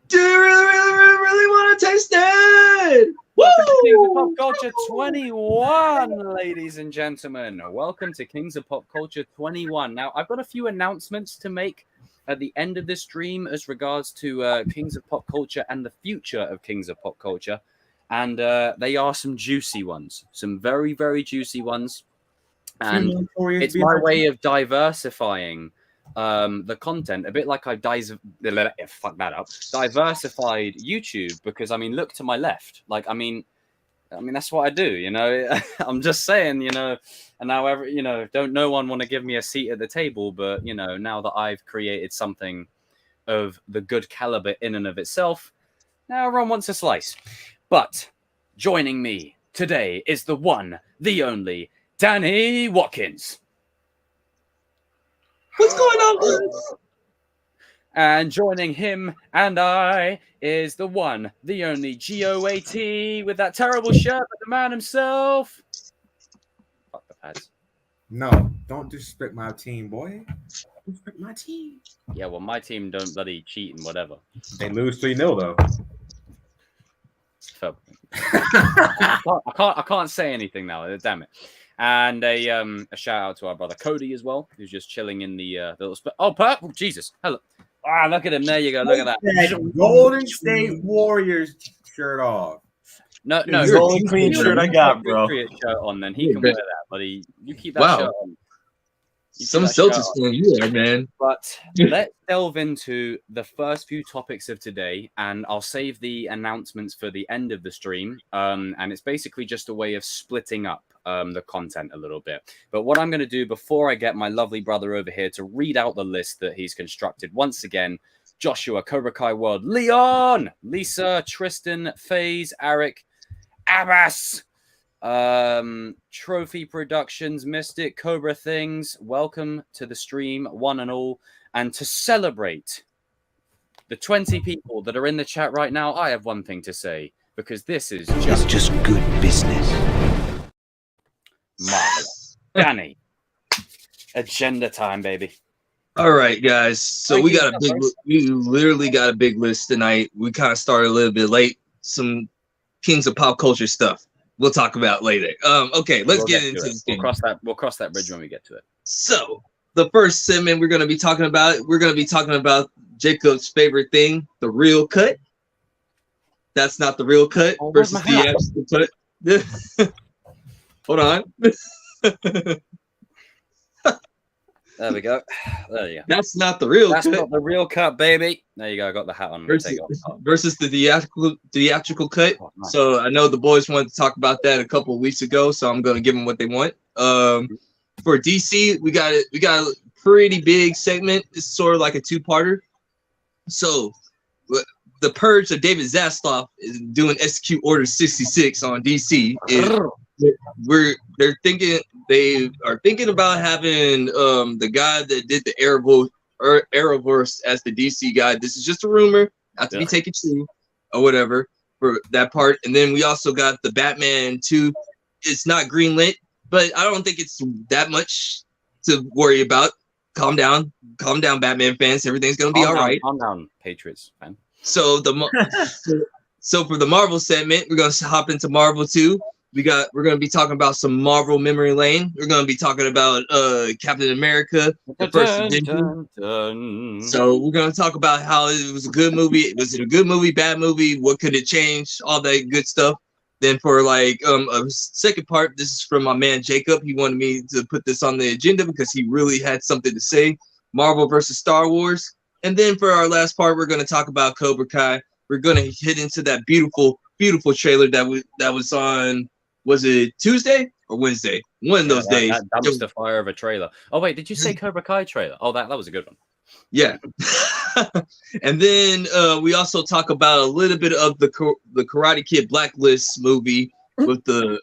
Do you really want to taste it? Welcome to Kings of Pop Culture 21, ladies and gentlemen. Welcome to Kings of Pop Culture 21. Now, I've got a few announcements to make at the end of this stream as regards to Kings of Pop Culture and the future of Kings of Pop Culture. And they are some juicy ones, some very, very juicy ones. And it's my way of diversifying the content, a bit like I've diversified YouTube, because I mean, look to my left, like I mean that's what I do, you know. I'm just saying, you know, and now don't no one want to give me a seat at the table, but you know, now that I've created something of the good caliber in and of itself, now everyone wants a slice. But joining me today is the one, the only Danny Watkins. What's going on, guys? And joining him and I is the one, the only GOAT with that terrible shirt, but the man himself. Fuck the pads. No, don't disrespect my team, boy. Disrespect my team. Yeah, well, my team don't bloody cheat and whatever. They lose 3-0 though. So, I can't say anything now. Damn it. And a shout out to our brother Cody as well, who's just chilling in the little spot. Oh, purple! Jesus, hello! Ah, look at him. There you go. Look at that. Golden State Warriors shirt off. No, it's the only clean shirt I got, bro. Shirt on, then he can wear that, buddy. You keep that shirt on. Some Celtics fan you are, man. But let's delve into the first few topics of today, and I'll save the announcements for the end of the stream. And it's basically just a way of splitting up the content a little bit. But what I'm going to do before I get my lovely brother over here to read out the list that he's constructed once again: Joshua, Cobra Kai World, Leon, Lisa, Tristan, FaZe, Eric, Abbas, Trophy Productions, Mystic, Cobra Things. Welcome to the stream, one and all. And to celebrate the 20 people that are in the chat right now, I have one thing to say, because this is just good business. marvelous. Danny, agenda time, baby. All right, guys. So we literally got a big list tonight. We kind of started a little bit late. Some Kings of Pop Culture stuff we'll talk about later. Okay, let's get into this. We'll cross that bridge when we get to it. So the first segment we're going to be talking about Jacob's favorite thing, the real cut. That's not the real cut versus the actual cut. Hold on. There we go. There you go. That's not the real cut. That's not the real cut, baby. There you go. I got the hat on. Versus the theatrical cut. Oh, nice. So I know the boys wanted to talk about that a couple of weeks ago, so I'm going to give them what they want. For DC, we got a pretty big segment. It's sort of like a two-parter. So the purge of David Zaslav is doing Execute Order 66 on DC. They are thinking about having the guy that did the Arrowverse as the DC guy. This is just a rumor, not to be taken true or whatever for that part. And then we also got the Batman 2. It's not greenlit, but I don't think it's that much to worry about. Calm down, Batman fans. Everything's gonna be all right. Calm down, Patriots fan. So so for the Marvel segment, we're gonna hop into Marvel 2. We're gonna be talking about some Marvel memory lane. We're gonna be talking about Captain America, the first Avenger. So we're gonna talk about how it was a good movie. Was it a good movie, bad movie? What could it change? All that good stuff. Then for like a second part, this is from my man Jacob. He wanted me to put this on the agenda because he really had something to say. Marvel versus Star Wars. And then for our last part, we're gonna talk about Cobra Kai. We're gonna hit into that beautiful trailer that was on. Was it Tuesday or Wednesday? One of those days. That dumpster fire of a trailer. Oh, wait, did you say Cobra Kai trailer? Oh, that was a good one. Yeah. And then we also talk about a little bit of the Karate Kid Blacklist movie with the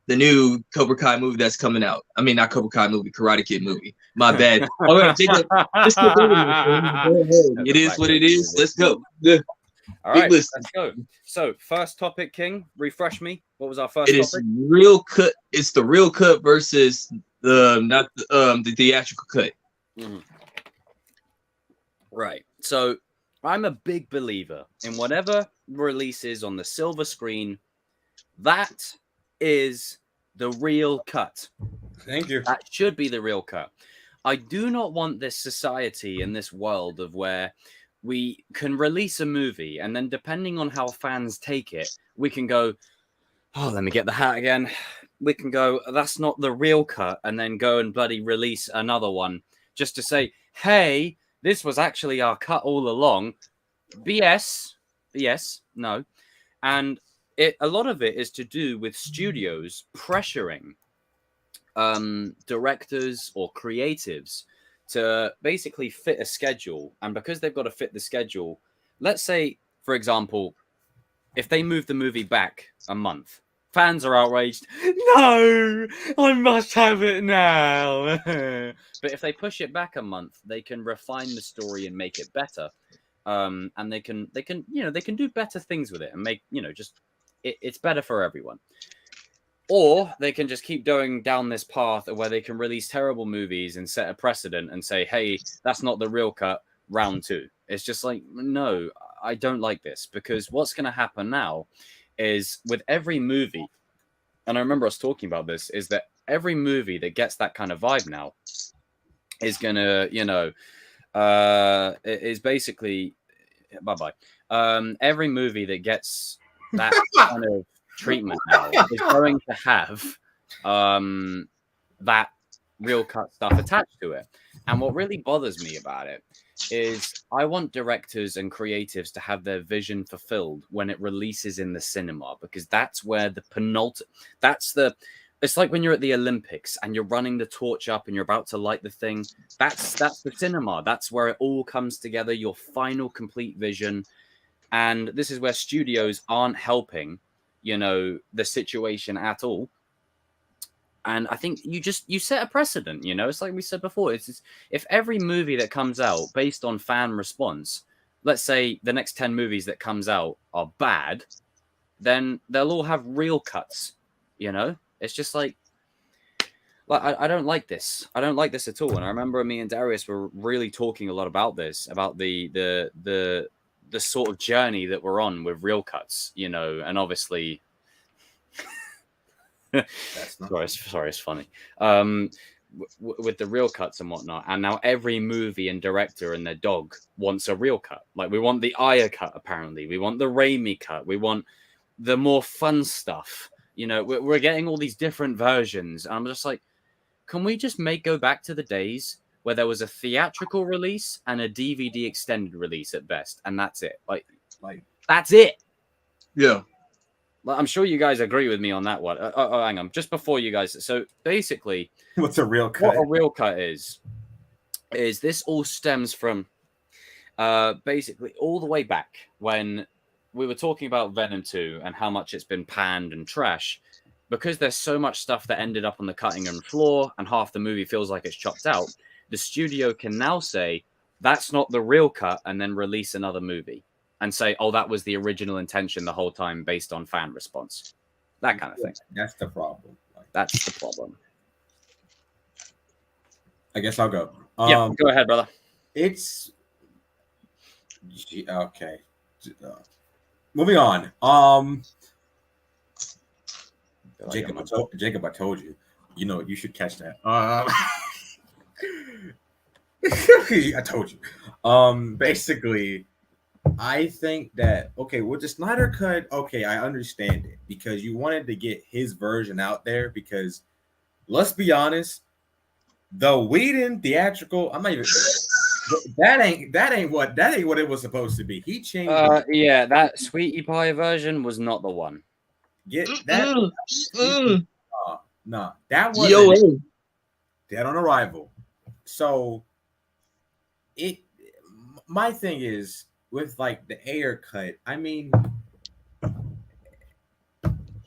new Cobra Kai movie that's coming out. I mean, not Cobra Kai movie, Karate Kid movie. My bad. All right, Jacob, it is what it is. Let's go. All right, let's go. So, first topic, King. Refresh me. What was our first topic? Is real cut. It's the real cut versus the theatrical cut. Mm-hmm. Right. So, I'm a big believer in whatever releases on the silver screen. That is the real cut. Thank you. That should be the real cut. I do not want this society and this world of where we can release a movie and then depending on how fans take it, we can go, oh, let me get the hat again. We can go, that's not the real cut, and then go and bloody release another one just to say, hey, this was actually our cut all along. BS, no. And a lot of it is to do with studios pressuring directors or creatives to basically fit a schedule. And because they've got to fit the schedule, let's say, for example, if they move the movie back a month, fans are outraged. No, I must have it now. But if they push it back a month, they can refine the story and make it better. And they can do better things with it and make, it's better for everyone. Or they can just keep going down this path where they can release terrible movies and set a precedent and say, hey, that's not the real cut, round 2. It's just like, no, I don't like this, because what's going to happen now is with every movie, and I remember us talking about this, is that every movie that gets that kind of vibe now is going to, is basically, bye-bye. Every movie that gets that kind of treatment now is going to have that real cut stuff attached to it. And what really bothers me about it is I want directors and creatives to have their vision fulfilled when it releases in the cinema, because that's where it's like when you're at the Olympics and you're running the torch up and you're about to light the thing. That's the cinema. That's where it all comes together, your final complete vision. And this is where studios aren't helping the situation at all. And I think you set a precedent, it's like we said before, it's if every movie that comes out based on fan response, let's say the next 10 movies that comes out are bad, then they'll all have real cuts, it's just like I don't like this. I don't like this at all. And I remember me and Darius were really talking a lot about this, about the sort of journey that we're on with real cuts, and obviously, sorry, it's funny. With the real cuts and whatnot, and now every movie and director and their dog wants a real cut. Like we want the Aya cut, apparently. We want the Raimi cut. We want the more fun stuff. We're getting all these different versions, and I'm just like, can we just go back to the days where there was a theatrical release and a DVD extended release at best, and that's it. Like that's it. Yeah. I'm sure you guys agree with me on that one. Hang on, just before you guys. So basically, what's a real cut? What a real cut is this all stems from basically all the way back when we were talking about Venom 2 and how much it's been panned and trash. Because there's so much stuff that ended up on the cutting room floor and half the movie feels like it's chopped out, the studio can now say, that's not the real cut, and then release another movie and say, oh, that was the original intention the whole time based on fan response. That kind of thing. That's the problem. That's the problem. I guess I'll go. Yeah, go ahead, brother. It's... Okay. Moving on. Jacob, I told you. You should catch that. I told you. Basically, I think that with the Snyder Cut, I understand it because you wanted to get his version out there. Because let's be honest, the Whedon theatrical, I'm not even. That ain't what it was supposed to be. He changed. Yeah, that Sweetie Pie version was not the one. Get that? Nah, that was Dead on Arrival. So my thing is with like the Ayer cut. I mean,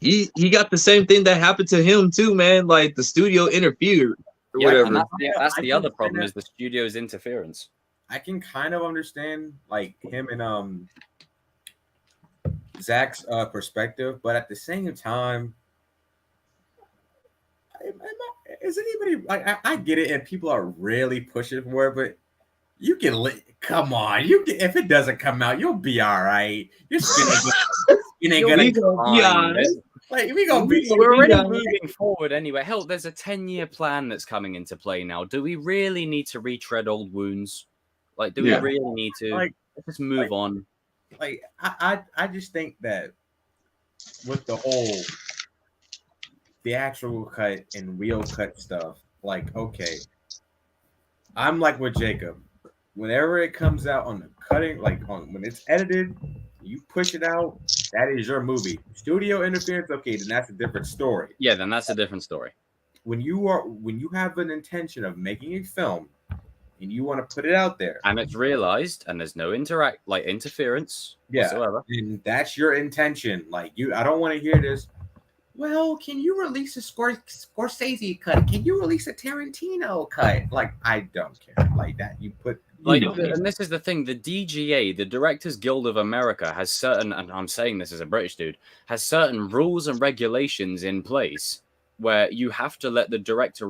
he got the same thing that happened to him too, man. Like the studio interfered or whatever. And that's the other problem is the studio's interference. I can kind of understand like him and Zach's perspective, but at the same time, is anybody like I get it, and people are really pushing for it, but You can come on. You can, if it doesn't come out, you'll be all right. Your skin ain't gonna Yeah. like we gonna be. We're already moving forward anyway. Hell, there's a 10-year plan that's coming into play now. Do we really need to retread old wounds? Like, do we really need to? Like, let's just move on. Like, I just think that with the whole theatrical cut and real cut stuff, like, okay, I'm like with Jacob. Whenever it comes out on the cutting, like when it's edited, you push it out. That is your movie. Studio interference, okay, then that's a different story. Yeah, then that's a different story. When you have an intention of making a film and you want to put it out there, and it's realized, and there's no interference whatsoever, and that's your intention. Like I don't want to hear this. Well, can you release a Scorsese cut? Can you release a Tarantino cut? Like, I don't care. Like that, you put. Like, and this is the thing, the DGA, the Directors Guild of America, has certain, and I'm saying this as a British dude, has certain rules and regulations in place where you have to let the director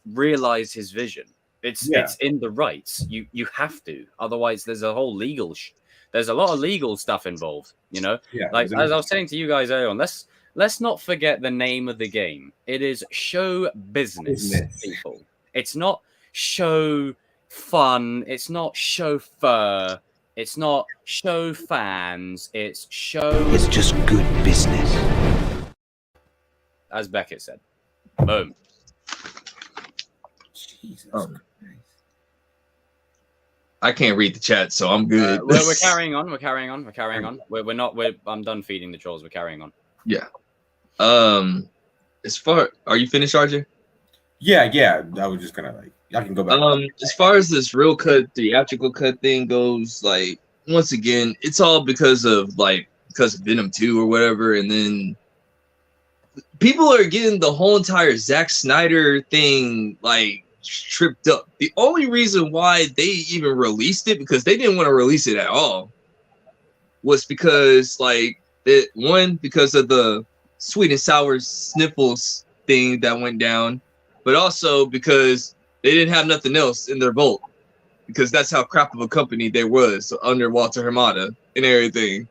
realize his vision. It's in the rights. You have to. Otherwise, there's a whole legal there's a lot of legal stuff involved, you know? Yeah, like, exactly. As I was saying to you guys earlier on, let's not forget the name of the game. It is show business, people. It's not show fun, it's not chauffeur, it's not show fans, it's just good business, as Beckett said. Boom. Jesus Christ. I can't read the chat, so I'm good. We're carrying on. I'm done feeding the trolls. We're carrying on. Yeah. Are you finished, RJ? Yeah. I was just gonna I can go back. As far as this real cut, theatrical cut thing goes, like, once again, it's all because of Venom 2 or whatever, and then people are getting the whole entire Zack Snyder thing like tripped up. The only reason why they even released it, because they didn't want to release it at all, was because because of the sweet and sour sniffles thing that went down, but also because they didn't have nothing else in their vault, because that's how crap of a company they was under Walter Hamada and everything.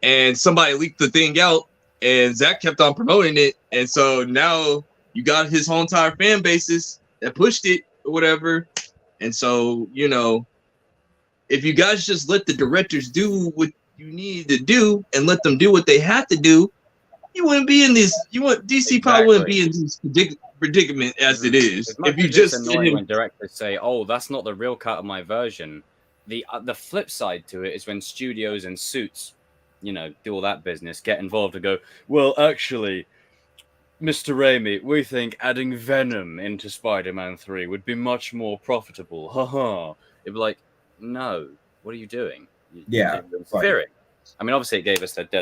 And somebody leaked the thing out, and Zach kept on promoting it, and so now you got his whole entire fan bases that pushed it or whatever. And so, you know, if you guys just let the directors do what you need to do and let them do what they have to do, you wouldn't be in this. DC probably wouldn't be in this predicament as it is. If you just annoying when directors say, "Oh, that's not the real cut of my version," the flip side to it is when studios and suits, you know, do all that business, get involved and go, "Well, actually, Mr. Raimi, we think adding Venom into Spider-Man 3 would be much more profitable." Haha. It'd be like, no, what are you doing? You're interfering. I mean, obviously, it gave us that,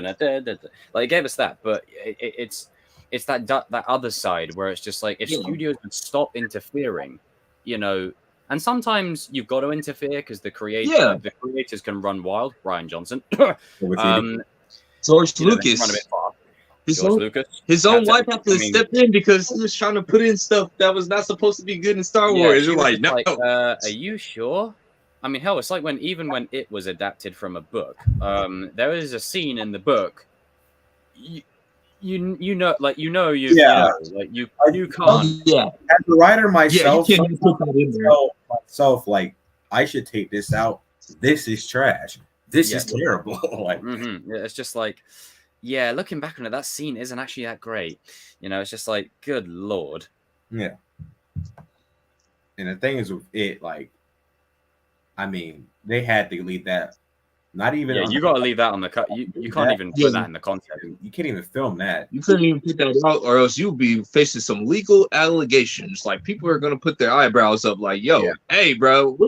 like, it gave us that, but it's that other side where it's just like, if studios would stop interfering, you know, and sometimes you've got to interfere because the creators can run wild. Ryan Johnson, George Lucas, run a bit far. His own wife had to step in because he was trying to put in stuff that was not supposed to be good in Star Wars. You're like, no. Are you sure? I mean, hell, it's like when it was adapted from a book. There is a scene in the book. You know, you can't. Yeah. As a writer myself, like, I should take this out. This is trash. This is terrible. Like, it's just like, yeah, looking back on it, that scene isn't actually that great. You know, it's just like, good Lord. Yeah. And the thing is with it, like, I mean, they had to leave that. Not even. Yeah, you got to leave that on the cut. You can't even put that in the content. You can't even film that. You couldn't even put that out, or else you'll be facing some legal allegations. Like, people are gonna put their eyebrows up, like, "Yo, hey, bro,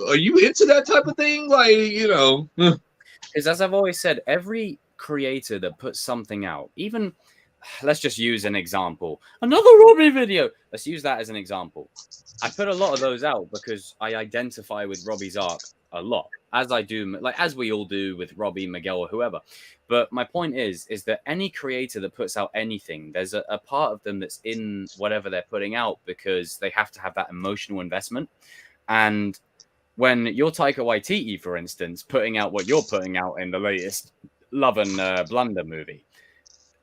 are you into that type of thing?" Like, you know. Because as I've always said, every creator that puts something out, even, let's just use an example, another Robbie video. Let's use that as an example. I put a lot of those out because I identify with Robbie's arc a lot, as I do, like, as we all do with Robbie, Miguel, or whoever. But my point is that any creator that puts out anything, there's a part of them that's in whatever they're putting out because they have to have that emotional investment. And when you're Taika Waititi, for instance, putting out what you're putting out in the latest Love and Blunder movie,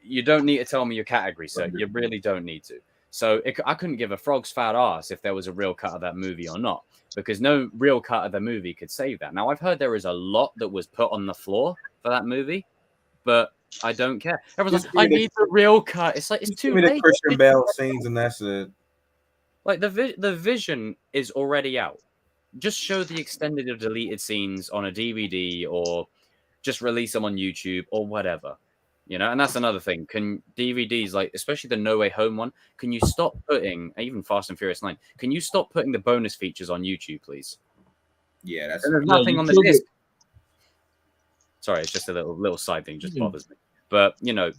you don't need to tell me your category, sir. You really don't need to. So I couldn't give a frog's fat ass if there was a real cut of that movie or not, because no real cut of the movie could save that. Now, I've heard there is a lot that was put on the floor for that movie, but I don't care. Everyone's like, I need the real cut. It's like, it's too late. The Christian Bale scenes, and that's it. Like, the vision is already out. Just show the extended or deleted scenes on a DVD, or just release them on YouTube or whatever. You know, and that's another thing. Can DVDs, like especially the No Way Home one, can you stop putting, even Fast and Furious 9, can you stop putting the bonus features on YouTube, please? Yeah, that's and there's nothing on the disc. Sorry, it's just a little side thing, just bothers me. But you know,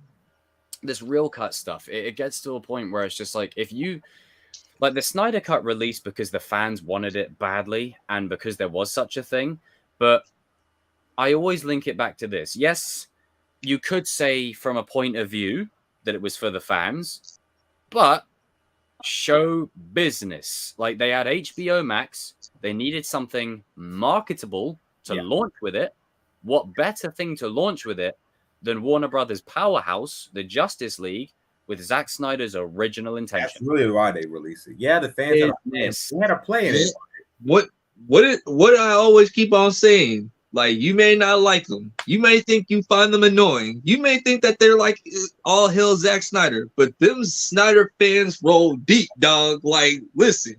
this real cut stuff, it gets to a point where it's just like, if you like the Snyder Cut released because the fans wanted it badly and because there was such a thing. But I always link it back to this. Yes, you could say from a point of view that it was for the fans, but show business. Like, they had HBO Max. They needed something marketable to launch with it. What better thing to launch with it than Warner Brothers' powerhouse, the Justice League, with Zack Snyder's original intention? That's really why they released it. Yeah, the fans had a play in it. What I always keep on saying, like, you may not like them, you may think you find them annoying, you may think that they're like all hell Zack Snyder, but them Snyder fans roll deep, dog. Like, listen,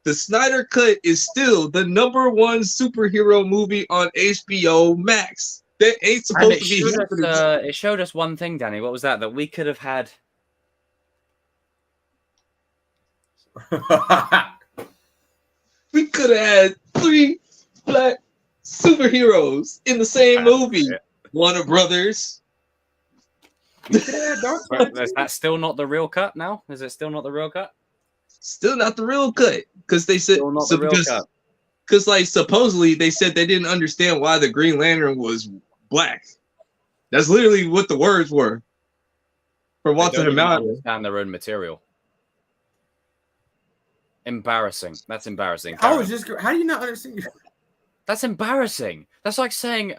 the Snyder Cut is still the #1 superhero movie on HBO Max. That ain't supposed to be happening. It showed us one thing, Danny. What was that? That we could have had. We could have had 3 black superheroes in the same movie. Warner Brothers. Is that still not the real cut now? Is it still not the real cut? Still not the real cut. Because they said because like supposedly they said they didn't understand why the Green Lantern was black. That's literally what the words were. For Walter Hamada. Understand their own material. Embarrassing. That's embarrassing. How do you not understand? That's embarrassing. That's like saying,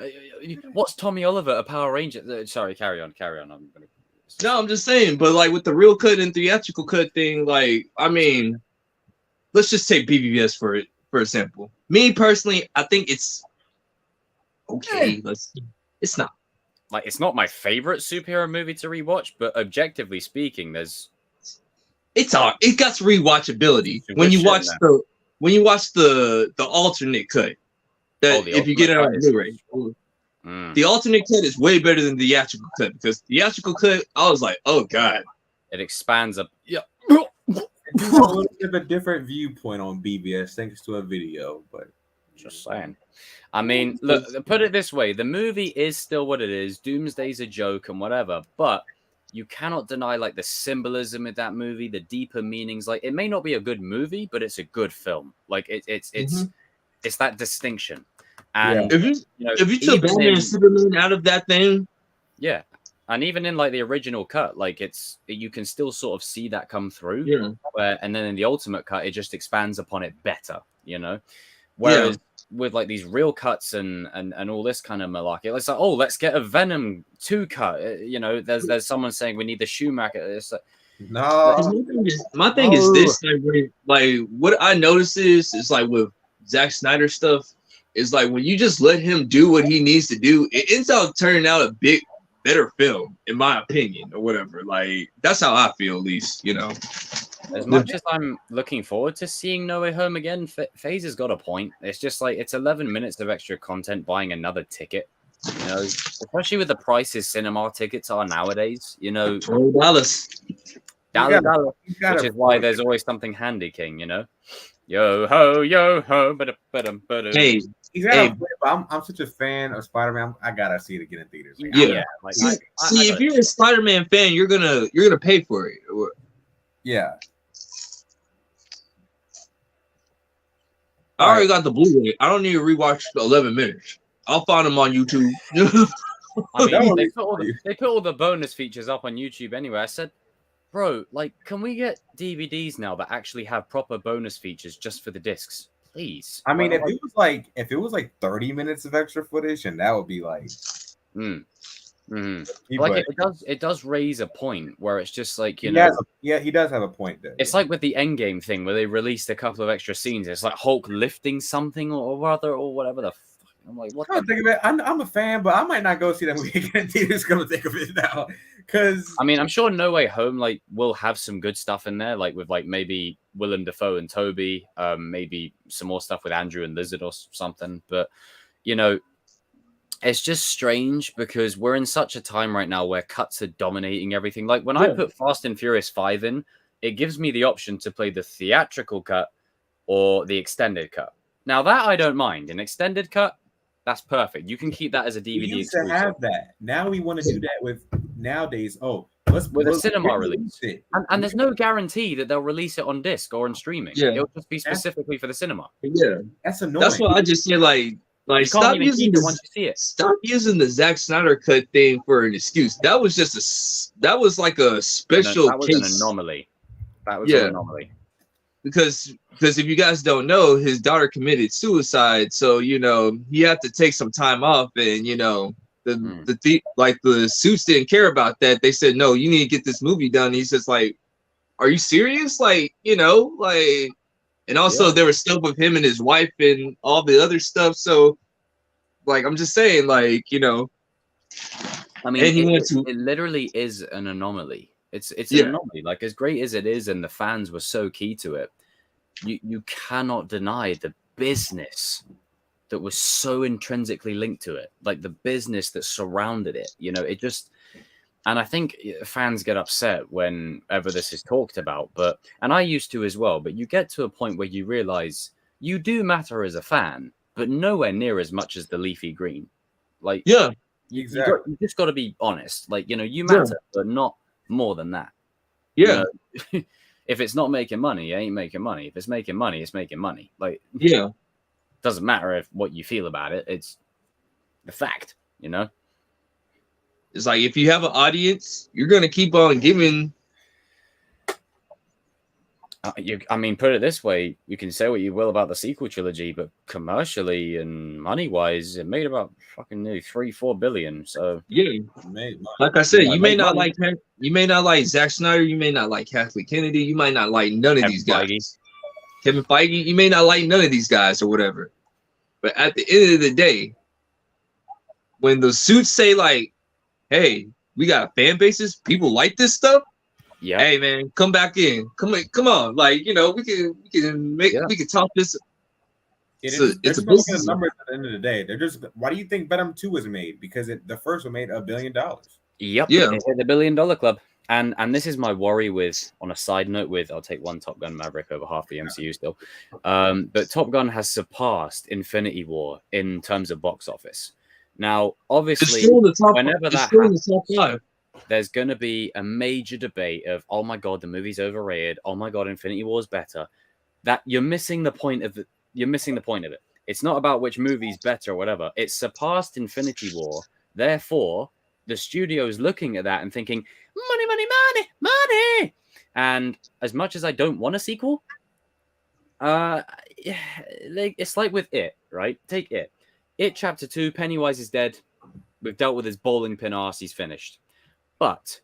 what's Tommy Oliver, a Power Ranger? Sorry, carry on. No, I'm just saying, but like with the real cut and theatrical cut thing, like, I mean, let's just take BBS for example. Me personally, I think it's okay. It's not. Like, it's not my favorite superhero movie to rewatch, but objectively speaking, it got rewatchability when you watch the alternate cut. That if you get it on Blu-ray, the alternate cut is way better than the theatrical cut, because the theatrical cut, I was like, oh god, it expands up. Yeah, a little bit of a different viewpoint on BBS thanks to a video, but just saying. I mean, look, put it this way: the movie is still what it is. Doomsday's a joke and whatever, but you cannot deny like the symbolism of that movie, the deeper meanings. Like, it may not be a good movie, but it's a good film. Like, it's that distinction. And if you took Batman and Superman out of that thing, yeah, and even in like the original cut, like you can still sort of see that come through. Yeah. And then in the ultimate cut, it just expands upon it better, you know. Whereas with like these real cuts and all this kind of malarkey, it's like, oh, let's get a Venom 2 cut. You know, there's someone saying we need the Schumacher. It's like, no. My thing is this: like what I notice is like with Zack Snyder stuff, is like when you just let him do what he needs to do, it ends up turning out a better film, in my opinion, or whatever. Like, that's how I feel, at least, you know. As much as I'm looking forward to seeing No Way Home again, FaZe has got a point. It's just like, it's 11 minutes of extra content buying another ticket, you know, especially with the prices cinema tickets are nowadays, you know. $20. Which is why there's always something handy, King, you know. Yo ho, but hey, I'm such a fan of Spider-Man. I gotta see it again in theaters. Like, yeah. If you're a Spider-Man fan, you're gonna pay for it. Yeah. I already got the Blu-ray. I don't need to rewatch 11 minutes. I'll find them on YouTube. I mean, they put all the bonus features up on YouTube anyway. I said, bro, like, can we get DVDs now that actually have proper bonus features just for the discs? please. I mean, if it was like 30 minutes of extra footage, and that would be like, like it does raise a point where it's just like he does have a point there. It's like with the Endgame thing where they released a couple of extra scenes. It's like Hulk lifting something or other or whatever the. I'm like, what? Think of it. I'm a fan, but I might not go see that movie again. Just gonna think of it now, because I mean, I'm sure No Way Home like will have some good stuff in there, like with like maybe Willem Dafoe and Toby, maybe some more stuff with Andrew and Lizard or something. But you know, it's just strange because we're in such a time right now where cuts are dominating everything. Like when I put Fast and Furious 5 in, it gives me the option to play the theatrical cut or the extended cut. Now that I don't mind. An extended cut, that's perfect. You can keep that as a DVD. We used to have that. Now we want to do that with nowadays. Oh, with a cinema release. And there's no guarantee that they'll release it on disc or on streaming. Yeah. It'll just be specifically for the cinema. Yeah, that's annoying. That's why I just say like stop using it once you see it. Stop using the Zack Snyder cut thing for an excuse. That was just that was like a special that was case. An anomaly. That was an anomaly. Because if you guys don't know, his daughter committed suicide, so you know he had to take some time off, and you know the suits didn't care about that. They said, no, you need to get this movie done. He's just like, are you serious? Like, you know, like, and also there was stuff with him and his wife and all the other stuff. So, like, I'm just saying, like, you know, I mean, it literally is an anomaly. It's an anomaly. Like, as great as it is, and the fans were so key to it, you cannot deny the business that was so intrinsically linked to it, like the business that surrounded it. You know, it just, and I think fans get upset whenever this is talked about, and I used to as well, but you get to a point where you realize you do matter as a fan, but nowhere near as much as the leafy green. Like, you just got to be honest. Like, you know, you matter, but not more than that. Yeah. You know? If it's not making money, it ain't making money. If it's making money, it's making money. Like, doesn't matter what you feel about it. It's the fact, you know? It's like, if you have an audience, you're going to keep on giving. I mean, put it this way, you can say what you will about the sequel trilogy, but commercially and money-wise, it made about fucking nearly 3-4 billion. So like I said, you may not like Zack Snyder, you may not like Kathleen Kennedy, you might not like none of these guys. Kevin Feige, you may not like none of these guys or whatever. But at the end of the day, when the suits say like, "Hey, we got fan bases, people like this stuff." Yeah. Hey man, come back in. Come on. Like, you know, we can talk this. It's a business number at the end of the day. They're just, why do you think Venom 2 was made? Because the first one made $1 billion. Yep. Yeah. It hit the $1 billion club. And this is my worry with, on a side note, with, I'll take one Top Gun Maverick over half the MCU still. But Top Gun has surpassed Infinity War in terms of box office. Now, obviously, whenever that happens, there's going to be a major debate of, oh my God, the movie's overrated. Oh my God, Infinity War is better. That you're missing the point of it. You're missing the point of it. It's not about which movie's better or whatever. It's surpassed Infinity War. Therefore, the studio's looking at that and thinking, money, money, money, money. And as much as I don't want a sequel, it's like with It, right? Take It. It Chapter 2, Pennywise is dead. We've dealt with his bowling pin arse. He's finished. But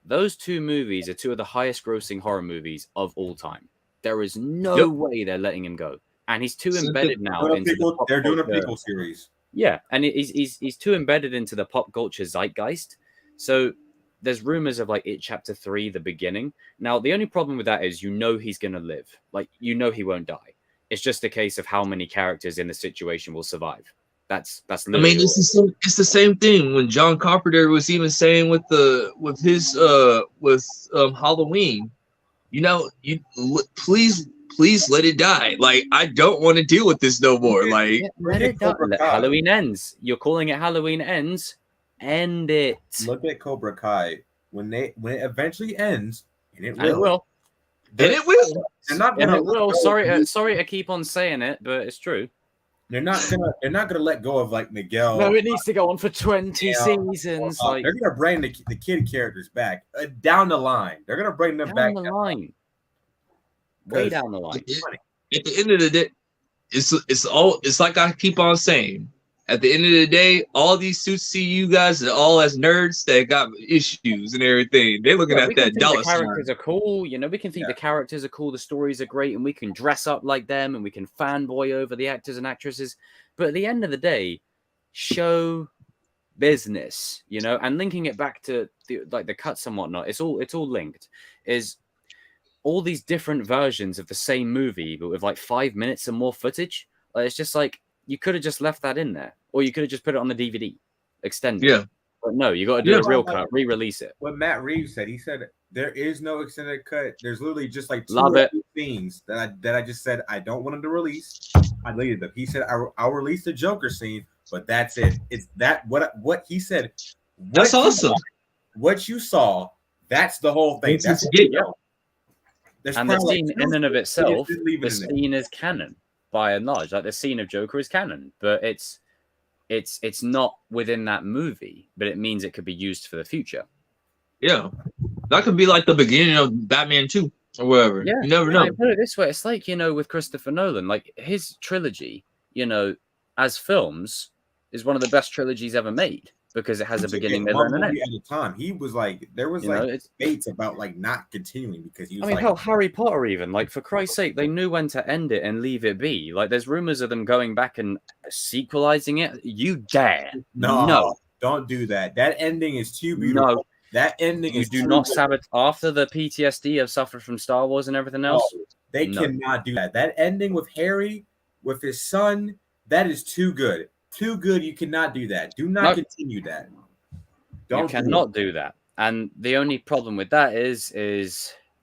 those two movies are two of the highest grossing horror movies of all time. There is no way they're letting him go. And he's too embedded now. They're doing a prequel series. Yeah, and he's too embedded into the pop culture zeitgeist. So there's rumors of like It Chapter 3, the beginning. Now, the only problem with that is he's going to live. Like, he won't die. It's just a case of how many characters in the situation will survive. That's literally. I mean, it's the same thing when John Carpenter was even saying with Halloween. You know, please let it die. Like, I don't want to deal with this no more. Like, let it die. Halloween ends. You're calling it Halloween ends. End it. Look at Cobra Kai. When it eventually ends, and it will. They're not will. Sorry, I keep on saying it, but it's true. They're not gonna let go of like Miguel. No, it needs to go on for 20 seasons. They're gonna bring the kid characters back down the line. They're gonna bring them back down the line. Way down the line. At the end of the day, it's like I keep on saying. At the end of the day, all these suits see you guys are all as nerds that got issues and everything. They're looking at that dollar sign. The characters are cool, you know. We can think the characters are cool, the stories are great, and we can dress up like them, and we can fanboy over the actors and actresses. But at the end of the day, show business, you know. And linking it back to the cuts and whatnot, it's all linked. Is all these different versions of the same movie, but with like 5 minutes and more footage. Like, it's just like. You could have just left that in there, or you could have just put it on the DVD, extended. Yeah, but no, you got to do a real cut, re-release it. What Matt Reeves said, he said there is no extended cut. There's literally just like two scenes that I just said I don't want him to release. I deleted them. He said I'll release the Joker scene, but that's it. It's that what he said. That's awesome. What you saw, that's the whole thing. That's and the scene in and of itself, the scene is canon. By and large, like the scene of Joker is canon, but it's not within that movie, but it means it could be used for the future. Yeah, that could be like the beginning of Batman 2 or whatever. Yeah, you never know. Put it this way, it's like, you know, with Christopher Nolan, like his trilogy, you know, as films, is one of the best trilogies ever made because it has a beginning, middle, and an end. At the time, he was like, there was debates about like not continuing because he was. I mean, hell, Harry Potter even, like, for Christ's sake, they knew when to end it and leave it be. Like, there's rumors of them going back and sequelizing it. You dare? No, don't do that. That ending is too beautiful. No, that ending is. You do not sabotage after the PTSD I've suffered from Star Wars and everything else. No, they cannot do that. That ending with Harry, with his son, that is too good. Too good. You cannot do that. Do not continue that. You cannot do that. And the only problem with that is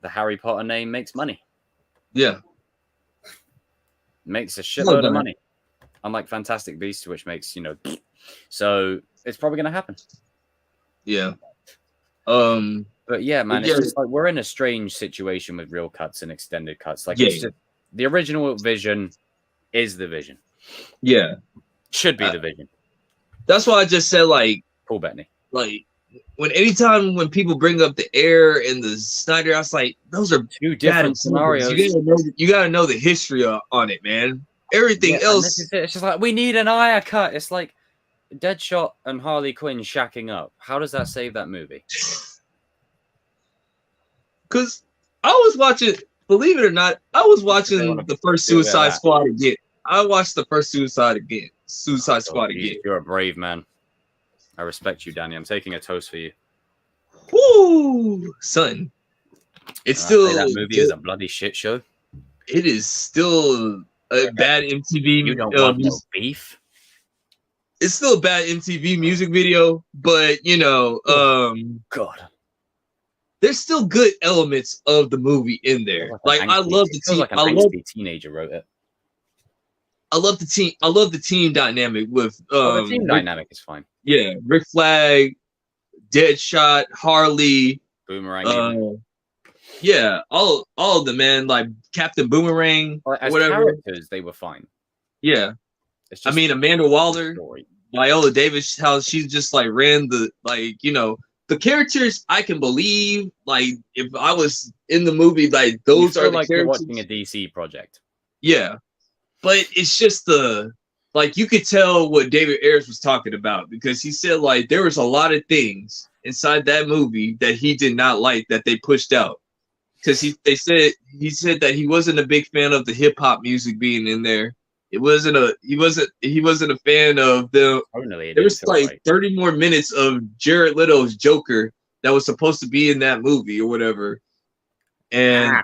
the Harry Potter name makes money. Yeah. Makes a shitload of money. Unlike Fantastic Beasts, which makes, you know, so it's probably going to happen. Yeah. But yeah, man, it's just like we're in a strange situation with real cuts and extended cuts. Like, it's just, the original vision is the vision. Yeah. Should be the vision. That's why I just said, like, Paul Bettany. Like, anytime when people bring up the Air and the Snyder, I was like, those are two different scenarios. You gotta know the history on it, man. Everything else, it's just like, we need an Aya cut. It's like Deadshot and Harley Quinn shacking up. How does that save that movie? Because I was watching, believe it or not, I was watching the first Suicide Squad again. I watched the first Suicide Squad again. You're a brave man. I respect you, Danny. I'm taking a toast for you. Woo, son. It's still that movie is a bloody shit show. It is still a bad MTV. You don't want no beef. It's still a bad MTV music video, but you know, God, there's still good elements of the movie in there. Like I love the team. Like I love the teenager wrote it. I love the team. I love the team dynamic with the team dynamic is fine. Yeah, Rick Flag, Deadshot, Harley, Boomerang. Yeah, all of them, man. Like Captain Boomerang, as whatever. Characters, they were fine. Yeah, it's just Amanda Waller, Viola Davis, how she just like ran the the characters. I can believe, like if I was in the movie, like those are the like characters. You're watching a DC project. Yeah, but it's just you could tell what David Ayers was talking about because he said like there was a lot of things inside that movie that he did not like that they pushed out because he said that he wasn't a big fan of the hip hop music being in there. He wasn't a fan of the. There was like 30 more minutes of Jared Leto's Joker that was supposed to be in that movie or whatever, and.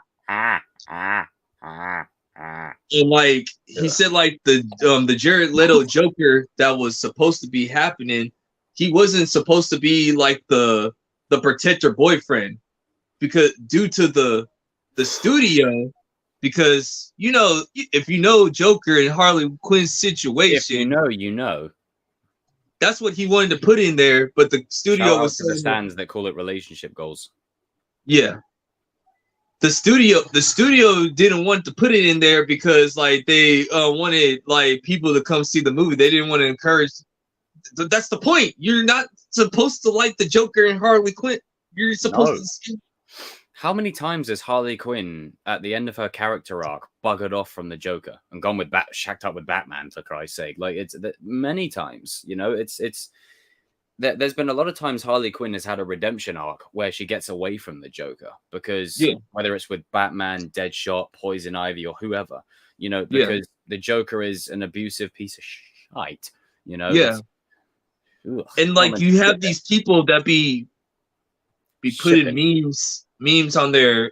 And like he said, like the Jared Leto Joker that was supposed to be happening, he wasn't supposed to be like the protector boyfriend because due to the studio, because you know if you know Joker and Harley Quinn's situation, you know. That's what he wanted to put in there, but the studio was the stands that call it relationship goals. Yeah. The studio didn't want to put it in there because like they wanted like people to come see the movie. They didn't want to encourage. That's the point. You're not supposed to like the Joker and Harley Quinn. You're supposed to see. how many times has Harley Quinn at the end of her character arc buggered off from the Joker and gone with shacked up with Batman, for Christ's sake? Like, it's many times, you know, there's been a lot of times Harley Quinn has had a redemption arc where she gets away from the Joker because whether it's with Batman, Deadshot, Poison Ivy, or whoever, you know, because the Joker is an abusive piece of shite, you know. And like you have these people that be putting memes on their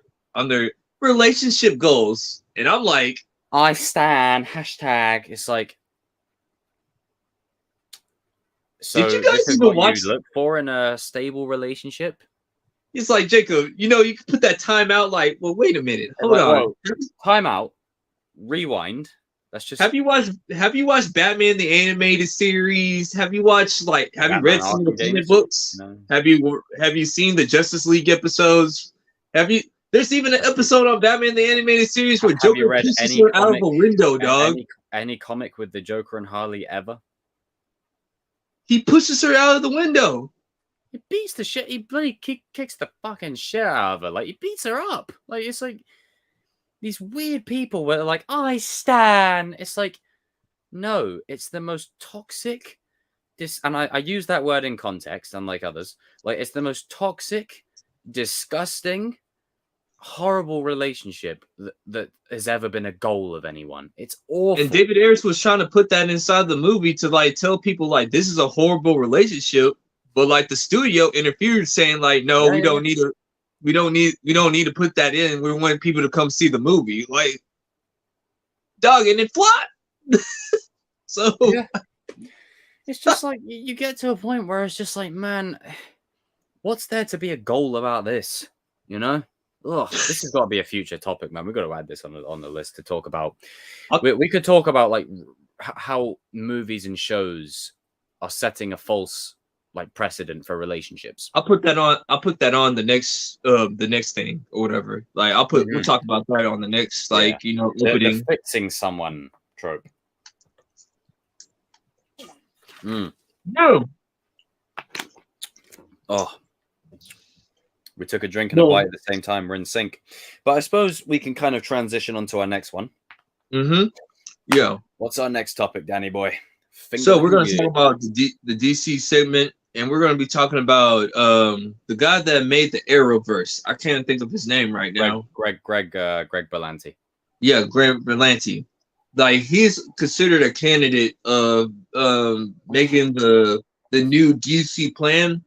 relationship goals, and I'm like, I stan hashtag. It's like, so did you guys this is even what watch? you look for in a stable relationship? It's like, Jacob, you know, you can put that time out. Like, well, wait a minute, hold on, time out, rewind. That's just. Have you watched Batman the animated series? Have you watched have you read some of the comic books? No. Have you seen the Justice League episodes? There's even an episode on Batman the animated series where Joker pushes her out of a window, dog. Any comic with the Joker and Harley ever? He pushes her out of the window. He beats the shit. He bloody kicks the fucking shit out of her. Like, he beats her up. Like, it's like these weird people where they're like, I stan. It's like, no, it's the most toxic. And I use that word in context, unlike others. Like, it's the most toxic, disgusting, horrible relationship that has ever been a goal of anyone. It's awful. And David Ayers was trying to put that inside the movie to like tell people like this is a horrible relationship, but like the studio interfered, saying like, no, we don't need to put that in. We want people to come see the movie. Like, dog, and it flopped. So it's just like you get to a point where it's just like, man, what's there to be a goal about this? You know? Oh, this has got to be a future topic, man. We've got to add this on the list to talk about. We could talk about like how movies and shows are setting a false like precedent for relationships. I'll put that on the next thing or whatever. Like we'll talk about that on the next opening. The fixing someone trope. No. Oh. We took a drink and a bite at the same time. We're in sync. But I suppose we can kind of transition onto our next one. Mm-hmm. Yeah. What's our next topic, Danny boy? So we're going to talk about the DC segment, and we're going to be talking about the guy that made the Arrowverse. I can't think of his name right now. Greg Berlanti. Yeah, Greg Berlanti. Like, he's considered a candidate of making the new DC plan.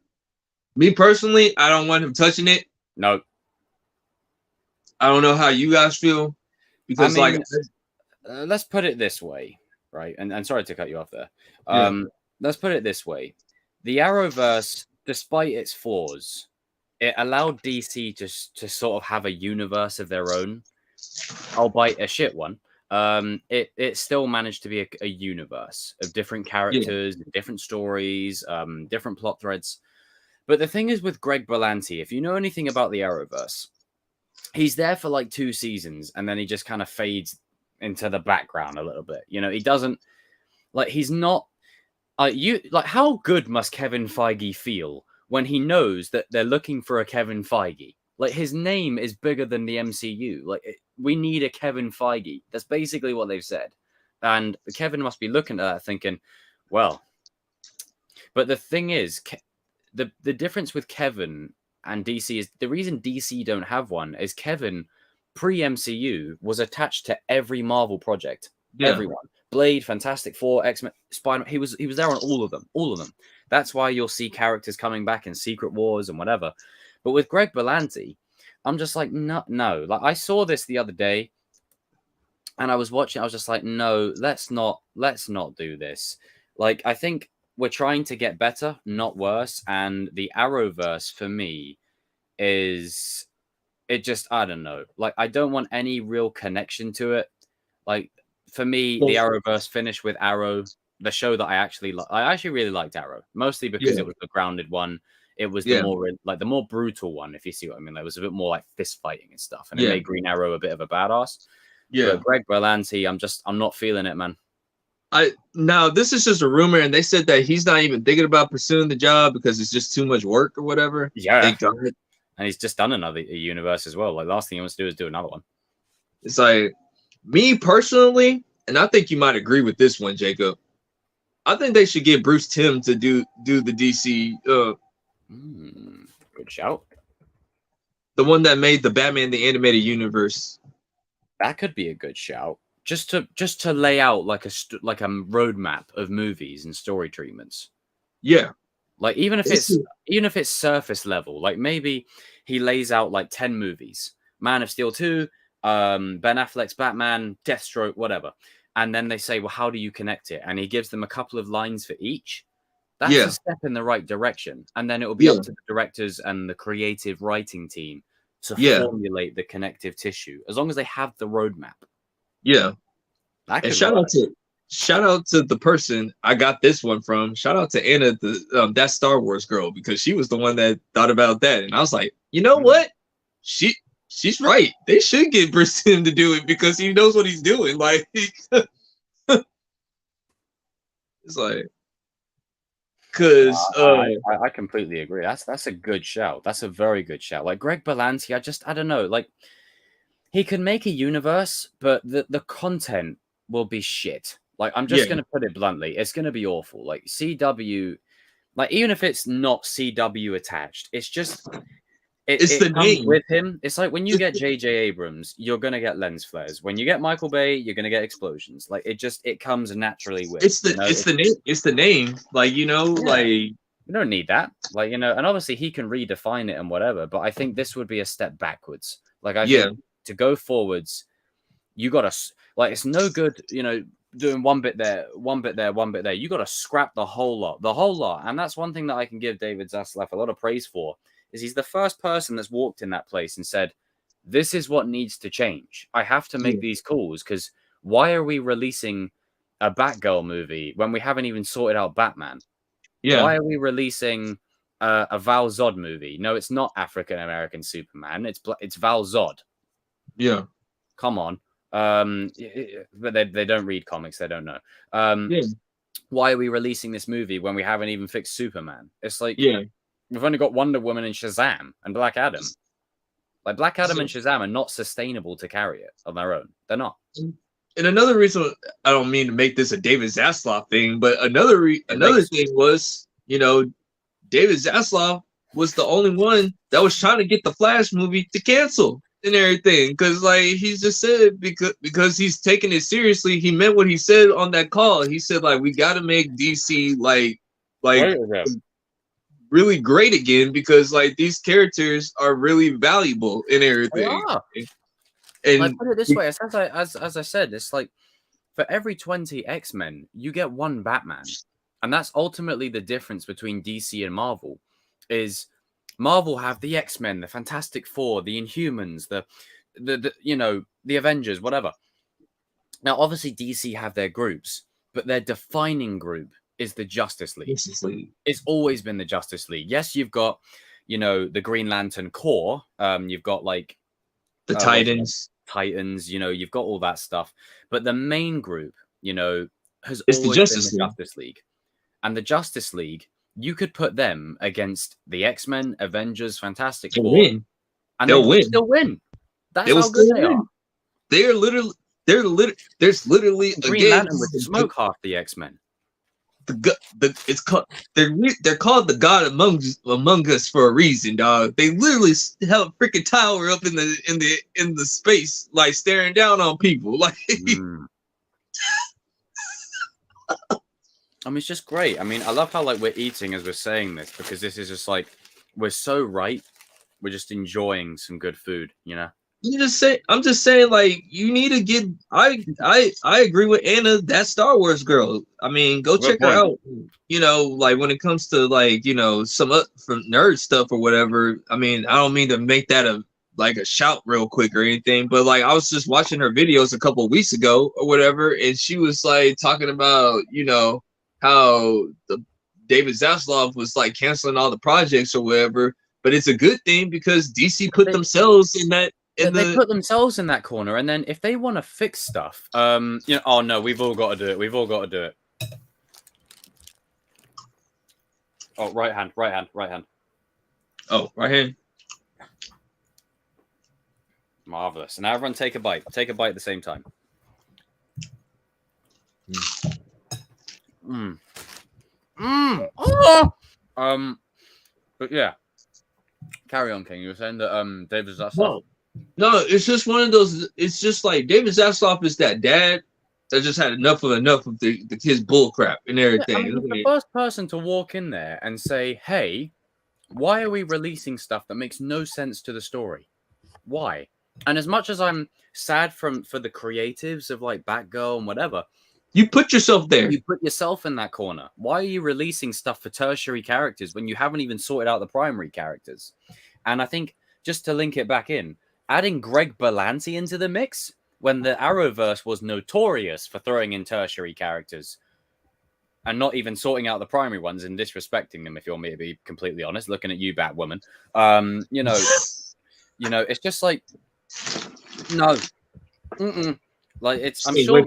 Me personally, I don't want him touching it. No. I don't know how you guys feel. Because, let's put it this way, right? And sorry to cut you off there. Let's put it this way. The Arrowverse, despite its flaws, it allowed DC to sort of have a universe of their own, albeit a shit one. It still managed to be a universe of different characters, different stories, different plot threads. But the thing is with Greg Berlanti, if you know anything about the Arrowverse, he's there for like 2 seasons and then he just kind of fades into the background a little bit. You know, he doesn't like, he's not how good must Kevin Feige feel when he knows that they're looking for a Kevin Feige? Like, his name is bigger than the MCU. Like, we need a Kevin Feige. That's basically what they've said. And Kevin must be looking at that thinking, well, but the thing is, the difference with Kevin and DC is the reason DC don't have one is Kevin pre-MCU was attached to every Marvel project. Yeah. Everyone. Blade, Fantastic Four, X-Men, Spider-Man. He was there on all of them. That's why you'll see characters coming back in Secret Wars and whatever. But with Greg Berlanti, I'm just like, no. Like, I saw this the other day and I was watching, I was just like, no, let's not do this. Like, I think we're trying to get better, not worse. And the Arrowverse for me is, it just, I don't know. Like, I don't want any real connection to it. Like, for me, the Arrowverse finished with Arrow, the show that I actually really liked Arrow, mostly because it was the grounded one. It was the more brutal one, if you see what I mean. There was a bit more like fist fighting and stuff, and it made Green Arrow a bit of a badass. Yeah, but Greg Berlanti, I'm not feeling it, man. Now this is just a rumor, and they said that he's not even thinking about pursuing the job because it's just too much work or whatever. Yeah, thank God. And he's just done another universe as well. Like, last thing he wants to do is do another one. It's like, me personally, and I think you might agree with this one, Jacob. I think they should get Bruce Timm to do the DC. Good shout. The one that made the Batman the Animated Universe. That could be a good shout. Just to lay out like a roadmap of movies and story treatments. Yeah. Like, even if it's surface level, like maybe he lays out like 10 movies. Man of Steel 2, Ben Affleck's Batman, Deathstroke, whatever. And then they say, well, how do you connect it? And he gives them a couple of lines for each. That's a step in the right direction. And then it will be up to the directors and the creative writing team to formulate the connective tissue, as long as they have the roadmap. Yeah. And shout out to the person I got this one from. Shout out to Anna, that Star Wars girl, because she was the one that thought about that. And I was like, you know what? She's right. They should get Bruce Timm to do it because he knows what he's doing. Like, it's like, because I completely agree. That's a good shout. That's a very good shout. Like, Greg Berlanti, I don't know. Like, he can make a universe, but the content will be shit. Like, I'm just going to put it bluntly. It's going to be awful. Like, CW, like, even if it's not CW attached, it's just... It the comes name with him. It's like when you get J.J. Abrams, you're gonna get lens flares. When you get Michael Bay, you're gonna get explosions. Like, it comes naturally with. It's the name. Like, like, you don't need that. Like, and obviously he can redefine it and whatever. But I think this would be a step backwards. Like, I think to go forwards, you gotta, like, it's no good, doing one bit there, one bit there, one bit there. You gotta scrap the whole lot. And that's one thing that I can give David Zaslav a lot of praise for. Is he's the first person that's walked in that place and said, this is what needs to change. I have to make these calls, because why are we releasing a Batgirl movie when we haven't even sorted out Batman? Yeah. Why are we releasing a Val Zod movie? No, it's not African-American Superman. It's Val Zod. Yeah. Come on. But they don't read comics. They don't know. Why are we releasing this movie when we haven't even fixed Superman? It's like... We've only got Wonder Woman and Shazam and Black Adam. Like, Black Adam and Shazam are not sustainable to carry it on their own. They're not. And another reason, I don't mean to make this a David Zaslav thing, but another thing was, David Zaslav was the only one that was trying to get the Flash movie to cancel and everything. Because, like, he just said, because he's taking it seriously, he meant what he said on that call. He said, like, we got to make DC, like really great again, because like these characters are really valuable in everything. And I put it this way, as I said, it's like for every 20 X-Men, you get one Batman. And that's ultimately the difference between DC and Marvel. Is Marvel have the X-Men, the Fantastic Four, the Inhumans, the Avengers, whatever. Now, obviously DC have their groups, but their defining group is the Justice League. It's always been the Justice League. Yes, you've got, the Green Lantern Corps. You've got like the Titans. You've got all that stuff. But the main group, has always been the Justice League. And the Justice League, you could put them against the X-Men, Avengers, Fantastic Four, and they'll still win. That's how good they are. There's literally Green Lantern would smoke half the X-Men. They're called the God among us for a reason, dog. They literally have a freaking tower up in the space, like staring down on people. Like, I mean, it's just great. I mean, I love how like we're eating as we're saying this, because this is just like we're so right. We're just enjoying some good food, I'm just saying, like, you need to get. I agree with Anna, that Star Wars girl. I mean, go check her out. Like when it comes to like some from nerd stuff or whatever. I mean, I don't mean to make that a shout real quick or anything, but like I was just watching her videos a couple of weeks ago or whatever, and she was like talking about how the David Zaslav was like canceling all the projects or whatever. But it's a good thing because DC put themselves in that. They put themselves in that corner, and then if they want to fix stuff, oh no, we've all got to do it. Oh, right hand. Oh, right hand. Marvelous. Now everyone take a bite. Take a bite at the same time. But yeah. Carry on, King. You were saying that David Zaslav. No, it's just one of those. It's just like David Zaslav is that dad that just had enough of the kid's bull crap and everything. Yeah, I mean, he's the first person to walk in there and say, "Hey, why are we releasing stuff that makes no sense to the story? Why?" And as much as I'm sad for the creatives of like Batgirl and whatever, you put yourself there. You put yourself in that corner. Why are you releasing stuff for tertiary characters when you haven't even sorted out the primary characters? And I think just to link it back in, adding Greg Berlanti into the mix when the Arrowverse was notorious for throwing in tertiary characters and not even sorting out the primary ones and disrespecting them, if you want me to be completely honest, looking at you, Batwoman. You know, it's just like, no. Like, I'm sure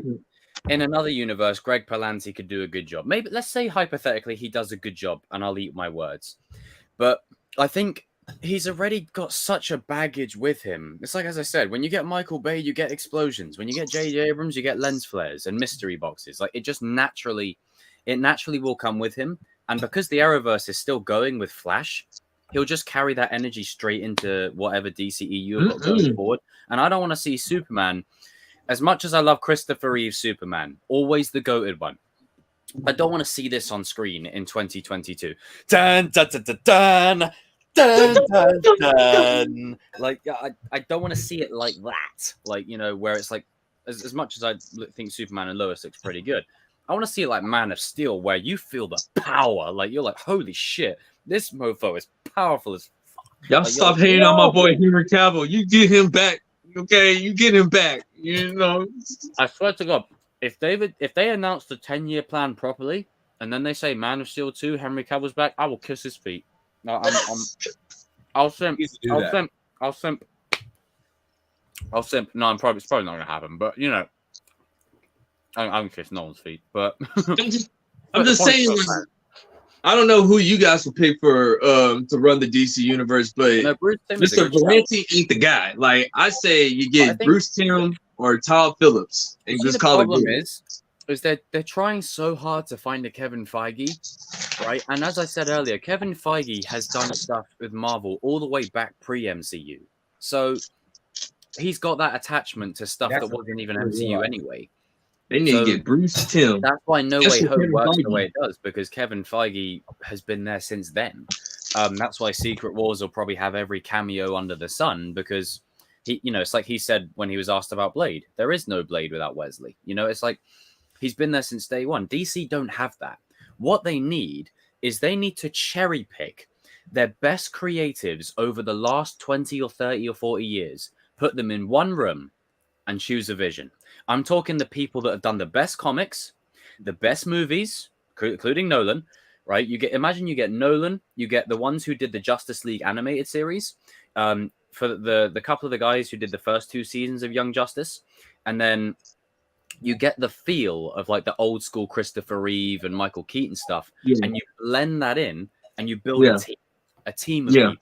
in another universe, Greg Berlanti could do a good job. Maybe, let's say hypothetically, he does a good job, and I'll eat my words. But I think he's already got such a baggage with him. It's like, as I said, when you get Michael Bay, you get explosions. When you get J.J. Abrams, you get lens flares and mystery boxes. Like, it just naturally will come with him. And because the Arrowverse is still going with Flash, he'll just carry that energy straight into whatever DCEU have got going forward. And I don't want to see Superman, as much as I love Christopher Reeve's Superman, always the goated one. I don't want to see this on screen in 2022. Dun, dun, dun, dun, dun. Dun, dun, dun. Like, I don't want to see it like that. Like, you know, where it's like, as much as I think Superman and Lois looks pretty good, I want to see it like Man of Steel, where you feel the power. Like, you're like, holy shit, this mofo is powerful as fuck. Y'all like, stop hating on my boy Henry Cavill. You get him back, okay? You get him back. You know. I swear to God, if they announce the 10-year plan properly, and then they say Man of Steel 2, Henry Cavill's back, I will kiss his feet. No, I'll simp. I'll simp. No, it's probably not gonna happen. But you know, I can kiss no one's feet. But I'm just saying. I don't know who you guys will pick for to run the DC universe, but Mr. Berlanti ain't the guy. Like, I say, you get Bruce Timm or Todd Phillips and just call it good. Is that they're trying so hard to find a Kevin Feige, right? And as I said earlier, Kevin Feige has done stuff with Marvel all the way back pre-MCU. So he's got that attachment to stuff that wasn't even MCU anyway. They need to get Bruce Timm. That's why No Way Home works the way it does, because Kevin Feige has been there since then. That's why Secret Wars will probably have every cameo under the sun, because he, you know, it's like he said when he was asked about Blade. There is no Blade without Wesley. You know, it's like, he's been there since day one. DC don't have that. What they need is they need to cherry pick their best creatives over the last 20 or 30 or 40 years, put them in one room and choose a vision. I'm talking the people that have done the best comics, the best movies, including Nolan, right? Imagine you get Nolan, you get the ones who did the Justice League animated series, for the couple of the guys who did the first 2 seasons of Young Justice, and then you get the feel of like the old school Christopher Reeve and Michael Keaton stuff, and you blend that in and you build a team of people.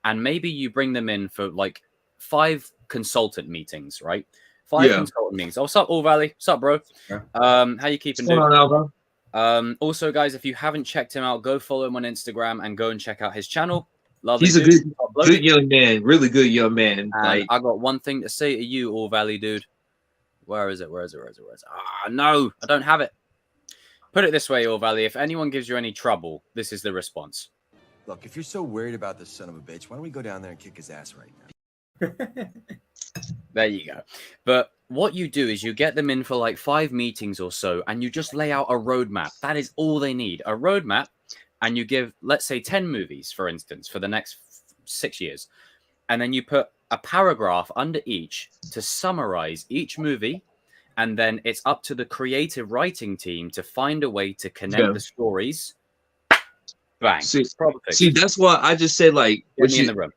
And maybe you bring them in for like 5 consultant meetings, right? 5 consultant meetings. Oh, what's up, All Valley? What's up, bro? How you keeping, dude? Also, guys, if you haven't checked him out, go follow him on Instagram and go and check out his channel. He's a good young man, really good young man. Like, I got one thing to say to you, All Valley dude. Where is it? Ah, no, I don't have it. Put it this way, All Valley. If anyone gives you any trouble, this is the response. Look, if you're so worried about this son of a bitch, why don't we go down there and kick his ass right now? There you go. But what you do is you get them in for like 5 meetings or so, and you just lay out a roadmap. That is all they need, a roadmap. And you give, let's say, 10 movies, for instance, for the next 6 years. And then you put a paragraph under each to summarize each movie. And then it's up to the creative writing team to find a way to connect the stories. Bang. See, that's why I just said, like, in the room.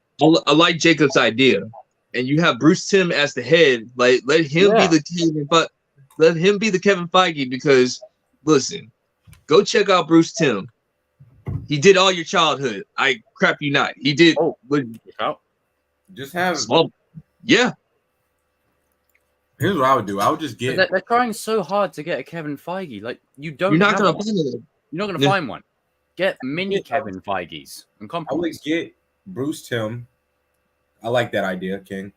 I like Jacob's idea. And you have Bruce Timm as the head. Like, let him be the Kevin, but let him be the Kevin Feige, because listen, go check out Bruce Timm. He did all your childhood. I crap you not. He did. Just have Here's what I would do. I would just get. They're trying so hard to get a Kevin Feige. Like you don't. You're not have gonna one. find it. You're not gonna find one. Get mini Kevin Feige's and I would compromise. get Bruce Timm. I like that idea, King.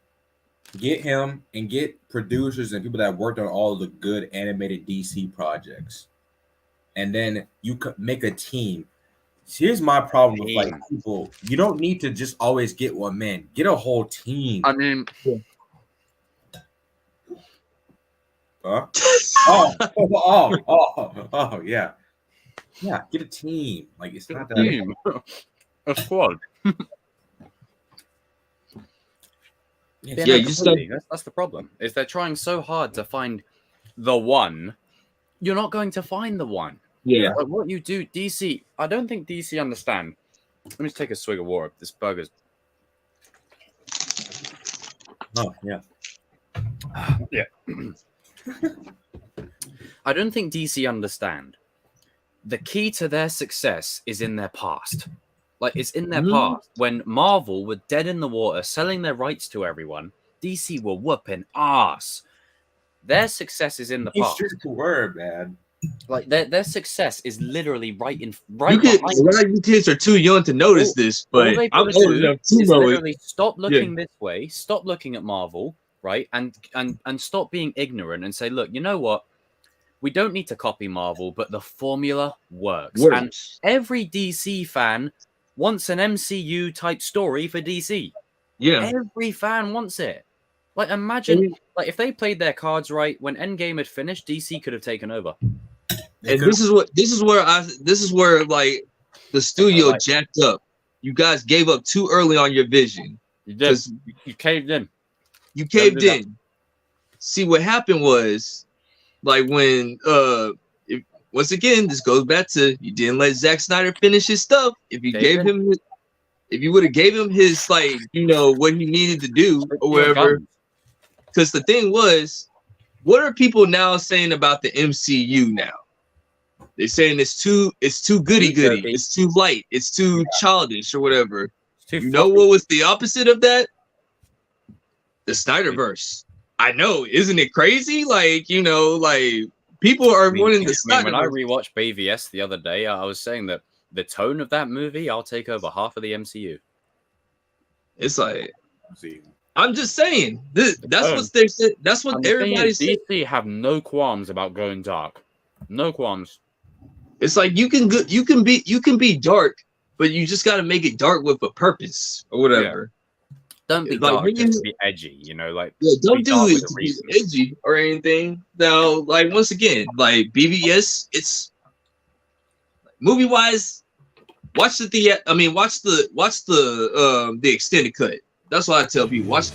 Get him and get producers and people that worked on all the good animated DC projects, and then you could make a team. Here's my problem with like people. You don't need to just always get one man. Get a whole team. I mean, Huh? Oh, yeah. Yeah, get a team. Like it's not that team, a squad. Yeah, you just don't. That's the problem. Is they're trying so hard to find the one. You're not going to find the one. Yeah. Like what you do, DC. I don't think DC understand. Let me just take a swig of water. This burger's. Oh, yeah. Yeah. I don't think DC understand. The key to their success is in their past. Like it's in their past. When Marvel were dead in the water, selling their rights to everyone, DC were whooping ass. Their success is in the past. It's just a word, man. Like their success is literally right You behind a lot of you kids are too young to notice this, but I'm old enough to know it. Stop looking this way. Stop looking at Marvel, right? And stop being ignorant and say, look, you know what? We don't need to copy Marvel, but the formula works. And every DC fan wants an MCU type story for DC. Yeah. Every fan wants it. Like imagine like if they played their cards right, when Endgame had finished, DC could have taken over. And this is where like the studio jacked up. You guys gave up too early on your vision. You did. You caved in. You caved in. See what happened was like when once again, this goes back to you didn't let Zack Snyder finish his stuff. If you gave him if you would have gave him his like, what he needed to do or whatever. Because the thing was, what are people now saying about the MCU now? They're saying it's too goody goody, it's too light, it's too childish or whatever. You know what was the opposite of that? The Snyderverse. I know, isn't it crazy? Like, people are wanting the Snyderverse. When I rewatched BVS the other day, I was saying that the tone of that movie, I'll take over half of the MCU. It's like, I'm just saying, that's what they said. That's what everybody said. DC have no qualms about going dark. No qualms. It's like you can be dark, but you just got to make it dark with a purpose or whatever. Yeah. Don't be like, dark, just be edgy. Don't do it to be edgy or anything. Now, like once again, like BVS, it's movie wise. Watch the extended cut. That's what I tell people. Watch.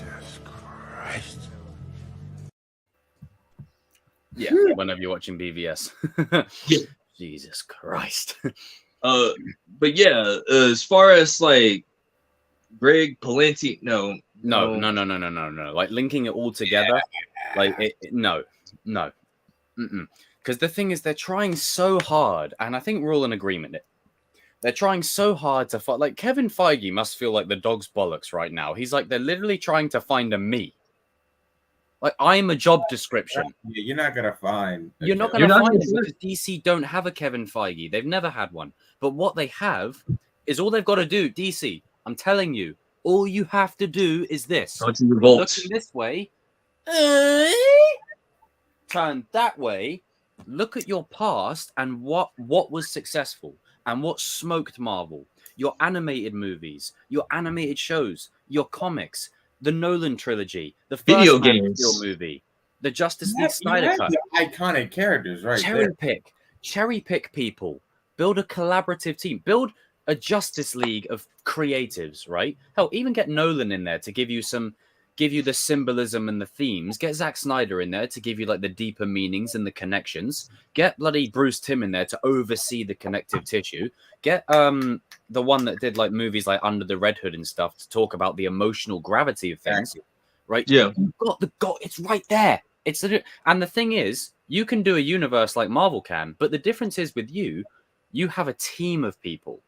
Yeah, whenever you're watching BVS. Yeah. Jesus Christ. But yeah, as far as like Greg Palenti, no. Like linking it all together, no. Because the thing is, they're trying so hard, and I think we're all in agreement. They're trying so hard to find. Like Kevin Feige must feel like the dog's bollocks right now. He's like, they're literally trying to find a me. Like I'm a job description. You're not gonna find. You're not gonna find it because DC don't have a Kevin Feige. They've never had one. But what they have is all they've got to do. DC, I'm telling you, all you have to do is this. Looking this way, turn that way. Look at your past and what was successful and what smoked Marvel. Your animated movies, your animated shows, your comics. The Nolan trilogy, the first video Man of Steel movie, the Justice League Snyder Cut. Iconic characters, right? Cherry pick people. Build a collaborative team. Build a Justice League of creatives, right? Hell, even get Nolan in there to give you the symbolism and the themes. Get Zack Snyder in there to give you like the deeper meanings and the connections. Get bloody Bruce Timm in there to oversee the connective tissue. Get the one that did like movies like Under the Red Hood and stuff to talk about the emotional gravity of things, right? Yeah, you've got it's right there. And the thing is, you can do a universe like Marvel can, but the difference is with you have a team of people,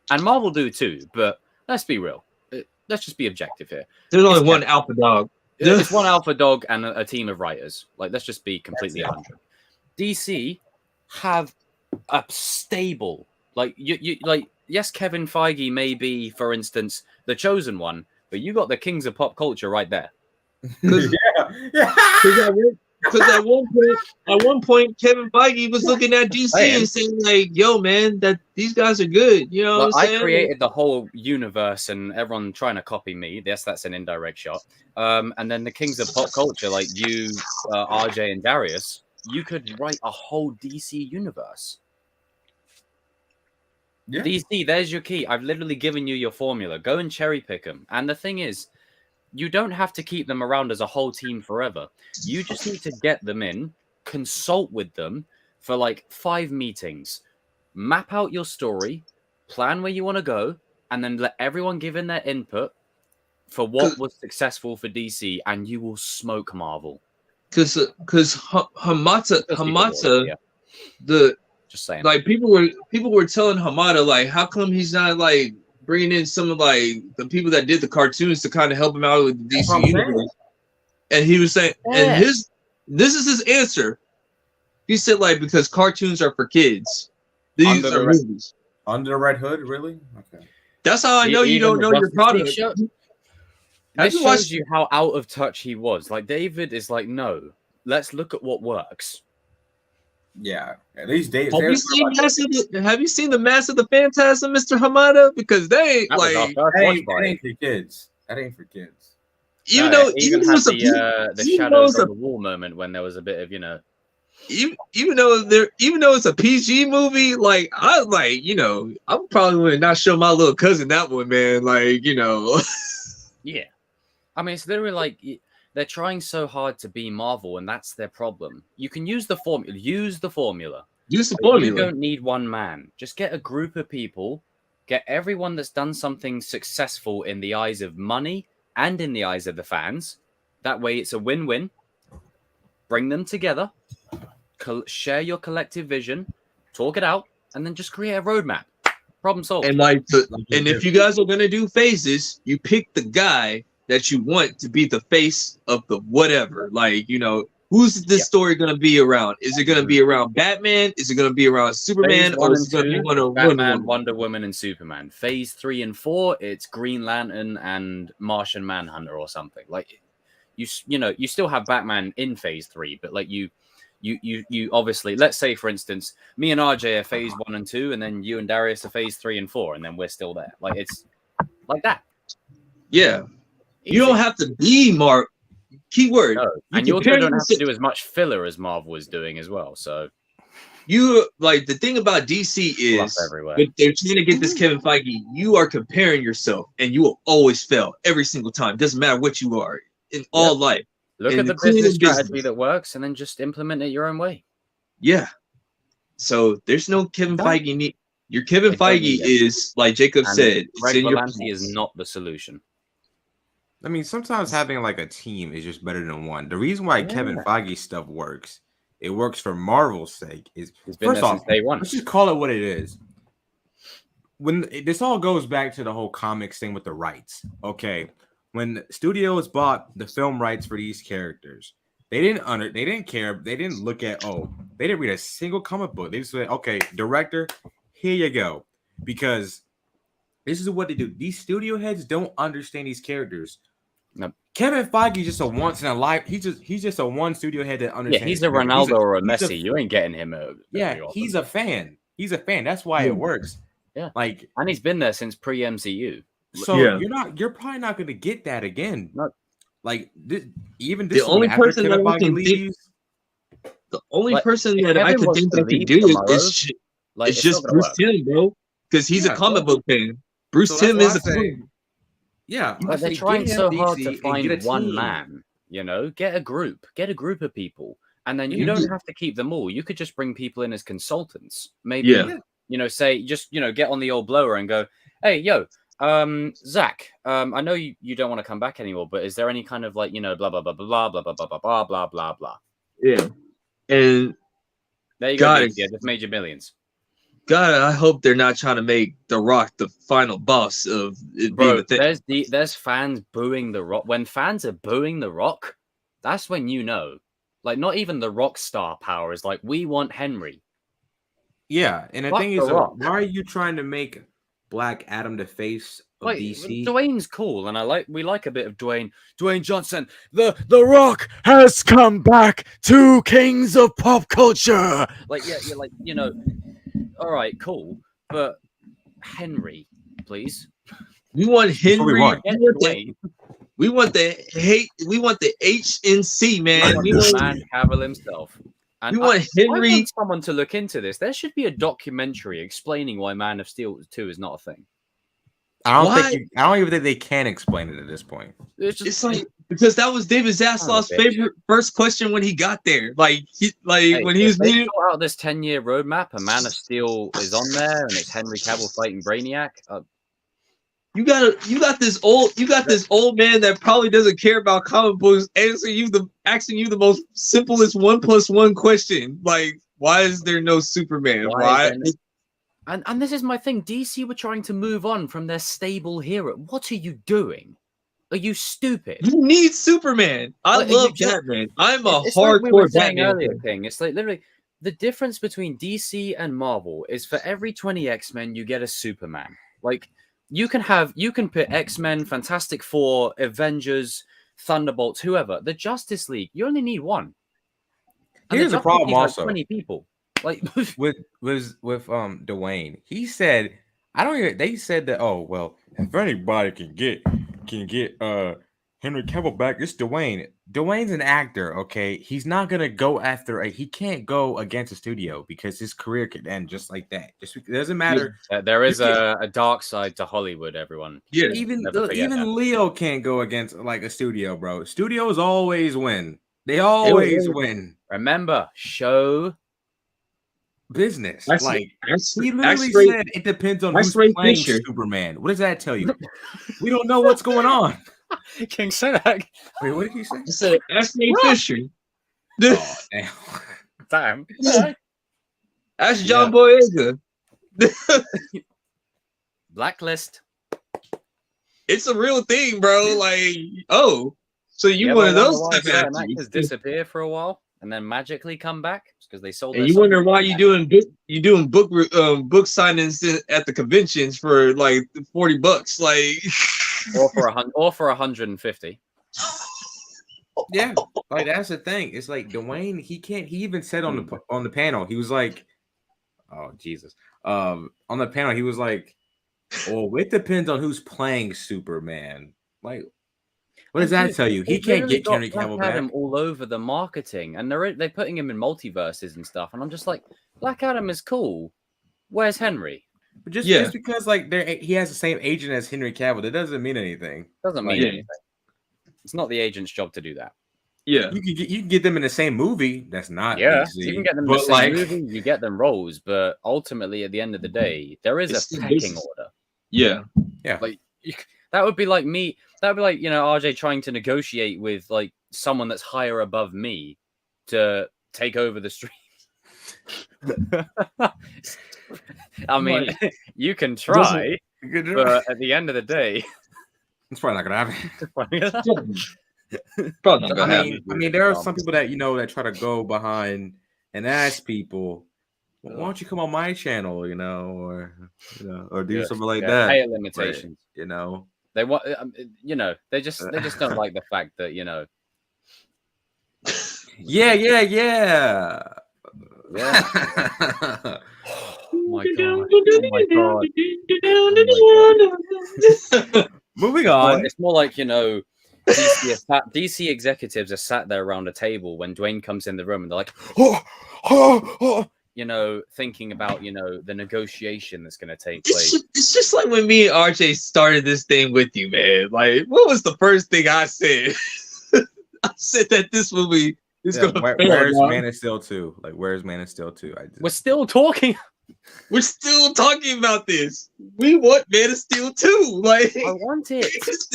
and Marvel do too. But let's be real. Let's just be objective here. There's only one alpha dog. It's one alpha dog and a team of writers. Like, let's just be completely 100. DC have a stable, like you like. Yes, Kevin Feige may be, for instance, the chosen one, but you got the kings of pop culture right there. Because at one point, Kevin Feige was looking at DC and saying, like, "Yo, man, that these guys are good." You know, what I'm saying? I created the whole universe, and everyone trying to copy me. Yes, that's an indirect shot. And then the kings of pop culture, like you, RJ, and Darius, you could write a whole DC universe. Yeah. DC, there's your key. I've literally given you your formula. Go and cherry pick them. And the thing is, you don't have to keep them around as a whole team forever. You just need to get them in, consult with them for like 5 meetings, map out your story, plan where you want to go, and then let everyone give in their input for what was successful for DC, and you will smoke Marvel. Because Hamada, just saying, like people were telling Hamada, like, how come he's not like bringing in some of like the people that did the cartoons to kind of help him out with the DC universe? And he was saying, and this is his answer. He said, like, because cartoons are for kids. These are movies. Under the Red Hood, really? Okay. That's how I know you don't know your product. This shows you how out of touch he was. Like, David is like, no, let's look at what works. Yeah, at least David. Have you seen the Mask of the Phantasm, Mr. Hamada? Because they ain't like that ain't for kids. That ain't for kids. Even though even had the shadows on the wall moment when there was a bit of, you know. Even though it's a PG movie, like I probably would not show my little cousin that one, man. Like, you know. Yeah, I mean, it's literally like they're trying so hard to be Marvel, and that's their problem. You can use the formula. Use the formula. You don't need one man. Just get a group of people. Get everyone that's done something successful in the eyes of money and in the eyes of the fans. That way, it's a win-win. Bring them together. Share your collective vision. Talk it out, and then just create a roadmap. Problem solved. And and if you guys are gonna do phases, you pick the guy that you want to be the face of the whatever. Like, you know, who's this story gonna be around? Is it gonna be around Batman? Is it gonna be around Superman? Or is it gonna be Batman, Wonder Woman, and Superman? Phase 3 and 4, it's Green Lantern and Martian Manhunter or something. Like, you still have Batman in Phase 3, but like you obviously, let's say for instance, me and RJ are Phase 1 and 2, and then you and Darius are Phase 3 and 4, and then we're still there. Like, it's like that. Yeah. You don't have to be keyword. No. And you also don't have to do as much filler as Marvel is doing as well. So you like the thing about DC is they're trying to get this Kevin Feige. You are comparing yourself, and you will always fail every single time. Doesn't matter what you are in all life. Look at the business strategy that works, and then just implement it your own way. Yeah. So there's no Kevin Feige need. Your Kevin Feige is, like Jacob said, Berlanti is not the solution. I mean, sometimes having like a team is just better than one. The reason why Kevin Feige stuff works, it works for Marvel's sake. Is first off, day one. Let's just call it what it is. When this all goes back to the whole comics thing with the rights, okay. When studios bought the film rights for these characters, they didn't care. They didn't look at they didn't read a single comic book. They just said, okay, director, here you go. Because this is what they do. These studio heads don't understand these characters. Now, Kevin Feige is just a once in a life. He's just a one studio head that understands. Yeah, he's a Ronaldo or a Messi. You ain't getting him. He's a fan. He's a fan. That's why it works. Yeah, like, and he's been there since pre-MCU. So you're probably not going to get that again. No. Like this the only person that I can think, the only person that I could think that could do it is just Bruce Timm, bro, because he's a comic book fan. Bruce Timm is a fan. Yeah, but they're trying so hard to find one man. You know, get a group of people, and then you don't have to keep them all. You could just bring people in as consultants. Maybe say get on the old blower and go, hey, yo. Zach, I know you don't want to come back anymore, but is there any kind of like, blah blah blah blah blah blah blah blah blah blah blah blah? Yeah, and there you go. Yeah, just made your millions. God, I hope they're not trying to make The Rock the final boss of it being Bro, the thing. there's fans booing The Rock. When fans are booing The Rock, that's when you know. Like, not even the rock star power is like, we want Henry. Yeah, and the Fuck thing The is, Rock. why are you trying to make Black Adam the face of Like, DC? Dwayne's cool, and we like a bit of Dwayne Johnson. The Rock has come back to Kings of Pop Culture. Like, yeah, you're like, you know, all right, cool, but Henry, please. We want Henry. want. Dwayne. We want the HNC, man. We We want the want, man Cavill himself. And we want I Henry. want someone to look into this. There should be a documentary explaining why Man of Steel 2 is not a thing. I don't even think they can explain it at this point. It's like because that was David Zaslav's favorite first question when he got there. Like when he was meeting out this 10-year roadmap, and Man of Steel is on there, and it's Henry Cavill fighting Brainiac. You got this old man that probably doesn't care about comic books asking you the most simplest 1+1 question. Like, why is there no Superman? Why? And this is my thing. DC were trying to move on from their stable hero. What are you doing? Are you stupid? You need Superman. I love Batman. I'm a hardcore Batman earlier, King. It's like literally the difference between DC and Marvel is for every 20 X-Men, you get a Superman. Like you can put X-Men, Fantastic Four, Avengers, Thunderbolts, whoever. The Justice League, you only need one. And here's the problem also. 20 people. Like with Dwayne, he said, they said that, oh well, if anybody can get Henry Cavill back, it's Dwayne. Dwayne's an actor, okay? He's not gonna go after he can't go against a studio because his career could end just like that. It doesn't matter. There is a dark side to Hollywood, everyone. Yeah, even Leo can't go against like a studio, bro. Studios always win. They always win. Remember, show business. He literally said it depends on who's playing Superman. What does that tell you? We don't know what's going on. King Sack. Wait, what did he say? He said Ashley Fisher. Oh, damn. That's John Boyega. Blacklist. It's a real thing, bro. Like, so you one of those type of actors disappear for a while and then magically come back because they sold. And you wonder why you doing book signings at the conventions for like $40, like or for 150. Yeah, like that's the thing. It's like Dwayne, he can't. He even said on the panel, he was like, "Oh Jesus!" On the panel, he was like, "Oh, it depends on who's playing Superman." Like, what does that tell you? He can't get Henry Cavill back. Adam all over the marketing, and they're putting him in multiverses and stuff. And I'm just like, Black Adam is cool. Where's Henry? But just because like he has the same agent as Henry Cavill, that doesn't mean anything. Doesn't mean anything. It's not the agent's job to do that. Yeah, you can get them in the same movie. That's not easy. You can get them in the same movie. You get them roles, but ultimately, at the end of the day, there is a pecking order. Yeah. Like that would be like me. That would be like RJ trying to negotiate with like someone that's higher above me to take over the stream. I mean, you can try, but at the end of the day, it's probably not gonna happen. Probably not gonna happen. I mean, there are some people that that try to go behind and ask people, "Why don't you come on my channel?" or do something like that. Pay limitations. But, they want, they just don't like the fact that Yeah. Oh my god. Moving on. It's more like DC executives are sat there around a table when Dwayne comes in the room and they're like, thinking about the negotiation that's going to take place. It's just like when me and RJ started this thing with you, man. Like, what was the first thing I said? I said that this movie is going to fail. Where's Man of Steel 2? Like, where's Man of Steel 2? We're still talking. We're still talking about this. We want Man of Steel 2. Like, I want it.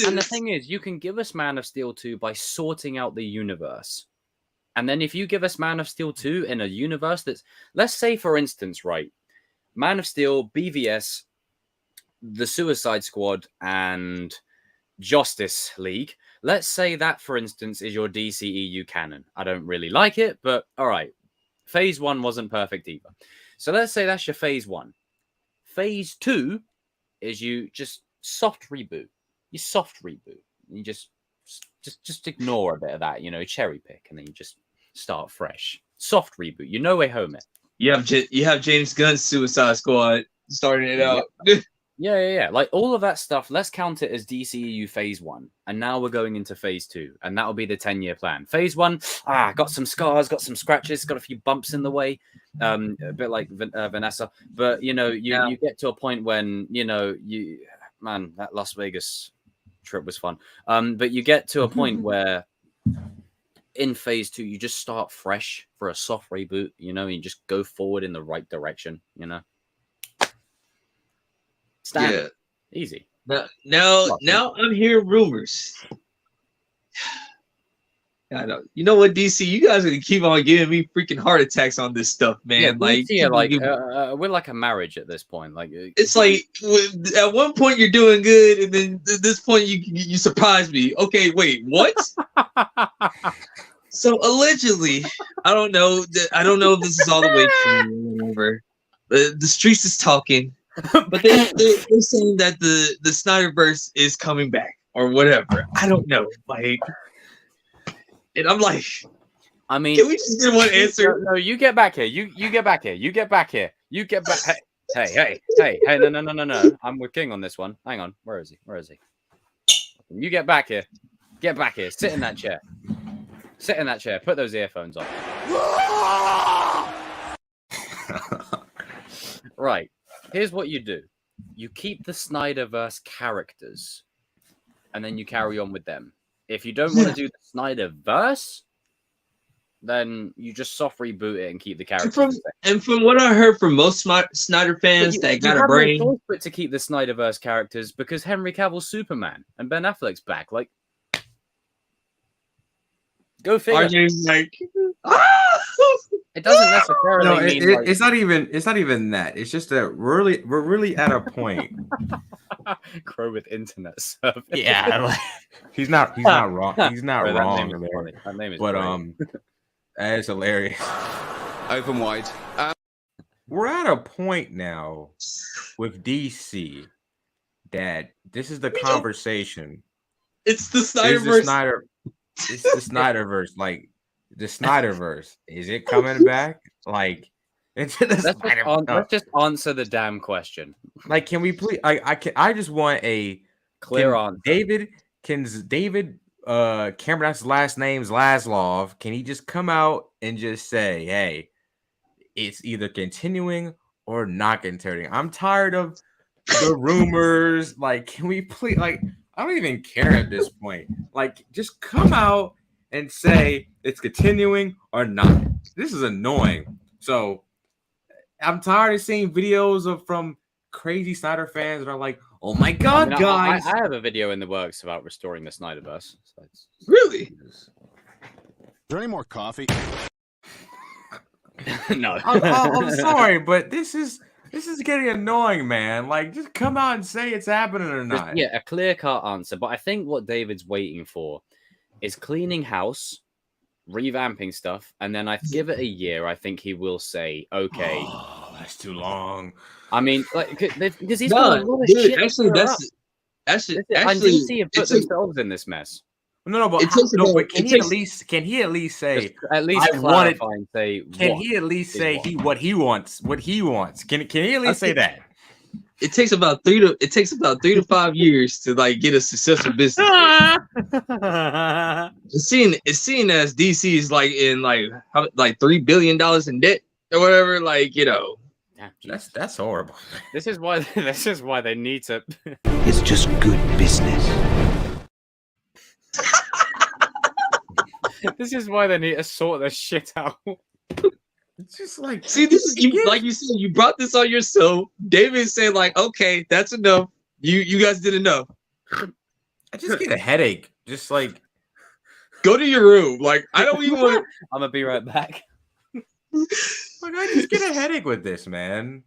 And the thing is, you can give us Man of Steel 2 by sorting out the universe. And then if you give us Man of Steel 2 in a universe that's, let's say, for instance, right, Man of Steel, BVS, the Suicide Squad, and Justice League. Let's say that, for instance, is your DCEU canon. I don't really like it, but all right. Phase 1 wasn't perfect either. So let's say that's your phase 1. Phase 2 is you just soft reboot. You soft reboot. You just ignore a bit of that, cherry pick, and then you just start fresh. Soft reboot. No Way Home it. You have James Gunn's Suicide Squad starting it out. Yeah. Like all of that stuff, let's count it as DCEU phase 1. And now we're going into phase 2. And that'll be the 10-year plan. Phase 1, got some scars, got some scratches, got a few bumps in the way. A bit like Vanessa. But, you get to a point when, man, that Las Vegas trip was fun. But you get to a point where in phase 2, you just start fresh for a soft reboot, and you just go forward in the right direction, Standard. Yeah. Easy. Now I'm hearing rumors. I know. You know what, DC? You guys are gonna keep on giving me freaking heart attacks on this stuff, man. We're like a marriage at this point. Like it's like at one point you're doing good, and then at this point you surprise me. Okay, wait, what? So allegedly, I don't know if this is all the way true or whatever. The streets is talking. But they're saying that the Snyderverse is coming back or whatever. I don't know. And I'm like, I mean, can we just get one answer? No, you get back here. You get back here. You get back here. You get back. Hey, no. I'm with King on this one. Hang on. Where is he? You get back here. Get back here. Sit in that chair. Put those earphones on. Right. Here's what you do. You keep the Snyderverse characters, and then you carry on with them. If you don't want to do the Snyderverse, then you just soft reboot it and keep the characters. And from what I heard from most Snyder fans that got a brain, no choice but to keep the Snyderverse characters because Henry Cavill's Superman and Ben Affleck's back. Like, go figure. RJ's like, it doesn't necessarily mean it's not even that. It's just that we're really at a point. Crow with internet service. Yeah, he's not wrong. He's not wrong. That name is that's hilarious. Open wide. We're at a point now with DC that this is the conversation. It's the Snyderverse. It's the Snyderverse. Like the Snyderverse. Is it coming back? Like into the let's just answer the damn question. Like, can we please? I just want a clear answer. David Cameron, that's his last name's Laszlo. Can he just come out and just say, hey, it's either continuing or not continuing? I'm tired of the rumors. Like, can we please? Like, I don't even care at this point. Like, just come out and say it's continuing or not. This is annoying. So I'm tired of seeing videos from crazy Snyder fans that are like, oh my God, guys. I have a video in the works about restoring the Snyderverse. So really? Is there any more coffee? No. I'm sorry, but this is getting annoying, man. Like, just come out and say it's happening or not. Yeah, a clear-cut answer. But I think what David's waiting for is cleaning house, revamping stuff, and then I give it a year. I think he will say, okay. Oh, that's too long. I mean, like, because he's got a lot of shit. Actually, DC have put themselves in this mess. No, but can he at least say Can he at least say what he wants? Can he at least say that? It takes about 3 to 5 years to like get a successful business. It's seen as DC is like in like $3 billion in debt or whatever. Like, you know, that's horrible. This is why they need to. It's just good business. This is why they need to sort their shit out. It's just like, see, this is like you said, you brought this on yourself. David said, like, okay, that's enough. You guys did enough. I just get a headache. Just like, go to your room. Like, I don't even want. I'm gonna be right back. Like, I just get a headache with this, man.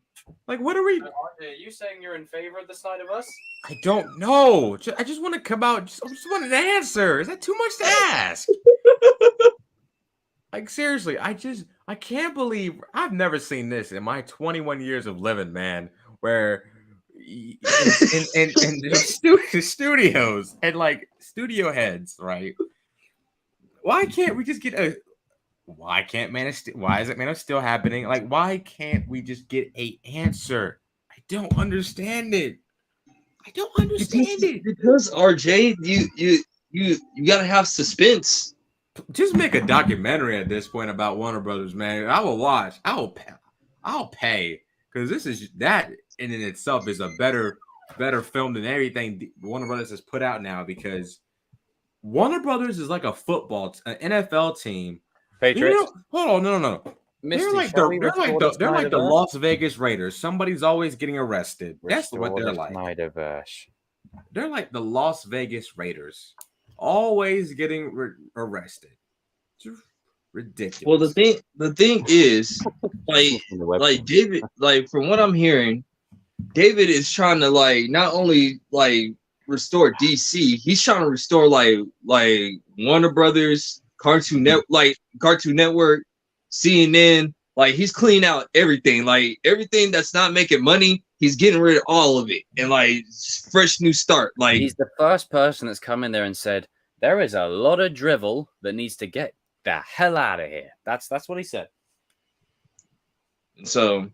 Like, what are we? Are you saying you're in favor of the Snyderverse? I don't know. I just want to come out. I just want an answer. Is that too much to ask? Like, seriously, I can't believe I've never seen this in my 21 years of living, man. Where in the studios and like studio heads, right? Why can't we just get a? Why can't why is it Man of Steel happening? Like, why can't we just get a answer? I don't understand it. I don't understand it. Because RJ, you gotta have suspense. Just make a documentary at this point about Warner Brothers, man. I will watch. I'll pay because this is that in itself is a better film than everything Warner Brothers has put out now. Because Warner Brothers is like a an NFL team. Patriots. You know, hold on, no. They're like the Las Vegas Raiders. Somebody's always getting arrested. That's what they're like. Snyderverse. They're like the Las Vegas Raiders, always getting arrested. It's ridiculous. Well, the thing is, like David, like from what I'm hearing, David is trying to like not only like restore DC, he's trying to restore like Warner Brothers, Cartoon Network, CNN. Like he's cleaning out everything, like everything that's not making money. He's getting rid of all of it and like fresh new start. Like he's the first person that's come in there and said there is a lot of drivel that needs to get the hell out of here. That's what he said. So,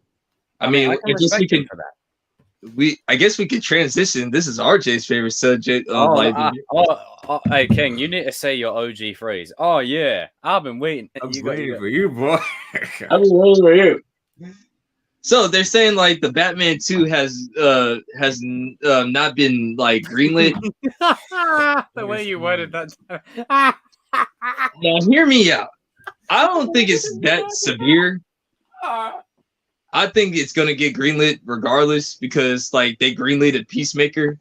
I mean, I guess we can. I guess we could transition. This is RJ's favorite subject. Hey King, you need to say your OG phrase. Oh yeah, I've been waiting. I'm waiting for you, boy. I've been waiting for you. So they're saying like the Batman 2 has not been like greenlit. The way you worded that. Now hear me out. I don't think it's that severe. I think it's gonna get greenlit regardless because like they greenlit Peacemaker.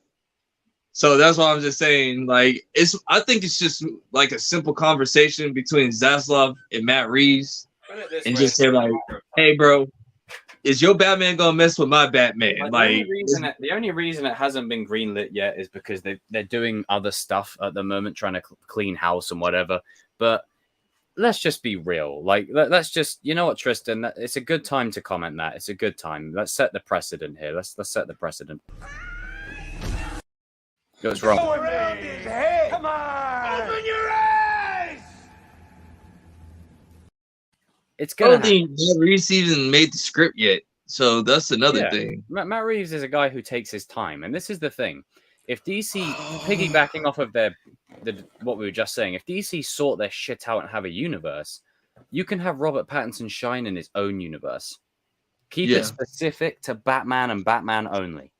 So that's why I'm just saying like I think it's just like a simple conversation between Zaslav and Matt Reeves and just say like, hey bro, is your Batman gonna mess with my Batman? Like the only reason it hasn't been greenlit yet is because they're doing other stuff at the moment, trying to clean house and whatever. But let's just be real. Like let's just, you know what, Tristan? It's a good time to comment that. It's a good time. Let's set the precedent here. Let's set the precedent. What's wrong? Come on! Open your eyes! It's I don't think Matt Reeves even made the script yet, so that's another thing. Matt Reeves is a guy who takes his time, and this is the thing. If DC, piggybacking off of what we were just saying, if DC sort their shit out and have a universe, you can have Robert Pattinson shine in his own universe. Keep it specific to Batman and Batman only.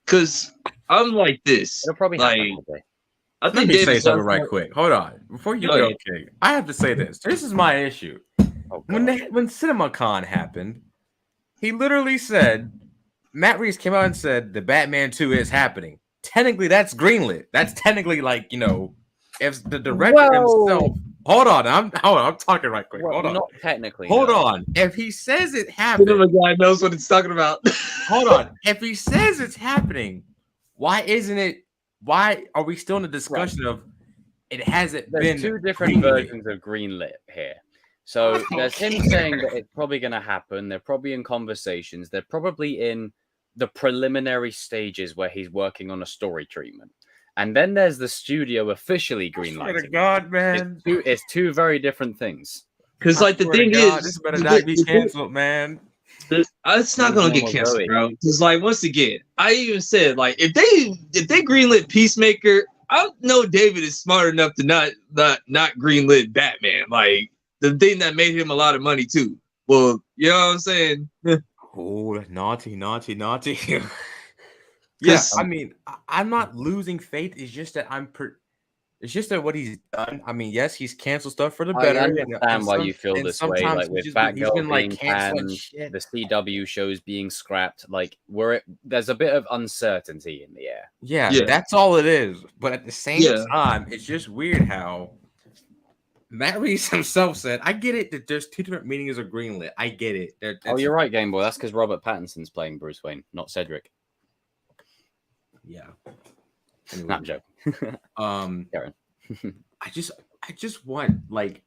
Because I'm like this. It'll probably happen. Let me say something right quick. Hold on. Before you go, okay, I have to say this. This is my issue. When CinemaCon happened, he literally said, Matt Reeves came out and said the Batman 2 is happening. Technically, that's greenlit. That's technically like, if the director himself. Hold on, I'm talking right quick. Hold on. Not technically. Hold on. If he says it happened, the guy knows what he's talking about. Hold on. If he says it's happening, why isn't it? Why are we still in the discussion of it hasn't been? There's two different versions of greenlit here. So there's him saying that it's probably going to happen. They're probably in conversations. They're probably in the preliminary stages where he's working on a story treatment. And then there's the studio officially greenlighting. Oh God, man! It's two very different things. Because like the thing is, this better not be canceled, man. It's not gonna get canceled, bro. Because like once again, I even said like if they greenlit Peacemaker, I know David is smart enough to not greenlit Batman. Like the thing that made him a lot of money too. Well, you know what I'm saying? Oh, naughty. Yeah, I mean, I'm not losing faith. It's just that it's just that what he's done. I mean, yes, he's canceled stuff for the better. I understand why you feel this way. Like with Batgirl being canned, the CW shows being scrapped. Like there's a bit of uncertainty in the air. Yeah, that's all it is. But at the same time, it's just weird how Matt Reeves himself said, I get it that there's two different meanings of greenlit. I get it. Oh, you're right, Game Boy. That's because Robert Pattinson's playing Bruce Wayne, not Cedric. Yeah. Anyway. Not joke. Karen. I just want, like,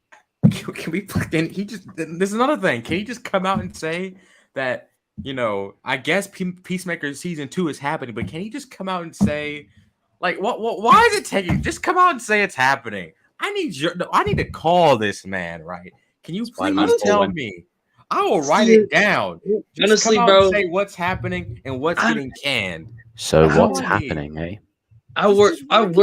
can we fucking, this is another thing. Can he just come out and say that, you know, I guess Peacemaker season 2 is happening, but can he just come out and say, like, why is it taking, just come out and say it's happening? I need to call this man, right? Can you please tell me? I will write it down. Just honestly, come out bro, and say what's happening and what's getting canned. So what's happening, eh? I work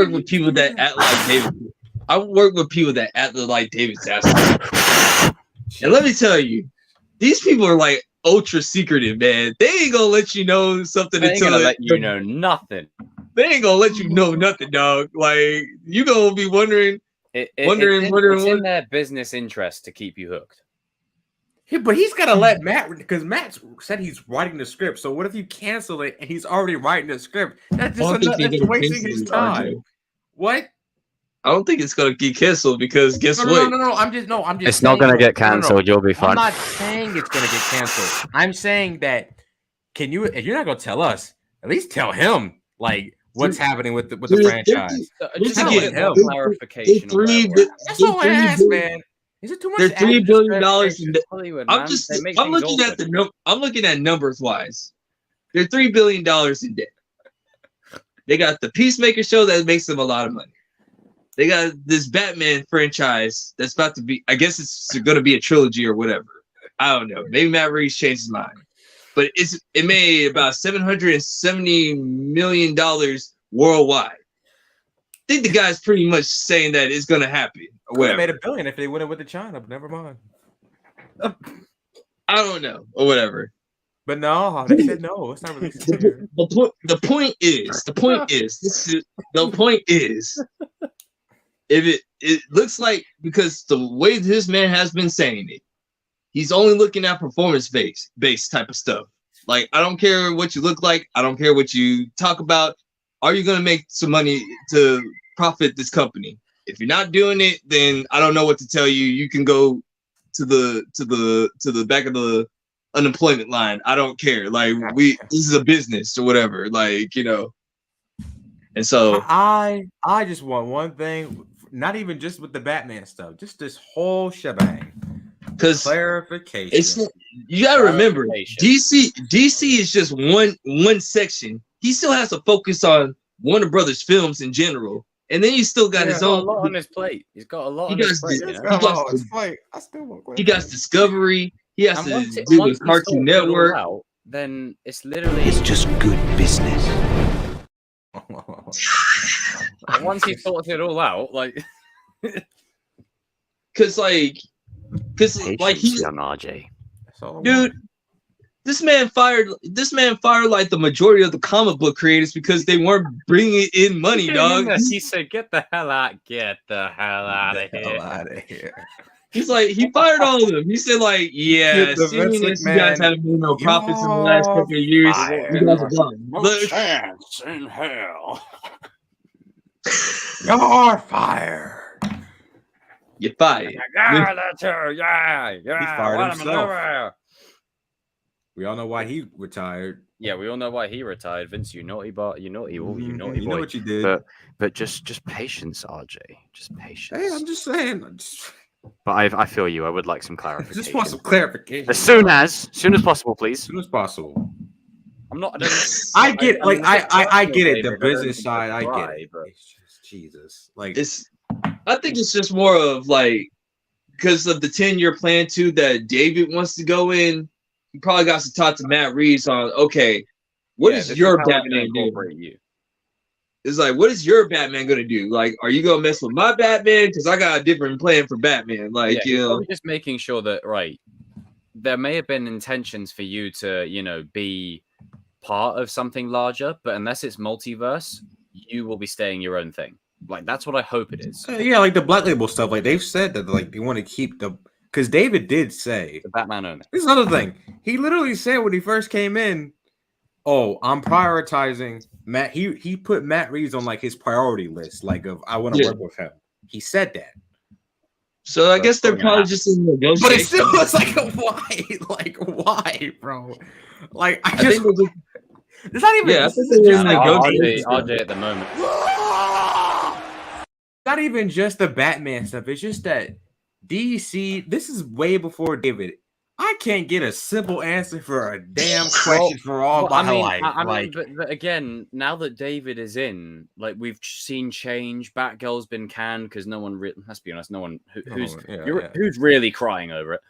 with people that act like David. I work with people that act like David Zaslav. And let me tell you, these people are like ultra secretive, man. They ain't gonna let you know something until let you know nothing. They ain't gonna let you know nothing, dog. Like you gonna be wondering. It's in their business interest to keep you hooked. Yeah, but he's got to let Matt, because Matt said he's writing the script. So what if you cancel it and he's already writing the script? That's just wasting his time. What? I don't think it's gonna get canceled because guess what? No. I'm just. It's not gonna get canceled. You'll be fine. I'm not saying it's gonna get canceled. I'm saying that if you're not gonna tell us, at least tell him like what's happening with the franchise. Just get clarification. That's all I ask, man. Is it too much? They're $3 billion. I'm looking at numbers wise. They're $3 billion in debt. They got the Peacemaker show that makes them a lot of money. They got this Batman franchise that's about to be. I guess it's going to be a trilogy or whatever. I don't know. Maybe Matt Reeves changed his mind, but it made about $770 million worldwide. I think the guy's pretty much saying that it's going to happen. Would have made $1 billion if they went with the China, but never mind. I don't know or whatever. But no, they said no. It's not really. The point is, if it looks like, because the way this man has been saying it, he's only looking at performance based type of stuff. Like, I don't care what you look like. I don't care what you talk about. Are you going to make some money to profit this company? If you're not doing it, then I don't know what to tell you. You can go to the back of the unemployment line. I don't care. Like, this is a business or whatever. Like, you know. And so I just want one thing, not even just with the Batman stuff, just this whole shebang. Because clarification. You gotta remember, DC is just one section. He still has to focus on Warner Brothers films in general. And then you still got his own. A lot on his plate. He's got a lot on his plate. He got Discovery. He has to do with Cartoon Network. Then it's literally. It's just good business. Once he sorts it all out, like. Because he's young RJ. Dude. This man fired like the majority of the comic book creators because they weren't bringing in money, dog. He said, "Get the hell out of here." He's like, he fired all of them. He said, like, yeah, seeing as you guys haven't made no profits in the last couple of years, you guys are done. No chance in hell. You're fired. You're fired. Yeah. He fired himself. We all know why he retired. Yeah, we all know why he retired. Vince, you naughty boy. You naughty boy. You know what you did. But just patience, RJ. Just patience. Hey, I'm just saying. But I feel you. I would like some clarification. Just want some clarification. As soon as possible, please. As soon as possible. I get it. The business side, I get it. But it's just Jesus. Like, I think it's just more of like, because of the 10-year plan too that David wants to go in. He probably got to talk to Matt Reeves on, okay, what is your Batman do? It's like, what is your Batman going to do? Like, are you going to mess with my Batman? Because I got a different plan for Batman. Like, you know. Just making sure that, right, there may have been intentions for you to, you know, be part of something larger, but unless it's multiverse, you will be staying your own thing. Like, that's what I hope it is. Yeah, like the Black Label stuff. Like, they've said that, like, they want to keep the... Because David did say the Batman only. This is another thing. He literally said when he first came in, "Oh, I'm prioritizing Matt." He put Matt Reeves on like his priority list, like of I want to work with him. He said that. So I guess they're probably just in negotiation. But it's still, it's like, why? Like, why, bro? Like, I think just. It's not even. Yeah, I This think is they're just in like negotiation. RJ at the moment. not even just the Batman stuff. It's just that DC. This is way before David. I can't get a simple answer for a damn question for all my life. I mean, but again, now that David is in, like we've seen change. Batgirl's been canned because no one. Let's be honest, no one who's really crying over it.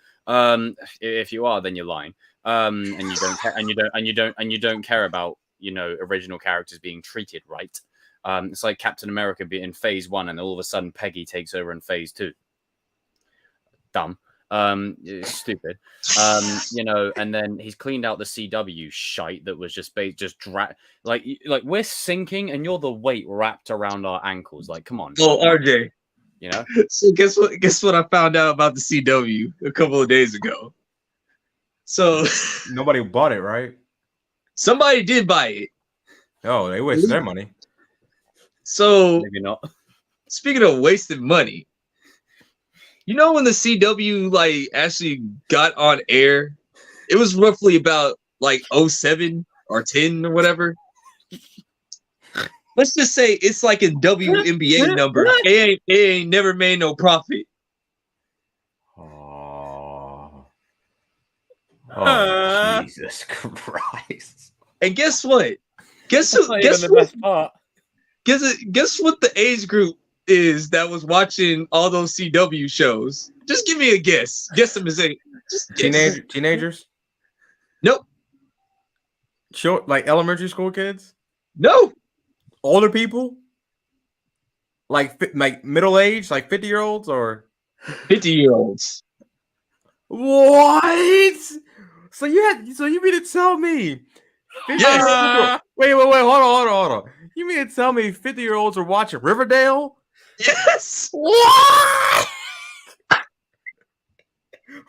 If you are, then you're lying. And you don't care, and you don't care about original characters being treated right. It's like Captain America being in Phase 1, and all of a sudden Peggy takes over in Phase 2. Dumb. It's stupid. And then he's cleaned out the CW shite that was just drag like we're sinking and you're the weight wrapped around our ankles. Like, come on. Oh, RJ. So guess what I found out about the CW a couple of days ago. So nobody bought it, right? Somebody did buy it. Oh, they wasted their money. So maybe not. Speaking of wasted money, when the CW actually got on air, it was roughly about 07 or 10 or whatever. Let's just say it's like a WNBA number. It ain't never made no profit. Oh, Jesus Christ! And guess what? Guess what the age group is that was watching all those CW shows? Just give me a guess. Guess them as teenagers? Nope. Short, like elementary school kids? No. Older people? Like middle age, like 50-year-olds or 50-year-olds? What? So you mean to tell me? Yes. Wait, hold on. You mean to tell me 50-year-olds are watching Riverdale? Yes. What?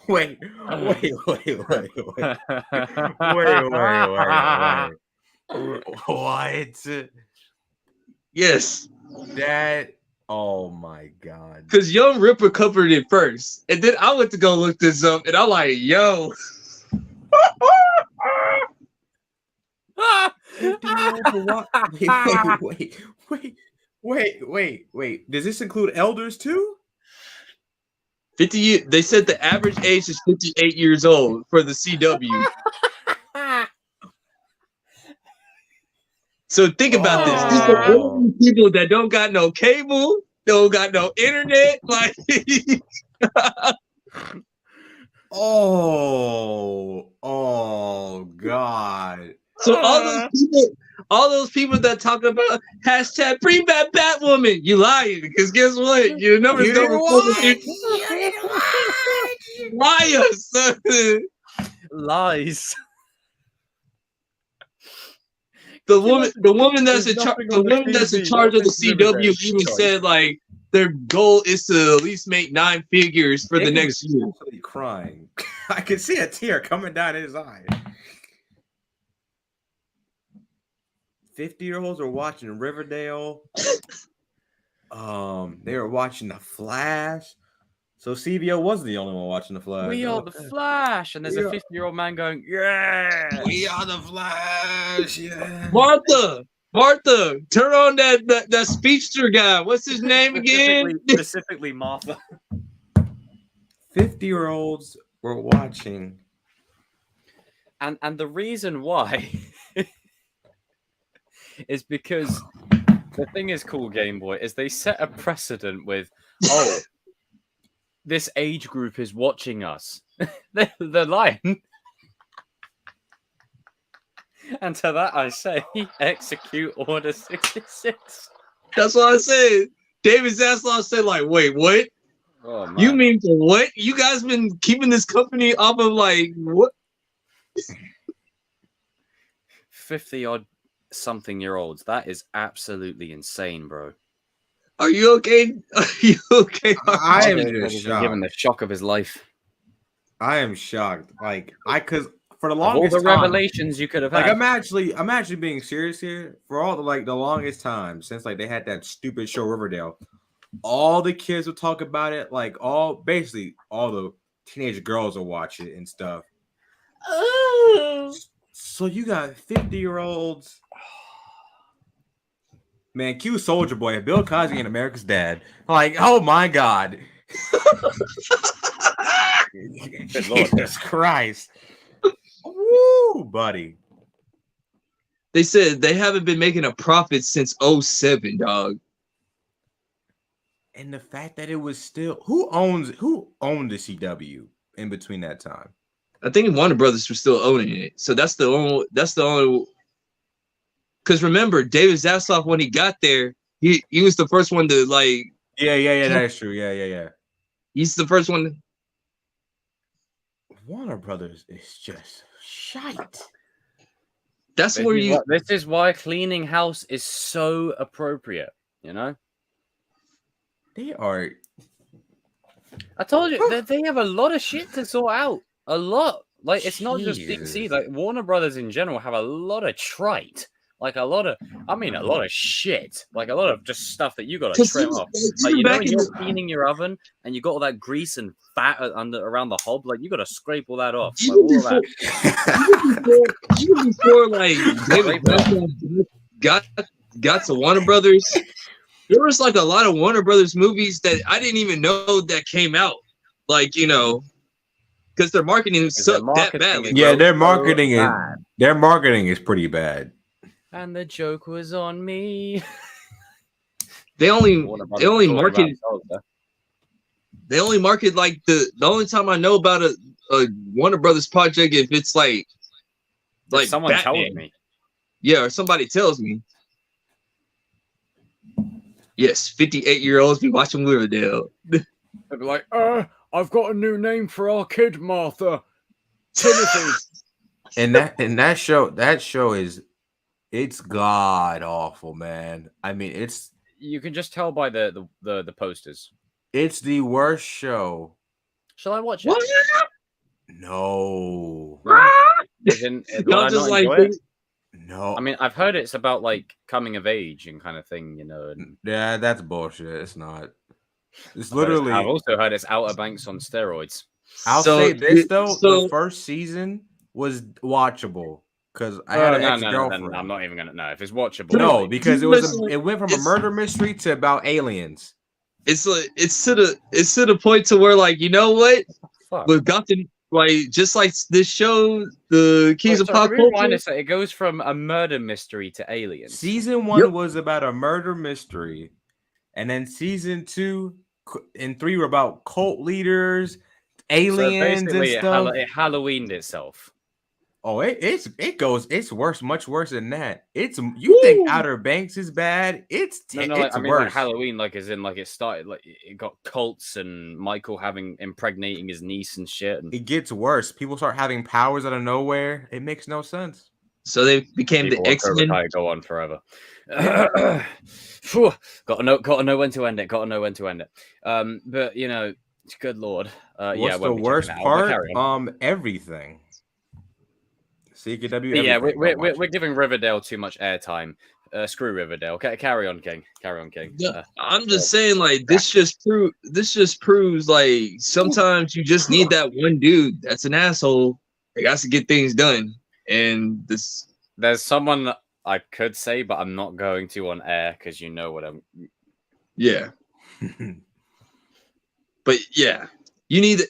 Wait. What? Yes. That. Oh my God. Because Young Ripper covered it first, and then I went to go look this up, and I'm like, yo. Wait. Does this include elders too? 50. They said the average age is 58 years old for the CW. So think about this. These are old people that don't got no cable, don't got no internet. Oh God. So all those people that talk about hashtag bring back Batwoman, you lying, because guess what? Your numbers don't liars. Lies. The woman that's in charge of the CW even said their goal is to at least make 9 figures for the next year. Crying. I can see a tear coming down his eye. 50-year-olds are watching Riverdale. They were watching The Flash. So CBO wasn't the only one watching The Flash. We are The Flash, and there's a 50-year-old man going, "Yeah, we are The Flash." Yeah. Martha, turn on that speedster guy. What's his name again? Specifically Martha. 50-year-olds were watching, and the reason why is because the thing is cool, Game Boy, is they set a precedent with, this age group is watching us. They're lying. And to that I say, execute Order 66. That's what I said. David Zaslav said, wait, what? Oh, man. You mean for what? You guys been keeping this company off of what? 50-odd something-year-olds. That is absolutely insane, bro. Are you okay? Are you okay? I am just shocked. Given the shock of his life. I am shocked. Because for the longest all the revelations you could have had. I'm actually being serious here. For all the longest time since they had that stupid show Riverdale, all the kids will talk about it. Like basically all the teenage girls will watch it and stuff. So you got 50-year-olds. Man, Q Soldier Boy, Bill Cosby and America's Dad. Like, oh my God. Good Lord. Jesus Christ. Woo, buddy. They said they haven't been making a profit since 07, dog. And the fact that it was still who owned the CW in between that time? I think Warner Brothers was still owning it. So that's the only because remember, David Zaslav, when he got there, he was the first one to like Yeah, that's true. Yeah. He's the first one. Warner Brothers is just shite. That's where you. This is why cleaning house is so appropriate. You know, They are. I told you that they have a lot of shit to sort out. A lot. Like it's not just Jesus. DC. Like Warner Brothers in general have a lot of trite. Like a lot of shit. Like a lot of just stuff that you got to trim off. Like you know when you're cleaning your oven and you got all that grease and fat around the hob, like you got to scrape all that off. Like, all that. Even before like David Zaslav got to Warner Brothers, there was like a lot of Warner Brothers movies that I didn't even know that came out. Like because their marketing is that badly. Yeah, their marketing is pretty bad. And the joke was on me. They only market like the only time I know about a Warner Brothers project if it's like someone Batman. tells me. Yeah, or somebody tells me. Yes, 58-year-olds be watching Riverdale. They'd be like, I've got a new name for our kid, Martha. Timothy. And that show is it's god awful, man. I mean, you can just tell by the posters. It's the worst show. Shall I watch it? What? No. No. I mean, I've heard it's about like coming of age and kind of thing, you know. And yeah, that's bullshit. It's not. It's I've literally. I've also heard it's Outer Banks on steroids. I'll say this though: the first season was watchable because I had an ex-girlfriend. No, I'm not even gonna know if it's watchable. No, because it went from a murder mystery to about aliens. It's like it's to the point to where like you know what? Fuck. With Gotham, like just like this show, the Keys of Pop Culture. It goes from a murder mystery to aliens. Season 1 was about a murder mystery, and then season 2 and 3 were about cult leaders, aliens, and stuff. It Halloweened itself. Oh, it's worse, much worse than that. You think Outer Banks is bad? It's worse. Like Halloween, like as in like it started like it got cults and Michael impregnating his niece and shit. And it gets worse. People start having powers out of nowhere. It makes no sense. So they became the X-Men. Go on forever. Got to know when to end it. But you know, good lord. What's the worst part? Everything. CKW. Yeah, we're giving Riverdale too much airtime. Screw Riverdale. Carry on, King. Yeah, I'm just saying, like this just proves like sometimes you just need that one dude that's an asshole. They got to get things done. And there's someone I could say, but I'm not going to on air because you know what I'm. Yeah. But yeah, you need.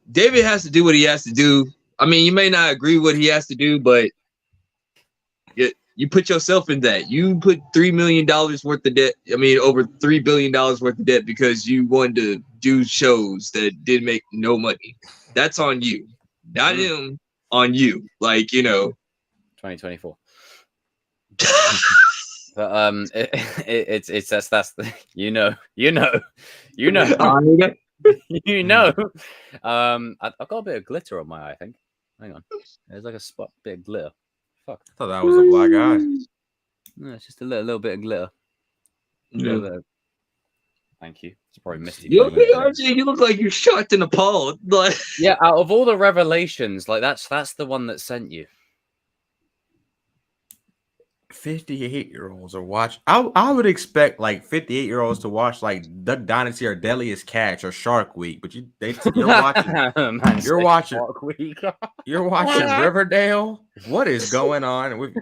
David has to do what he has to do. I mean, you may not agree what he has to do, but you put yourself in that. You put $3 million worth of debt. I mean, over $3 billion worth of debt because you wanted to do shows that did make no money. That's on you, not him. On you, like 2024. But it's that's the you know. I've got a bit of glitter on my eye. I think. Hang on, there's like a bit of glitter. Fuck. I thought that was a black eye. No, it's just a little bit of glitter. Yeah. Thank you. It's probably misty. You okay, RJ? You look like you're shocked and appalled. Like, yeah, out of all the revelations, like that's the one that sent you. 58-year-olds are watch. I would expect like 58-year-olds to watch like Duck Dynasty or Deadliest Catch or Shark Week, but you're watching Man you're said watching Shark Week. you're watching Riverdale. What is going on with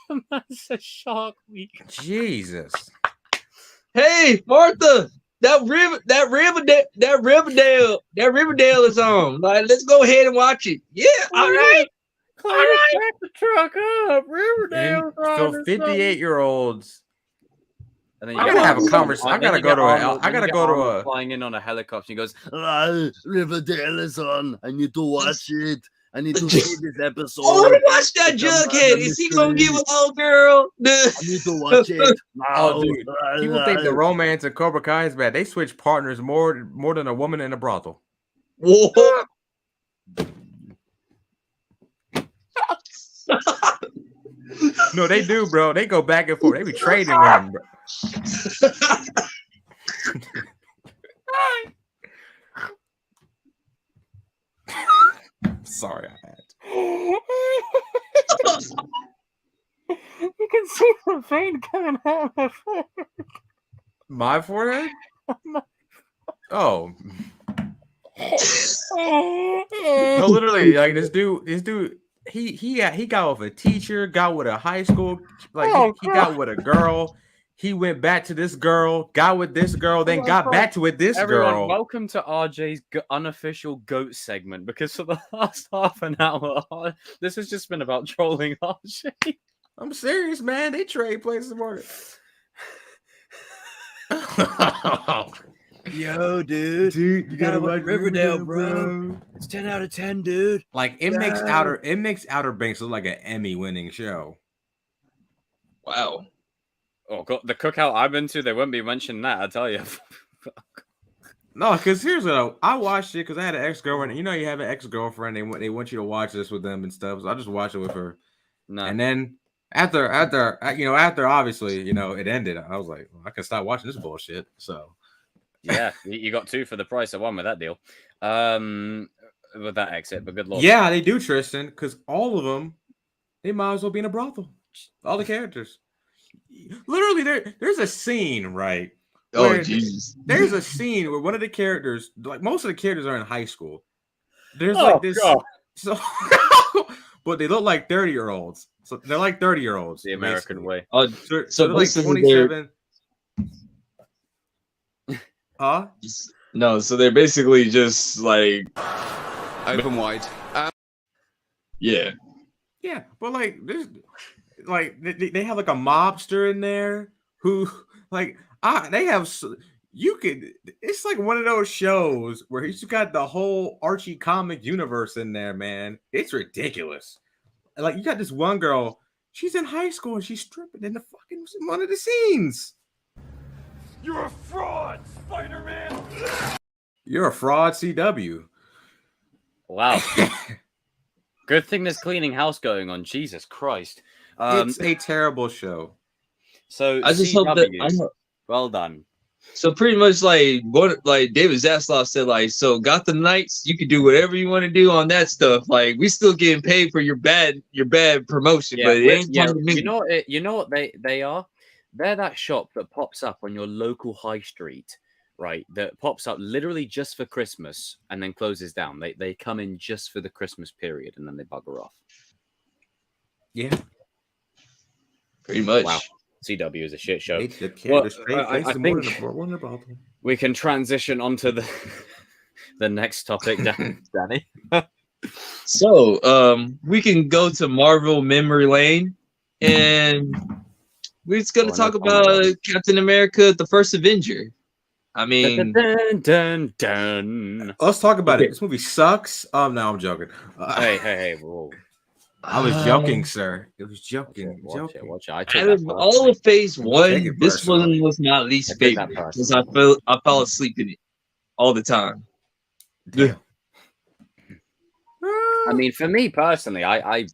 Man said Shark Week. Jesus? Hey, Martha, that Riverdale is on. Like, let's go ahead and watch it. Yeah, all right. All right. Back the truck up. Riverdale. So 58-year-olds. And then I gotta have a conversation. I gotta go to a. flying in on a helicopter. He goes, Riverdale is on. I need to watch it. I need to see this episode. Oh, watch that Jughead. Is he gonna give a old girl? I need to watch it. Oh, dude. People think the romance of Cobra Kai is bad. They switch partners more than a woman in a brothel. Whoa. No, they do, bro. They go back and forth. They be trading women, bro. Sorry, I had to. you can see the vein coming out of my forehead. My forehead? Oh. No, literally, like this dude, he got with a teacher, got with a high school, like he got with a girl. He went back to this girl, got with this girl, then got back to with this girl. Welcome to RJ's unofficial GOAT segment, because for the last half an hour, this has just been about trolling RJ. I'm serious, man. They trade places more. Yo, dude, you gotta watch Riverdale, bro. It's 10 out of 10, dude. Like it makes Outer Banks look like an Emmy-winning show. Wow. Oh God, the cookout I've been to, they wouldn't be mentioning that. I tell you. No, because here's what I watched it because I had an ex-girlfriend. You know, you have an ex-girlfriend. They want you to watch this with them and stuff. So I just watched it with her. No. And then after obviously it ended, I was like, well, I can stop watching this bullshit. So. Yeah, you got two for the price of one with that deal. With that exit, but good lord. Yeah, they do, Tristan, because all of them, they might as well be in a brothel. All the characters. Literally, there's a scene, right? Oh, Jesus. There's a scene where one of the characters, like most of the characters are in high school. There's like this. God. So, but they look like 30-year-olds. So they're like 30-year-olds. The American way. Oh, so they're like 27. Huh? No, so they're basically just like open wide. Yeah, but like there's like they have like a mobster in there who like they have it's like one of those shows where he's got the whole Archie comic universe in there, man. It's ridiculous. Like you got this one girl, she's in high school and she's stripping in the fucking one of the scenes. You're a fraud, Spider-Man! You're a fraud, CW. Wow. Good thing there's cleaning house going on. Jesus Christ. It's a terrible show. So I just hope that well done. So pretty much like David Zaslav said, like, so Gotham Knights, you can do whatever you want to do on that stuff. Like we still getting paid for your bad promotion, but it ain't coming to me. You know what they are? They're that shop that pops up on your local high street, right? That pops up literally just for Christmas and then closes down. They come in just for the Christmas period and then they bugger off. Yeah. Pretty much. Wow. CW is a shit show. I think we can transition onto the next topic, Danny. So, we can go to Marvel Memory Lane and we're just going to talk about Captain America, the first Avenger. I mean... Let's talk about it. This movie sucks. No, I'm joking. Hey, whoa. I was joking, sir. It was joking. Watch it. Out of all of Phase 1, this one was my least favorite because I fell asleep in it all the time. Damn. I mean, for me personally, I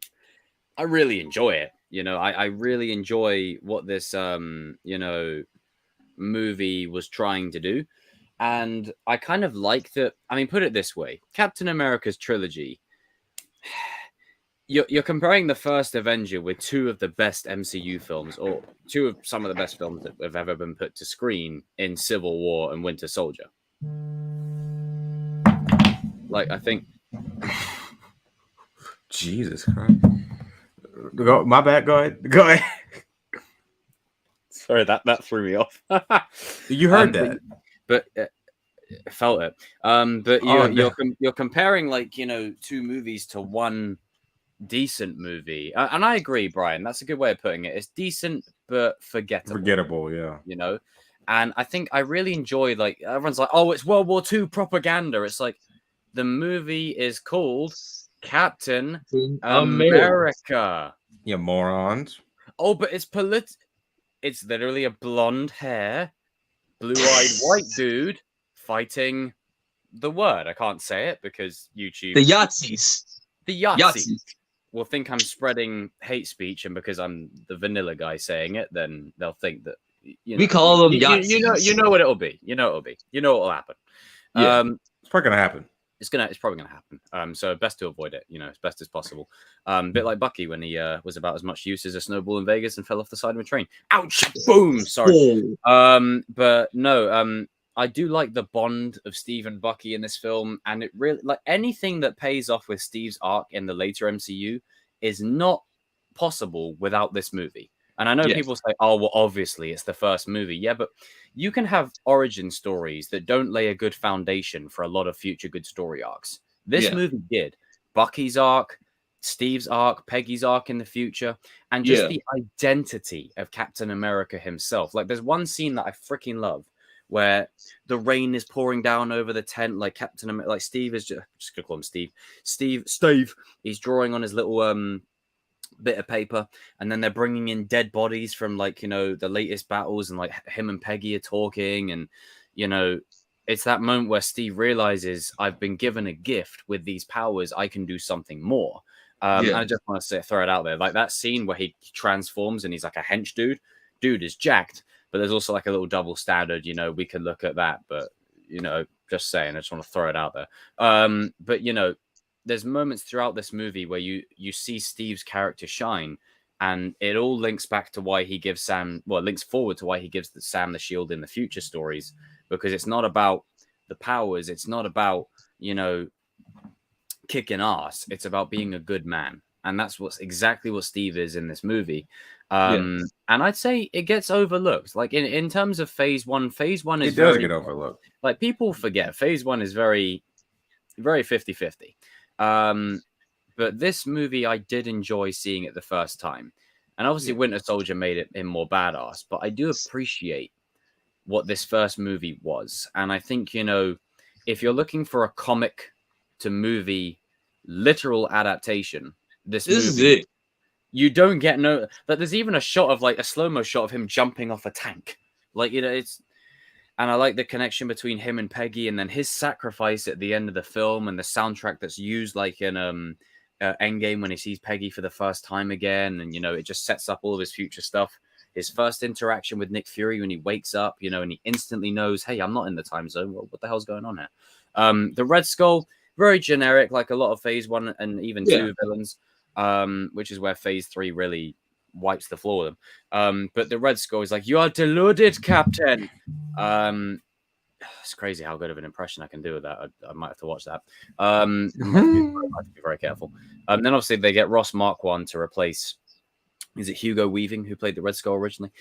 really enjoy it. I really enjoy what this movie was trying to do. And I kind of like that. I mean, put it this way, Captain America's trilogy, you're comparing the first Avenger with two of the best MCU films, or two of some of the best films that have ever been put to screen in Civil War and Winter Soldier. Like, I think. Jesus Christ. My bad. Go ahead. Go ahead. Sorry, that threw me off. You heard that, but felt it. But you're comparing, like, you know, two movies to one decent movie, and I agree, Brian. That's a good way of putting it. It's decent but forgettable. Forgettable, yeah. You know, and I think I really enjoy, like, everyone's like, oh, it's World War II propaganda. It's like, the movie is called Captain America. You morons. Oh, but it's It's literally a blonde hair, blue-eyed white dude fighting the word. I can't say it because YouTube. The Yahtzees. The Yahtzees will think I'm spreading hate speech, and because I'm the vanilla guy saying it, then they'll think that, you know, we call them Yahtzees. You know what it'll be. You know what will happen. Yeah. It's probably gonna happen. It's probably gonna happen. So best to avoid it, you know, as best as possible. Bit like Bucky when he was about as much use as a snowball in Vegas and fell off the side of a train. Ouch! Boom! Sorry. But no, I do like the bond of Steve and Bucky in this film, and it really, like, anything that pays off with Steve's arc in the later MCU is not possible without this movie. And I know people say, oh, well, obviously it's the first movie. Yeah, but you can have origin stories that don't lay a good foundation for a lot of future good story arcs. This movie did. Bucky's arc, Steve's arc, Peggy's arc in the future, and just the identity of Captain America himself. Like, there's one scene that I freaking love where the rain is pouring down over the tent, like Captain America, like Steve is just gonna call him Steve. Steve. He's drawing on his little bit of paper, and then they're bringing in dead bodies from, like, you know, the latest battles, and like him and Peggy are talking, and, you know, it's that moment where Steve realizes, I've been given a gift with these powers, I can do something more. I just want to throw it out there, like that scene where he transforms and he's like a hench dude is jacked, but there's also like a little double standard, you know, we could look at that, but, you know, just saying, I just want to throw it out there. But, you know, there's moments throughout this movie where you see Steve's character shine, and it all links back to why he gives links forward to why he gives Sam the shield in the future stories, because it's not about the powers, it's not about, you know, kicking ass, it's about being a good man, and that's exactly what Steve is in this movie. And I'd say it gets overlooked, like in terms of phase one is it does get overlooked. Like, people forget phase one is very, very 50-50. But this movie, I did enjoy seeing it the first time. And obviously Winter Soldier made it in more badass, but I do appreciate what this first movie was. And I think, you know, if you're looking for a comic to movie literal adaptation, this movie, is it. You don't get that there's even a shot of, like, a slow-mo shot of him jumping off a tank. Like, you know, and I like the connection between him and Peggy, and then his sacrifice at the end of the film, and the soundtrack that's used, like, in Endgame when he sees Peggy for the first time again. And, you know, it just sets up all of his future stuff. His first interaction with Nick Fury when he wakes up, you know, and he instantly knows, hey, I'm not in the time zone. What the hell's going on here? The Red Skull, very generic, like a lot of phase one and even two villains, which is where phase three really wipes the floor with them. But the Red Skull is like, you are deluded, Captain. It's crazy how good of an impression I can do with that. I might have to watch that. I have to be very careful. Then obviously they get Ross Marquand to replace, is it Hugo Weaving, who played the Red Skull originally?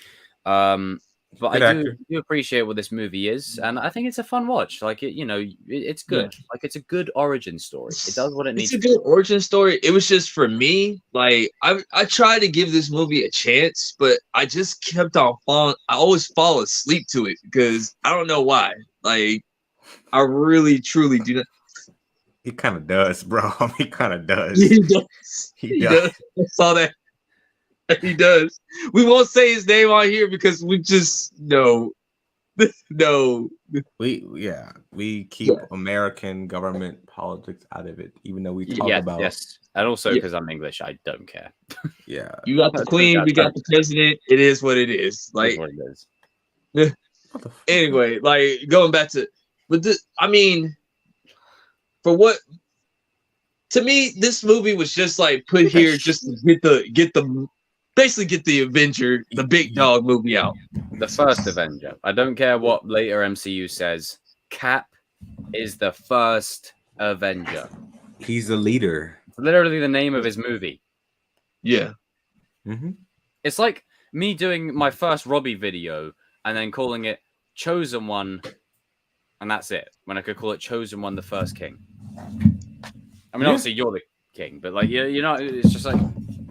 But I do appreciate what this movie is, and I think it's a fun watch. Like, it, you know, it's good. Yeah. Like, it's a good origin story. It does what it needs. It's a good origin story. It was just, for me, like, I tried to give this movie a chance, but I just kept on falling. I always fall asleep to it because I don't know why. Like, I really, truly do not. He kind of does, bro. He kind of does. He does. He does. I saw that. He does. We won't say his name on here because we just no. We keep American government politics out of it, even though we talk about and also because I'm English, I don't care. Yeah, you got the queen, we got the president. It is what it is. Like, what it is. Anyway, like, going back to, but I mean, for what To me, this movie was just like put here just to get the Avenger, the big dog movie out. The first Avenger. I don't care what later MCU says. Cap is the first Avenger. He's the leader. It's literally the name of his movie. Yeah. Mm-hmm. It's like me doing my first Robbie video and then calling it Chosen One, and that's it. When I could call it Chosen One, the First King. I mean, obviously you're the king, but like you know, it's just like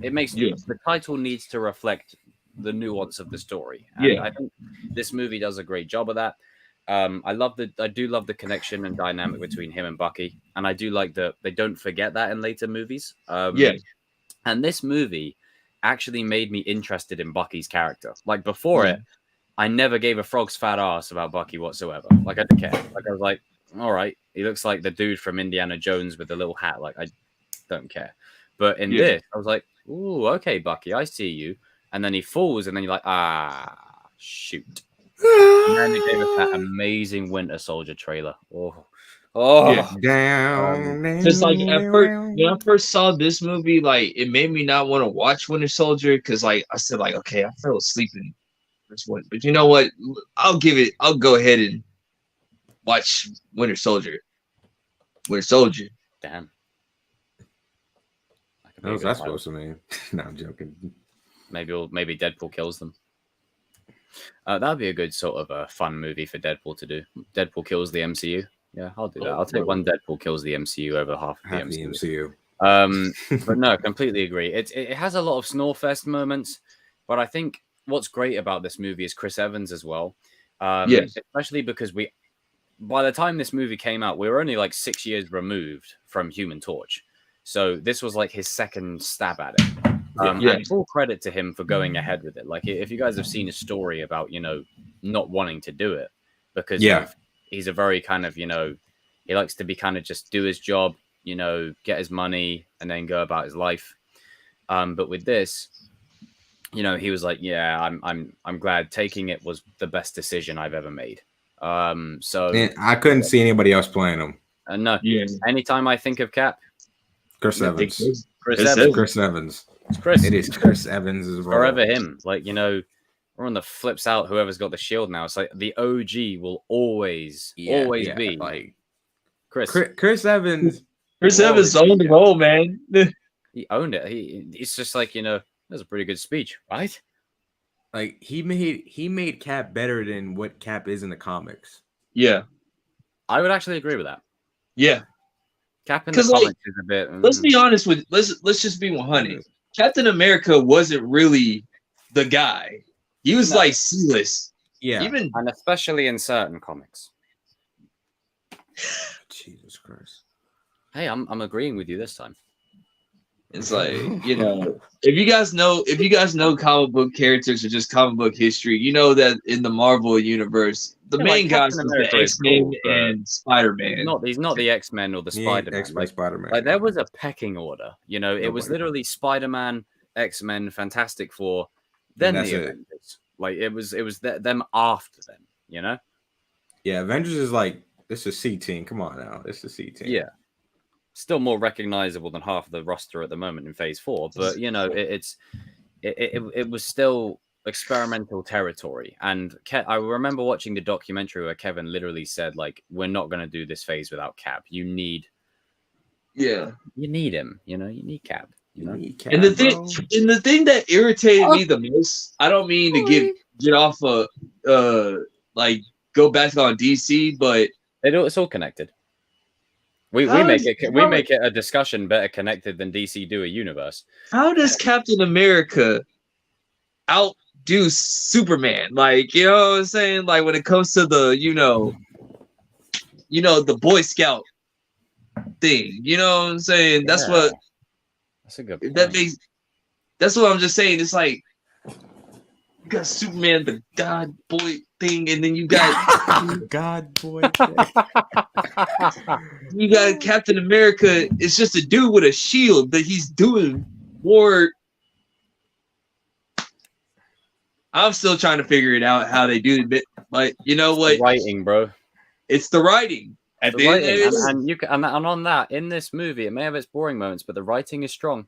it makes the title needs to reflect the nuance of the story. And I think this movie does a great job of that. I do love the connection and dynamic between him and Bucky, and I do like that they don't forget that in later movies. And this movie actually made me interested in Bucky's character. Like before it, I never gave a frog's fat ass about Bucky whatsoever. Like I didn't care. Like I was like, all right, he looks like the dude from Indiana Jones with the little hat. Like I don't care. But in this, I was like, ooh, okay, Bucky, I see you. And then he falls, and then you're like, ah, shoot. And then they gave us that amazing Winter Soldier trailer. Just like when I first saw this movie, like it made me not want to watch Winter Soldier because, like, I said, like, okay, I fell asleep in this one, but you know what? I'll go ahead and watch Winter Soldier. Winter Soldier. Damn. What was that supposed to mean? No, I'm joking. Maybe Deadpool kills them. That'd be a good sort of a fun movie for Deadpool to do. Deadpool kills the MCU. Yeah, I'll do that. I'll take one Deadpool kills the MCU over half the MCU. But no, completely agree. It has a lot of Snorefest moments, but I think what's great about this movie is Chris Evans as well. Especially because by the time this movie came out, we were only like 6 years removed from Human Torch. So this was like his second stab at it. And full credit to him for going ahead with it. Like, if you guys have seen a story about, not wanting to do it because he's a very kind of, he likes to be kind of just do his job, get his money and then go about his life. But with this, he was like, yeah, I'm glad taking it was the best decision I've ever made. So I couldn't see anybody else playing him. No. Anytime I think of Cap, Chris Evans. Chris Evans. Chris Evans. It's Chris. It is Chris Evans as well. Forever him. Like, we're on the flips out. Whoever's got the shield now. It's like the OG will always be like Chris. Chris Evans. Chris Evans owned the role, man. He owned it. It's just like, that was a pretty good speech, right? Like he made Cap better than what Cap is in the comics. Yeah. I would actually agree with that. Yeah. Cap in the comics is a bit. Let's be honest with let's just be 100. Captain America wasn't really the guy. He was like C-list. Yeah. And especially in certain comics. Jesus Christ. Hey, I'm agreeing with you this time. It's like, if you guys know comic book characters or just comic book history, you know that in the Marvel universe, the main guys are the X-Men and Spider-Man. He's not the X-Men or the Spider-Man. X-Men, Spider-Man. Like there was a pecking order. It was literally Spider-Man, X-Men, Fantastic Four, then the Avengers. Like it was them after them. Yeah, Avengers is like this is C team. Come on now, this is C team. Yeah. Still more recognizable than half of the roster at the moment in Phase 4, but it was still experimental territory. And I remember watching the documentary where Kevin literally said, like, we're not going to do this phase without Cap. You need him. You need Cap. And the thing that irritated me the most, I don't mean to get off like go back on DC, but it's all connected. We make it a discussion better connected than DC do a universe. How does Captain America outdo Superman? Like, you know what I'm saying? Like when it comes to the, the Boy Scout thing. You know what I'm saying? That's a good point. That's what I'm just saying. It's like you got Superman, the God Boy thing, and then you got God Boy. You got Captain America. It's just a dude with a shield, but he's doing more. I'm still trying to figure it out how they do it. Like, you know what? Writing, bro. It's the writing. At The the end, writing, and on that, in this movie, it may have its boring moments, but the writing is strong.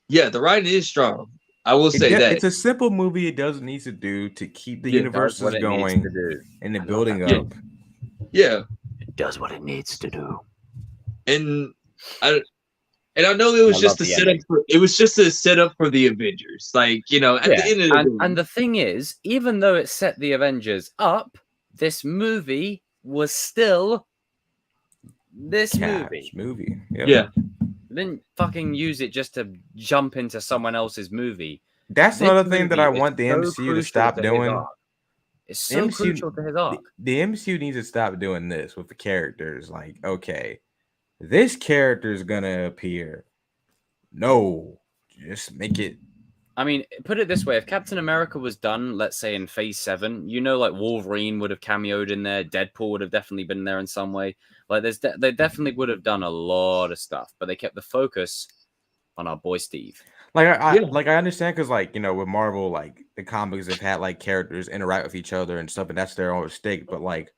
yeah, the writing is strong. I will say that It's a simple movie. It does what it needs to do to keep the Yeah, universes what it needs going to do. and the I love building that. up. Yeah, It does what it needs to do. and I know it was I just love a the setup. ending. It was just a setup for the Avengers. Like, you know, at the end of the movie, And the thing is, even though it set the Avengers up, this movie was still this movie. yeah. Didn't fucking use it just to jump into someone else's movie. That's This another thing that I movie is want the so MCU to crucial stop to his doing. arc. It's so crucial to his arc. The MCU needs to stop doing this with the characters. Like, okay, this character is gonna appear. No, just make it. I mean, put it this way: if Captain America was done, let's say in Phase 7, you know, like Wolverine would have cameoed in there, Deadpool would have definitely been there in some way. Like, they definitely would have done a lot of stuff, but they kept the focus on our boy Steve. Like I understand because like with Marvel, like the comics have had like characters interact with each other and stuff, and that's their own mistake. But like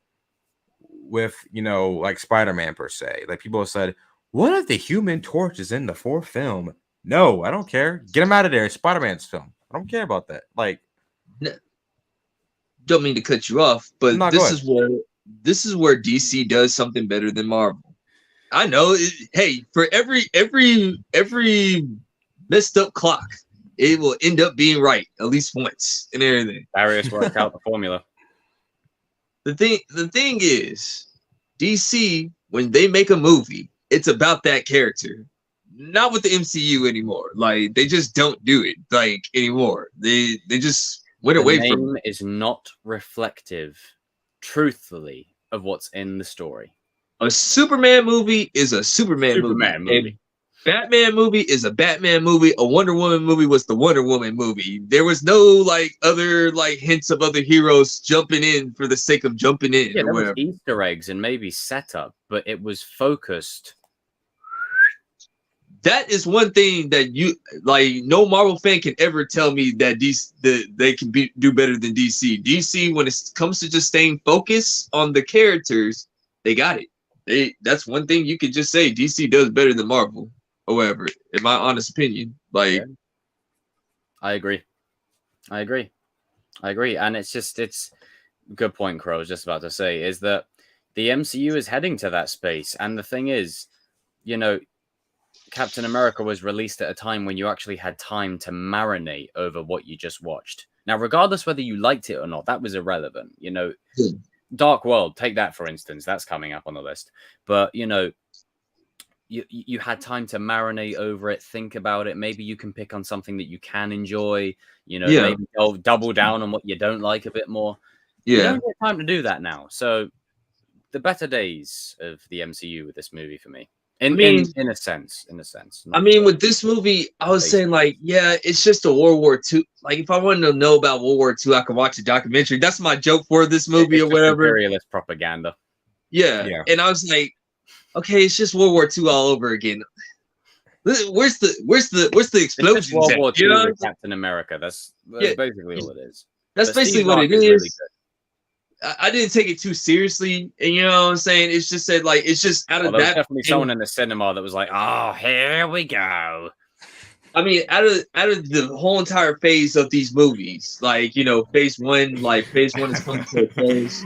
with like Spider-Man per se, like people have said, what if the Human Torch is in the 4th film? No, I don't care. Get him out of there. It's Spider-Man's film. I don't care about that. Like, Don't mean to cut you off, but No, this is where DC does something better than Marvel. I know. Hey, for every messed up clock, it will end up being right at least once and everything. Darius worked out the formula. The thing is, DC, when they make a movie, it's about that character. Not with the MCU anymore. Like, they just don't do it like anymore. They just went away from The name is not reflective, truthfully, of what's in the story. a Superman movie is a Superman movie. A Batman movie is a Batman movie. A Wonder Woman movie was the Wonder Woman movie. There was no like other like hints of other heroes jumping in for the sake of jumping in. Yeah, or there was whatever. Easter eggs and maybe setup, but it was focused. That is one thing that no Marvel fan can ever tell me that they can do better than DC. DC, when it comes to just staying focused on the characters, they got it. That's one thing you could just say DC does better than Marvel, or whatever, in my honest opinion. Like, I agree. And it's good point, Crow was just about to say, is that the MCU is heading to that space. And the thing is, Captain America was released at a time when you actually had time to marinate over what you just watched. Now, regardless whether you liked it or not, that was irrelevant. Dark World, take that for instance. That's coming up on the list. But, you had time to marinate over it, think about it. Maybe you can pick on something that you can enjoy. Maybe double down on what you don't like a bit more. Yeah. You don't get time to do that now. So, the better days of the MCU with this movie for me. In a sense. I mean, with this movie, I was saying, like, yeah, it's just a World War II. Like, if I wanted to know about World War II, I could watch a documentary. That's my joke for this movie or whatever. Imperialist propaganda. Yeah. And I was like, okay, it's just World War II all over again. Where's the explosions? World War II with Captain America. That's basically all it is. That's basically what it is. Really, I didn't take it too seriously, and you know what I'm saying? It's just said like it's just out of there that. Was definitely someone in the cinema that was like, "Oh, here we go." I mean, out of the whole entire phase of these movies, like phase one is coming to a close.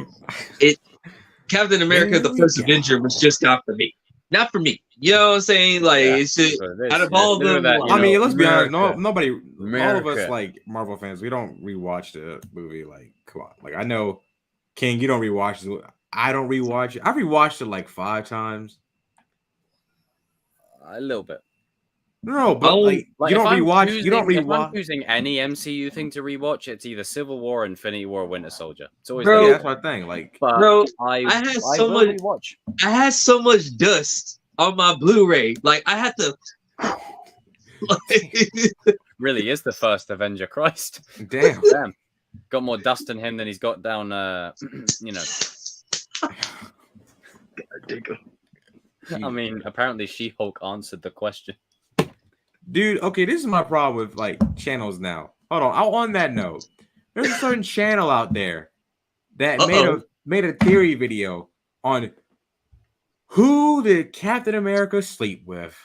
Captain America, the first Avenger, was just not for me. Not for me. You know what I'm saying? Like it's just out of all of them. I mean, let's be honest. Nobody, all of us like Marvel fans, we don't rewatch the movie. Like, come on. Like I know. King, you don't rewatch it. I don't rewatch it. I've rewatched it like 5 times. A little bit. No, but like you don't rewatch. You don't rewatch. If I'm choosing any MCU thing to rewatch, it's either Civil War, Infinity War, Winter Soldier. It's always that's my thing. Like, I had so much dust on my Blu-ray. Like I had to. Really is the first Avenger, Christ. Damn. Got more dust in him than he's got down, I mean, apparently She-Hulk answered the question. Dude, okay, this is my problem with like channels now. Hold on. On that note, there's a certain channel out there that made a theory video on Who did Captain America sleep with?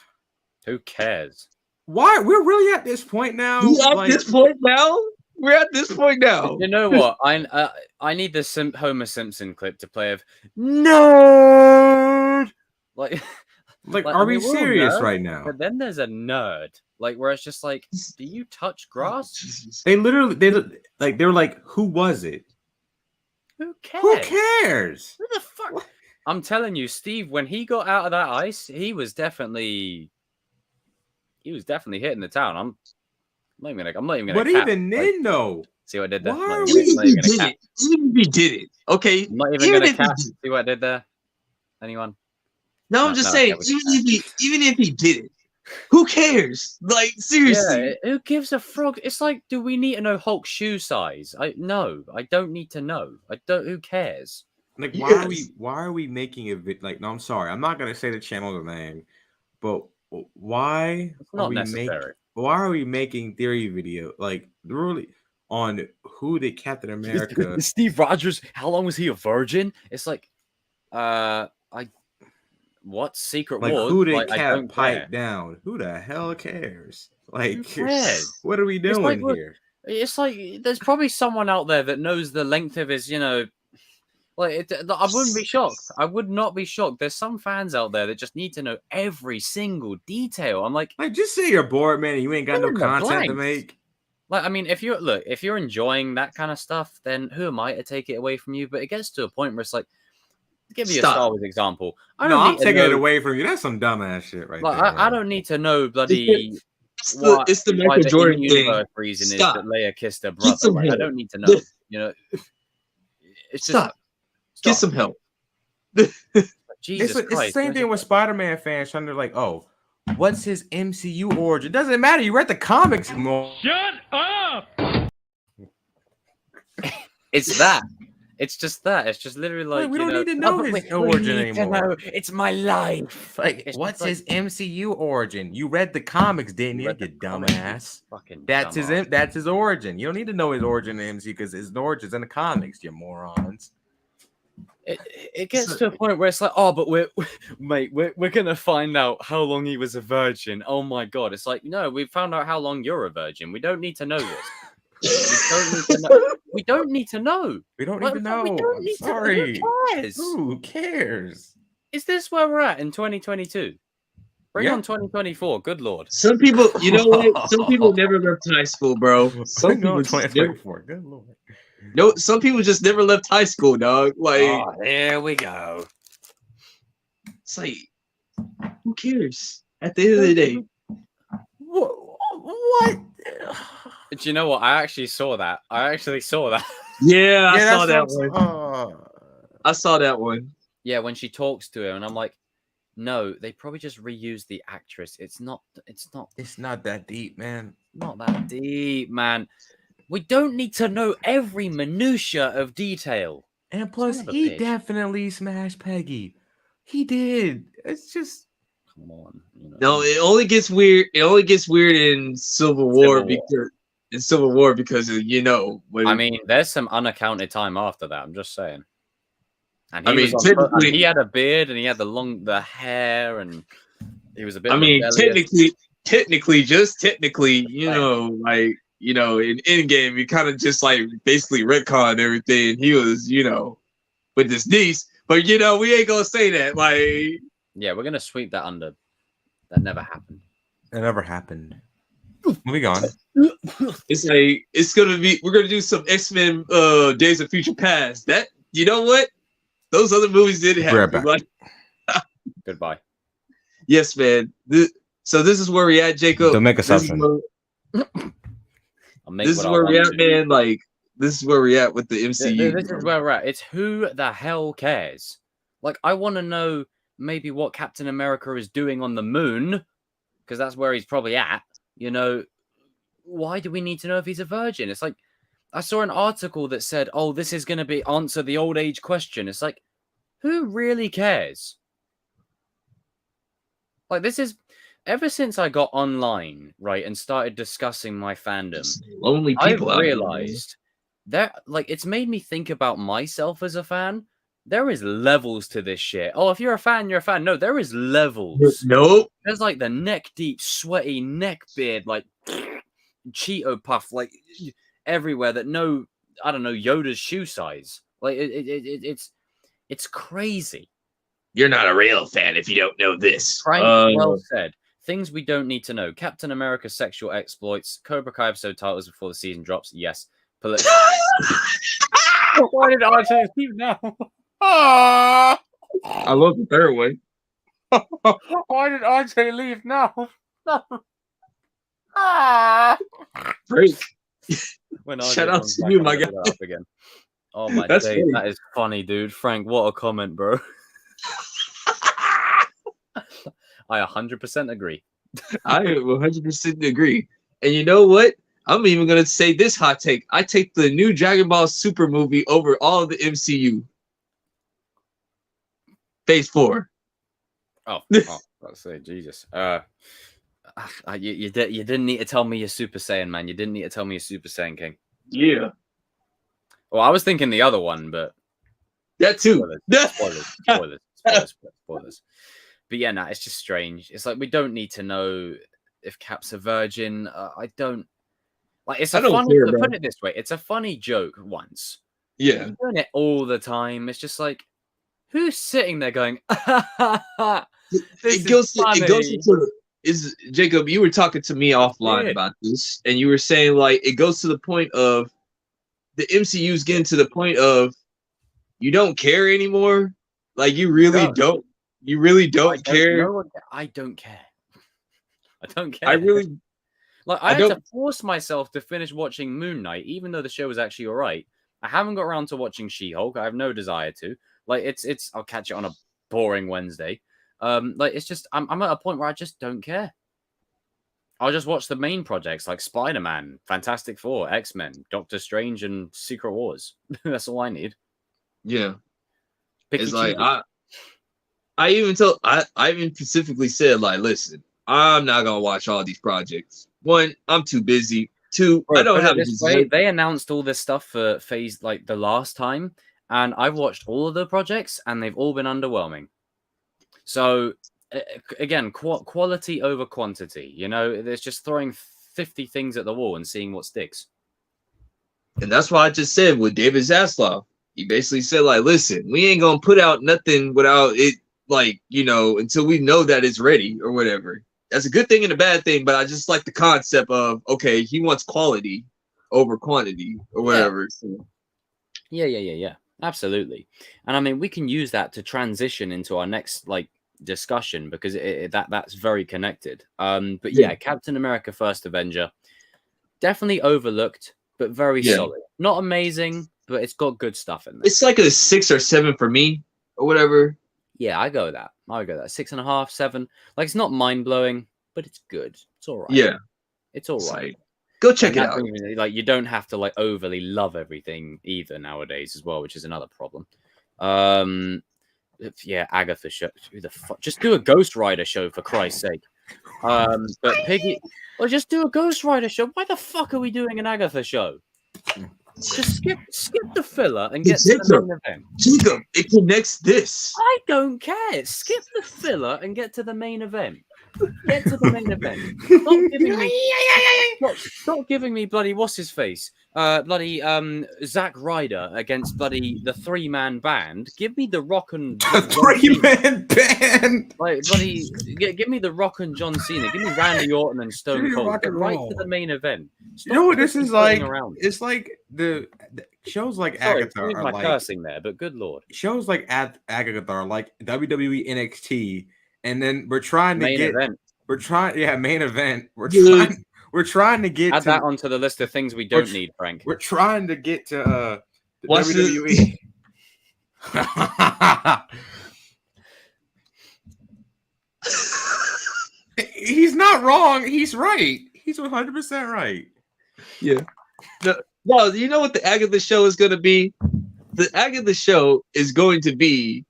Who cares? Why? We're really at this point now. We're at this point now. We're at this point now. You know what? I need the Homer Simpson clip to play of nerd. Like, are we serious nerd, right now? But then there's a nerd, like where it's just like, do you touch grass? They literally, they're like, who was it? Who cares? Who cares? Who the fuck? What? I'm telling you, Steve, when he got out of that ice, he was definitely hitting the town. I'm not even gonna. But cap. even then, though, see what I did there? Even if he did it, okay. I'm not even gonna cap. See what I did there? Anyone? No, I'm just saying. Even if he did it, who cares? Like, seriously. Yeah, who gives a frog? It's like, do we need to know Hulk's shoe size? No, I don't need to know. I don't. Who cares? Like, why are we making it? Like, no, I'm sorry. I'm not gonna say the channel's name, but why? It's not necessary. Why are we making theory video like really on who did Captain America? Steve Rogers. How long was he a virgin? It's like, what secret like war? who did like, Cap pipe down? Who the hell cares? Like, who cares? What are we doing here? It's like there's probably someone out there that knows the length of his, like, I wouldn't be shocked. I would not be shocked. There's some fans out there that just need to know every single detail. I'm like, just say you're bored, man, and you ain't got no content to make. Like, I mean, if you're enjoying that kind of stuff, then who am I to take it away from you? But it gets to a point where it's like, give me a Star Wars example. I'm taking it away from you. That's some dumbass shit, right there. I don't need to know bloody. It's the Michael Jordan thing. Reason is that Leia kissed her brother. Like, I don't need to know. It's just Get some help. Jesus Christ. It's the same thing with Spider-Man fans trying to like, oh, what's his MCU origin? Doesn't matter. You read the comics more. Shut up! It's that. It's just that. It's just literally like, we don't need to know his origin anymore. It's my life. Like, what's his MCU origin? You read the comics, didn't you? You dumbass. Fucking that's his origin. You don't need to know his origin in MCU because his origin's in the comics, you morons. It gets to a point where it's like, oh, but we're gonna find out how long he was a virgin. Oh my god! It's like, no, we found out how long you're a virgin. We don't need to know this. We don't need to know. We don't even know. We don't need Sorry. To know. Who cares? Who cares? Is this where we're at in 2022? Bring on 2024. Good lord. Some people, you know what? Some people never left high school, bro. Some people 2024. Good lord. No, some people just never left high school, dog. Like, here we go. It's like, who cares? At the end of the day, what? Do you know what? I actually saw that. Yeah, I saw that one. I saw that one. Yeah, when she talks to him, and I'm like, no, they probably just reused the actress. It's not that deep, man. Not that deep, man. We don't need to know every minutia of detail. And plus, he definitely smashed Peggy. He did. It's just, come on. No, it only gets weird. It only gets weird in Civil War because of, I mean, there's some unaccounted time after that. I'm just saying. And he had a beard and he had the hair and he was a bit. I mean, technically, in Endgame, you kind of just like basically retconned everything. He was, with his niece, but we ain't gonna say that. Like, yeah, we're gonna sweep that under. That never happened. That never happened. Moving on. We're gonna do some X-Men Days of Future Past. That, you know what? Those other movies didn't happen. Right back. Goodbye. Yes, man. So this is where we at, Jacob. Don't make assumptions. This is where we at, man. Like, this is where we at with the MCU. This is where we're at. It's who the hell cares? Like, I want to know maybe what Captain America is doing on the moon, because that's where he's probably at. Why do we need to know if he's a virgin? It's like, I saw an article that said, oh, this is going to be answer the old age question. It's like, who really cares? Like, this is... Ever since I got online, right, and started discussing my fandom, lonely people I've realized that, like, it's made me think about myself as a fan, there is levels to this shit. Oh, if you're a fan, you're a fan. No, there is levels. Nope. There's like the neck deep, sweaty neck beard, like Cheeto puff, like everywhere. That no, I don't know, Yoda's shoe size. Like it's crazy. You're not a real fan if you don't know this. Frank, well said. Things we don't need to know. Captain America's sexual exploits. Cobra Kai episode titles before the season drops. Yes. Why did RJ leave now? I love the third one. Why did RJ leave now? No. Great. When Shout out to you, my guy. Again. Oh my That's day, funny. that is funny, dude. Frank, what a comment, bro. I 100% agree. I 100% agree. And you know what? I'm even going to say this hot take. I take the new Dragon Ball Super movie over all of the MCU. Phase 4. Oh, let's say Jesus. You didn't need to tell me you're Super Saiyan, man. You didn't need to tell me you're Super Saiyan King. Yeah. Well, I was thinking the other one, but that too. Spoilers. But yeah, nah, it's just strange. It's like we don't need to know if Cap's a virgin. I don't like. It's a funny. Put it this way, it's a funny joke once. Yeah, you're doing it all the time. It's just like, who's sitting there going, it goes into is Jacob. You were talking to me offline about this, and you were saying like it goes to the point of the MCU's getting to the point of you don't care anymore. Like you really don't. You really don't care. I don't care. I don't care. I really like. I had to force myself to finish watching Moon Knight, even though the show was actually all right. I haven't got around to watching She-Hulk. I have no desire to. Like it's. I'll catch it on a boring Wednesday. Like it's just. I'm at a point where I just don't care. I'll just watch the main projects like Spider-Man, Fantastic Four, X-Men, Doctor Strange, and Secret Wars. That's all I need. Yeah, it's like I even specifically said, like, listen, I'm not gonna watch all these projects. One, I'm too busy. Two, I don't have this way. They announced all this stuff for phase like the last time, and I've watched all of the projects, and they've all been underwhelming. So again, quality over quantity. You know, there's just throwing 50 things at the wall and seeing what sticks. And that's why I just said with David Zaslav, he basically said, like, listen, we ain't gonna put out nothing without it. Like, you know, until we know that it's ready or whatever. That's a good thing and a bad thing, but I just like the concept of, okay, he wants quality over quantity or whatever. Yeah. Absolutely. And I mean, we can use that to transition into our next, like, discussion because that's very connected. But yeah, Captain America First Avenger, definitely overlooked, but very solid. Not amazing, but it's got good stuff in there. It's like a 6 or 7 for me or whatever. Yeah, I go with that. 6.5, 7. Like, it's not mind-blowing, but it's good. It's all right. Yeah. It's all right. Go check it out. Like, you don't have to, like, overly love everything either nowadays as well, which is another problem. Yeah, Agatha show. Who the fuck? Just do a Ghost Rider show, for Christ's sake. But Piggy... Well, just do a Ghost Rider show. Why the fuck are we doing an Agatha show? Just skip the filler and get to the main event. Jacob, it connects this. I don't care. Skip the filler and get to the main event. Get to the main event. Stop giving me bloody what's his face? Bloody Zack Ryder against bloody the 3-man band. Give me the Rock and the 3-man band. Like bloody, give me the Rock and John Cena. Give me Randy Orton and Stone Cold. Get right to the main event. You know what this is like? It's like the shows like Agatha are my like cursing there, but good lord, shows like Agatha are like WWE NXT, and then we're trying to main event. We're trying to get add that onto the list of things we don't need, Frank. We're trying to get to the WWE. He's not wrong. He's right. He's 100% right. Yeah. No, you know what the Agatha show is going to be? The Agatha show is going to be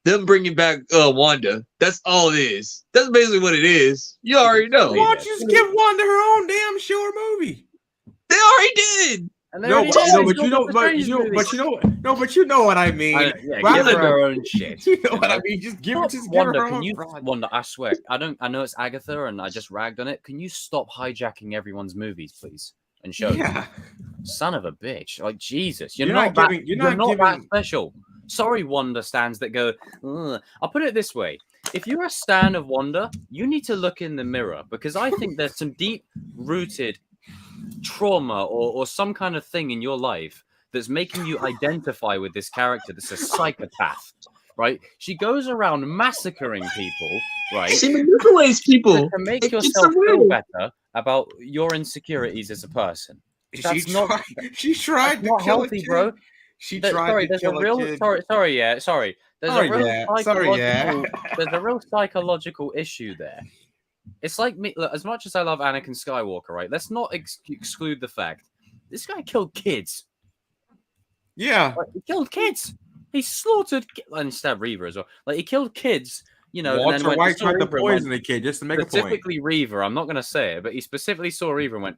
them bringing back Wanda. That's all it is. That's basically what it is. You already know. Why don't you just give Wanda her own damn show or movie? They already did. And they No, already but, did. no, It's but you all know, the but Strange you, movies. but you know, no, but you know what I mean. Yeah, give Rather her than- her own shit. You know what I mean? Just give her Wanda, her can own you? fraud. Wanda, I swear, I know it's Agatha, and I just ragged on it. Can you stop hijacking everyone's movies, please, and shows? Yeah. Son of a bitch! Like Jesus, You're not giving. You're not that giving. special. Sorry, Wanda stands that go. "Ugh." I'll put it this way: if you're a stan of Wanda, you need to look in the mirror because I think there's some deep-rooted trauma or some kind of thing in your life that's making you identify with this character that's a psychopath, right? She goes around massacring people, right? She manipulates people To make It's yourself a feel will. better about your insecurities as a person. That's She not tried. She tried to not kill healthy, a kid. bro. She tried Sorry, to there's a kill a real kid. sorry, yeah, sorry. There's Sorry, a real yeah. psychological there's a real psychological issue there. It's like me. Look, as much as I love Anakin Skywalker, right? Let's not exclude the fact this guy killed kids. Yeah. Like, he killed kids. He slaughtered and he stabbed Reaver as well. Like he killed kids, you know. Walter and then went White saw tried to Reaver and went, poison the kid just to make a point. specifically Reaver. I'm not going to say it, but he specifically saw Reaver and went.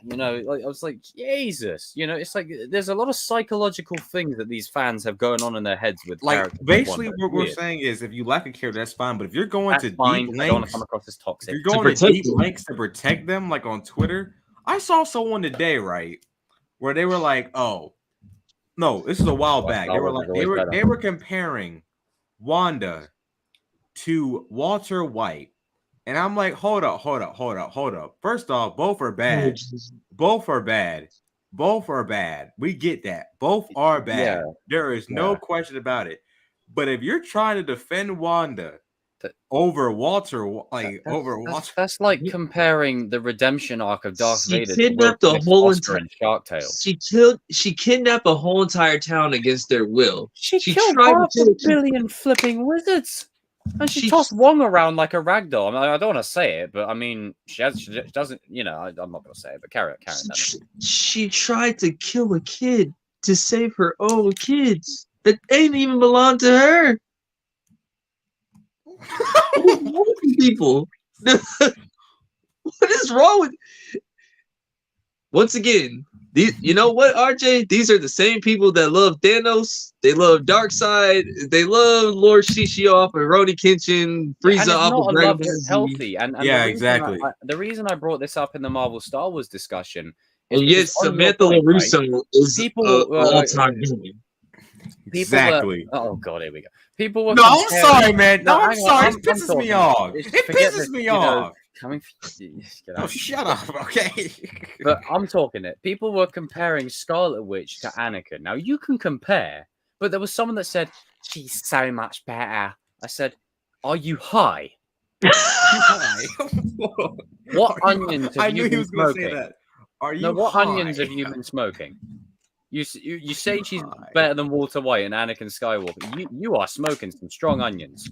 You know, like I was like, Jesus. You know, it's like there's a lot of psychological things that these fans have going on in their heads with. Like basically, Wanda. what we're Weird. saying is, if you like a character, that's fine. But if you're going That's to fine. deep I don't want to lengths, come across as if toxic. you're going to protect deep them. lengths to protect them, like on Twitter, I saw someone today, right, where they were like, "Oh, no, this is a while back." They were like, they were comparing Wanda to Walter White, and I'm like, hold up. First off, both are bad. Both are bad. Both are bad. We get that. Both are bad. Yeah. There is no Yeah. question about it. But if you're trying to defend Wanda That- over Walter, That's like comparing the redemption arc of Darth She Vader kidnapped to a Will Smith's whole Oscar in Shark Tale. She kidnapped a whole entire town against their will. She killed tried half to a kill- billion flipping wizards. And she She- tossed Wong around like a ragdoll. I mean, I don't want to say it, but I mean, she doesn't, you know, I'm not going to say it, but carry it. She tried to kill a kid to save her own kids that ain't even belong to her. What is wrong with people? What is wrong with? Once again, you know what, RJ? These are the same people that love Thanos. They love Darkseid. They love Lord Shishioff and Roni Kenshin, Frieza off of Not a Dragon love Ball that's Z. healthy. And Yeah, the reason exactly. the reason I brought this up in the Marvel Star Wars discussion is And yes, because on your Samantha point, right, LaRusso is people, all-time villain. exactly. Oh god, here we go. People were. No, I'm sorry, man. No, I'm hang on, sorry. I'm It pisses me talking. off. It's- It forget pisses this, me you know, off. Coming. Get Oh, out. shut up. Okay. But I'm talking it. People were comparing Scarlet Witch to Anakin. Now you can compare, but there was someone that said she's so much better. I said, "Are you high? What onions have you been smoking? Are you No, what high? onions have you been smoking? You say she's high. better than Walter White and Anakin Skywalker. You are smoking some strong onions."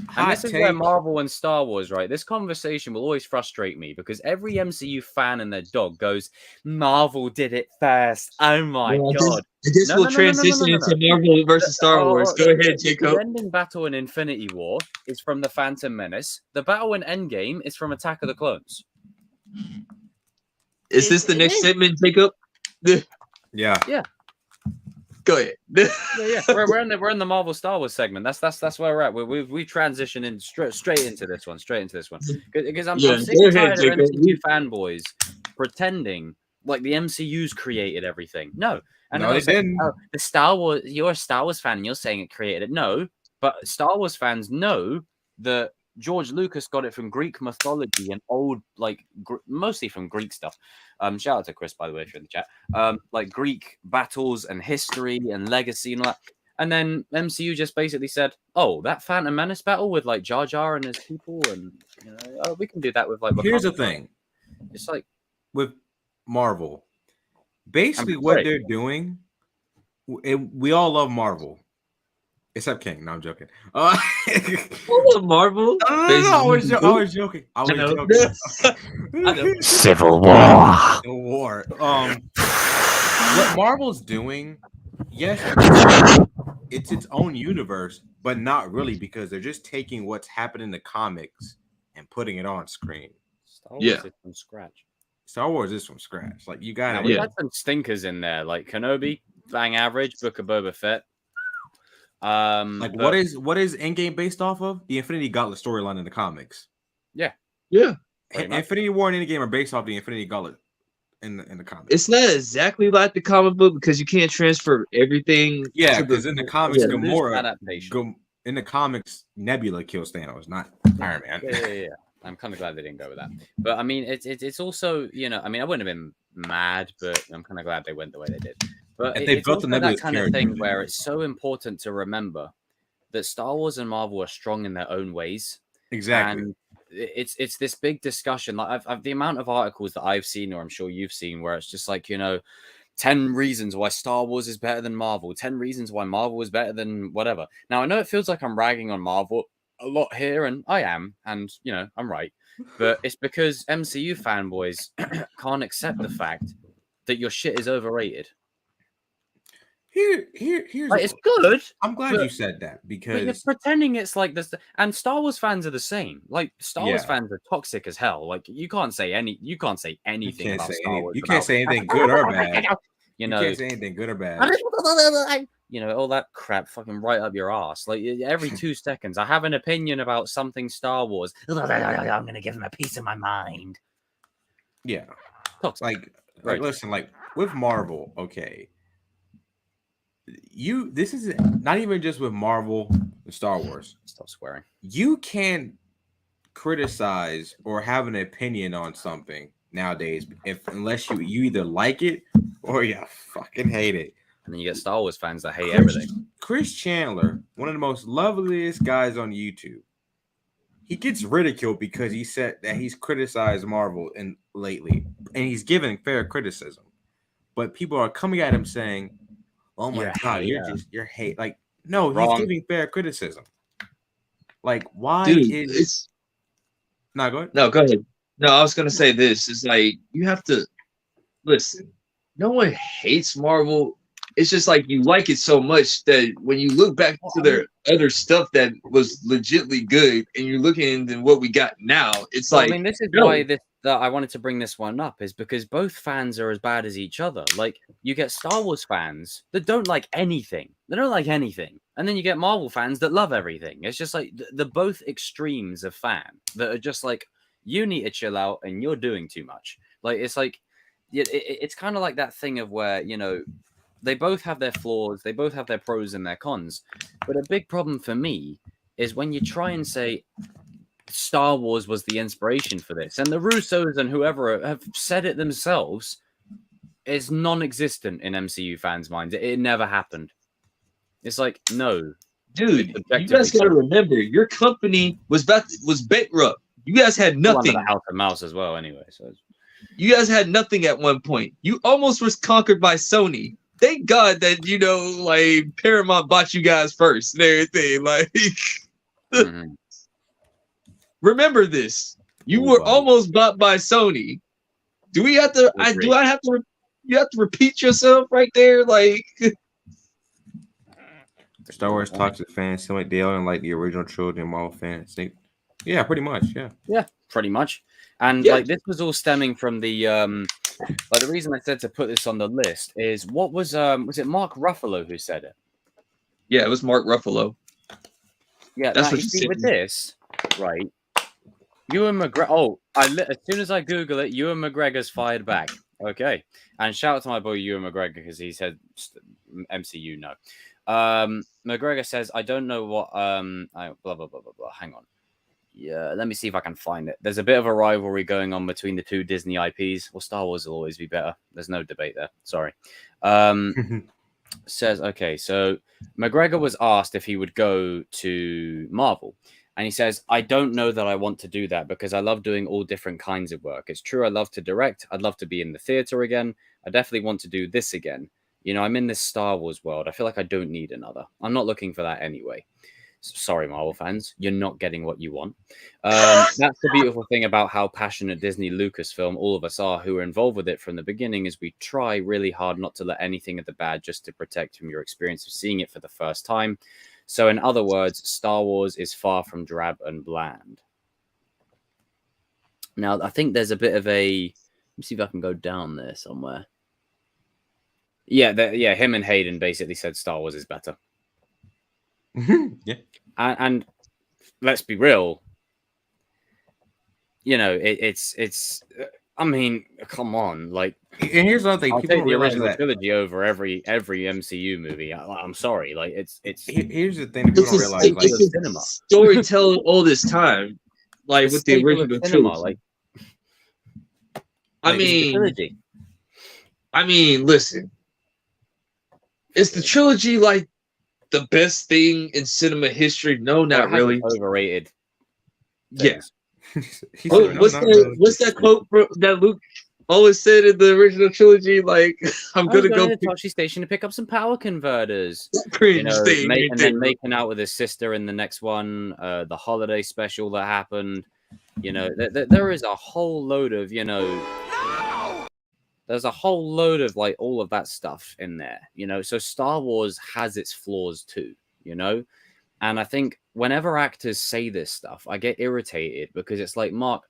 And Hot this is where take. Marvel and Star Wars, right? This conversation will always frustrate me because every MCU fan and their dog goes, "Marvel did it first. Oh my god!" This will transition into Marvel versus Star Wars. Go ahead, Jacob. The ending battle in Infinity War is from the Phantom Menace. The battle in Endgame is from Attack of the Clones. Is this the next segment, Jacob? Yeah. Go ahead. Yeah. We're in the Marvel Star Wars segment. That's where we're at. We transition in straight into this one. Because I'm sick and tired of MCU fanboys pretending like the MCU's created everything. No, and No, they didn't. Oh, the Star Wars. You're a Star Wars fan. And you're saying it created it. No, but Star Wars fans know that George Lucas got it from Greek mythology and old, like mostly from Greek stuff. Shout out to Chris, by the way, if you're in the chat. Like Greek battles and history and legacy and all that. And then MCU just basically said, "Oh, that Phantom Menace battle with like Jar Jar and his people, and you know, we can do that with like." Here's the thing. It's like with Marvel, basically what they're doing. We all love Marvel. Except King. No, I'm joking. Marvel? No, I was joking. Civil War. Civil War. What Marvel's doing, yes, it's its own universe, but not really because they're just taking what's happened in the comics and putting it on screen. Star Wars is from scratch. Star Wars is from scratch. Like you got Now, it. we Yeah. had some stinkers in there, like Kenobi, bang average, Book of Boba Fett. Like but- what is Endgame based off of? The Infinity Gauntlet storyline in the comics. Yeah. Pretty much. Infinity War and Endgame are based off the Infinity Gauntlet in the comics. It's not exactly like the comic book because you can't transfer everything. Yeah, to the- because in the comics, Yeah. Gamora, adaptation. in the comics, Nebula kills Thanos, not Iron Man. Yeah. I'm kind of glad they didn't go with that. But I mean, it's also, you know, I mean, I wouldn't have been mad, but I'm kind of glad they went the way they did. But If they it's built the also that Nebula's kind of character, thing they where would. it's so important to remember that Star Wars and Marvel are strong in their own ways. Exactly. And it's this big discussion. Like I've the amount of articles that I've seen, or I'm sure you've seen, where it's just like, you know, 10 reasons why Star Wars is better than Marvel, 10 reasons why Marvel is better than whatever. Now I know it feels like I'm ragging on Marvel a lot here, and I am, and you know, I'm right. But it's because MCU fanboys can't accept the fact that your shit is overrated. Here's Like, it's good. I'm glad but- you said that But you're because pretending it's like this, and Star Wars fans are the same. Like Star Wars Yeah. fans are toxic as hell. Like you can't say anything can't about say Star Wars. you can't say anything good or bad. You You know, can't say anything good or bad. you know, all that crap fucking right up your ass. Like every 2 seconds, I have an opinion about something Star Wars. I'm gonna give him a piece of my mind. Yeah, Toxic. like Right. listen, like with Marvel, okay. This is not even just with Marvel and Star Wars. Stop swearing. You can't criticize or have an opinion on something nowadays unless you either like it or you fucking hate it. And then you get Star Wars fans that hate everything. Chris Chandler, one of the most loveliest guys on YouTube, he gets ridiculed because he said that he's criticized Marvel lately, and he's given fair criticism. But people are coming at him saying, "Oh my god, you're hate." Like, no, Wrong. he's giving fair criticism. Like, why Dude, is it's not good? no. Go ahead. No, I was gonna say this. It's like you have to listen. No one hates Marvel. It's just like you like it so much that when you look back to their other stuff that was legitly good, and you're looking at what we got now, it's Well, like I mean, this is no. why that I wanted to bring this one up is because both fans are as bad as each other. Like you get Star Wars fans that don't like anything. They don't like anything. And then you get Marvel fans that love everything. It's just like the both extremes of fan that are just like, you need to chill out and you're doing too much. Like it's like it's kind of like that thing of where, you know, they both have their flaws, they both have their pros and their cons. But a big problem for me is when you try and say Star Wars was the inspiration for this, and the Russos and whoever have said it themselves, is non-existent in MCU fans' minds. It never happened. It's like, no, Dude, It's you guys objectively gotta true. remember your company was bankrupt. You guys had Well, under nothing. the House of Mouse as well. Anyway, so You guys had nothing at one point. You almost was conquered by Sony. Thank God that like Paramount bought you guys first and everything. Like, mhm. remember this. You Oh, were wow. almost bought by Sony. Do we have to? Agree. Do I have to? You have to repeat yourself right there, like. Star Wars toxic fans seem like they don't like the original trilogy and Marvel fans. Yeah, pretty much. Yeah. Pretty much. And Yeah. like this was all stemming from the like the reason I said to put this on the list is what was it Mark Ruffalo who said it? Yeah, it was Mark Ruffalo. Yeah, That's now, what you you see said. with this, right? Ewan McGregor. Oh, as soon as I Google it, Ewan McGregor's fired back. Okay, and shout out to my boy Ewan McGregor because he said MCU no. McGregor says I don't know what blah blah blah blah blah. Hang on. Yeah, let me see if I can find it. There's a bit of a rivalry going on between the two Disney IPs. Well, Star Wars will always be better. There's no debate there. Sorry. Says, okay, so McGregor was asked if he would go to Marvel. And he says, I don't know that I want to do that because I love doing all different kinds of work. It's true, I love to direct. I'd love to be in the theater again. I definitely want to do this again. You know, I'm in this Star Wars world. I feel like I don't need another. I'm not looking for that anyway. Sorry, Marvel fans, you're not getting what you want. That's the beautiful thing about how passionate Disney Lucasfilm, all of us are who are involved with it from the beginning, is we try really hard not to let anything of the bad just to protect from your experience of seeing it for the first time. So in other words, Star Wars is far from drab and bland. Now, I think there's a bit of a me see if I can go down there somewhere. Yeah, him and Hayden basically said Star Wars is better. Yeah. And let's be real. You know, it's. I mean, come on, like. And here's another thing: I'll people take don't the realize original that. trilogy over every MCU movie. I'm sorry, like it's. Here's the thing: people don't realize, like, it's cinema storytelling all this time, like with the original cinema, trilogy. like. I Like, it's the mean, trilogy. Listen, is the trilogy like the best thing in cinema history? No, not really. Overrated. Yeah. He said, What's that quote that Luke always said in the original trilogy? Like, I'm gonna go to Toshi Station to pick up some power converters. cringe thing, and then making out with his sister in the next one, the holiday special that happened. You know, there is a whole load of, you know, there's a whole load of like all of that stuff in there, you know. So Star Wars has its flaws too, you know. And I think whenever actors say this stuff, I get irritated because it's like, Mark,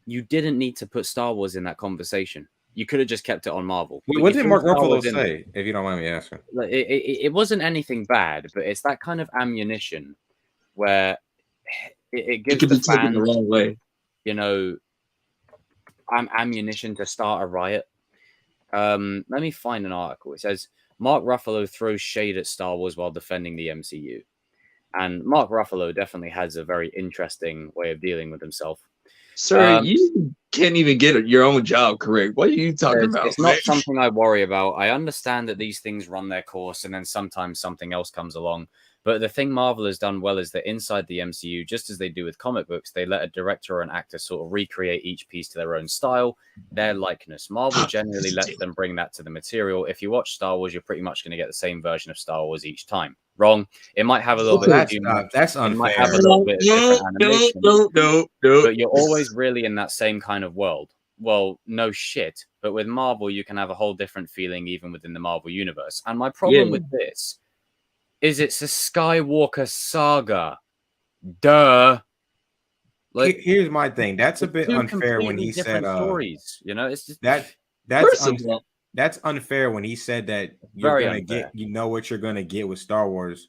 you didn't need to put Star Wars in that conversation. You could have just kept it on Marvel. What did Mark Ruffalo say, if you don't mind me asking? Like, it wasn't anything bad, but it's that kind of ammunition where it gives the fans, the wrong way. You know, ammunition to start a riot. Let me find an article. It says Mark Ruffalo throws shade at Star Wars while defending the MCU. And Mark Ruffalo definitely has a very interesting way of dealing with himself. Sir, you can't even get your own job correct. What are you talking about? It's not something I worry about. I understand that these things run their course and then sometimes something else comes along. But the thing Marvel has done well is that inside the MCU, just as they do with comic books, they let a director or an actor sort of recreate each piece to their own style, their likeness. Marvel generally lets them bring that to the material. If you watch Star Wars, you're pretty much going to get the same version of Star Wars each time. Wrong. It might have a little bit of humor. That's unfair. It might unfair. have a little bit of different animation. No. But you're always really in that same kind of world. Well, no shit. But with Marvel, you can have a whole different feeling even within the Marvel universe. And my problem with this is it's a Skywalker saga. Duh. Like, here's my thing. That's a bit unfair when he said stories. You know, it's just that's unfair when he said that you're gonna get, you know what you're gonna get with Star Wars.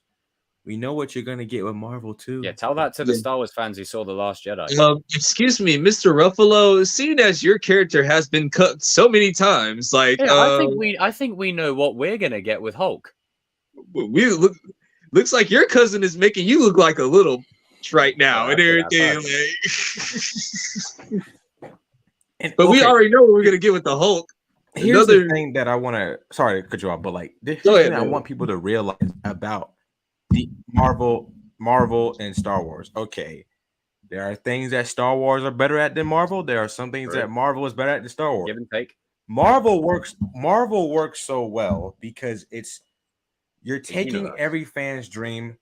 We know what you're gonna get with Marvel too. Yeah, tell that to the Star Wars fans who saw The Last Jedi. Excuse me, Mr. Ruffalo. Seeing as your character has been cut so many times, like I think we know what we're gonna get with Hulk. Looks like your cousin is making you look like a little right now and everything. But we already know what we're gonna get with the Hulk. Here's the thing that I want to. Sorry to cut you off, but like this thing I want people to realize about the Marvel and Star Wars. Okay, there are things that Star Wars are better at than Marvel. There are some things that Marvel is better at than Star Wars. Give and take. Marvel works so well because you're taking every fan's dream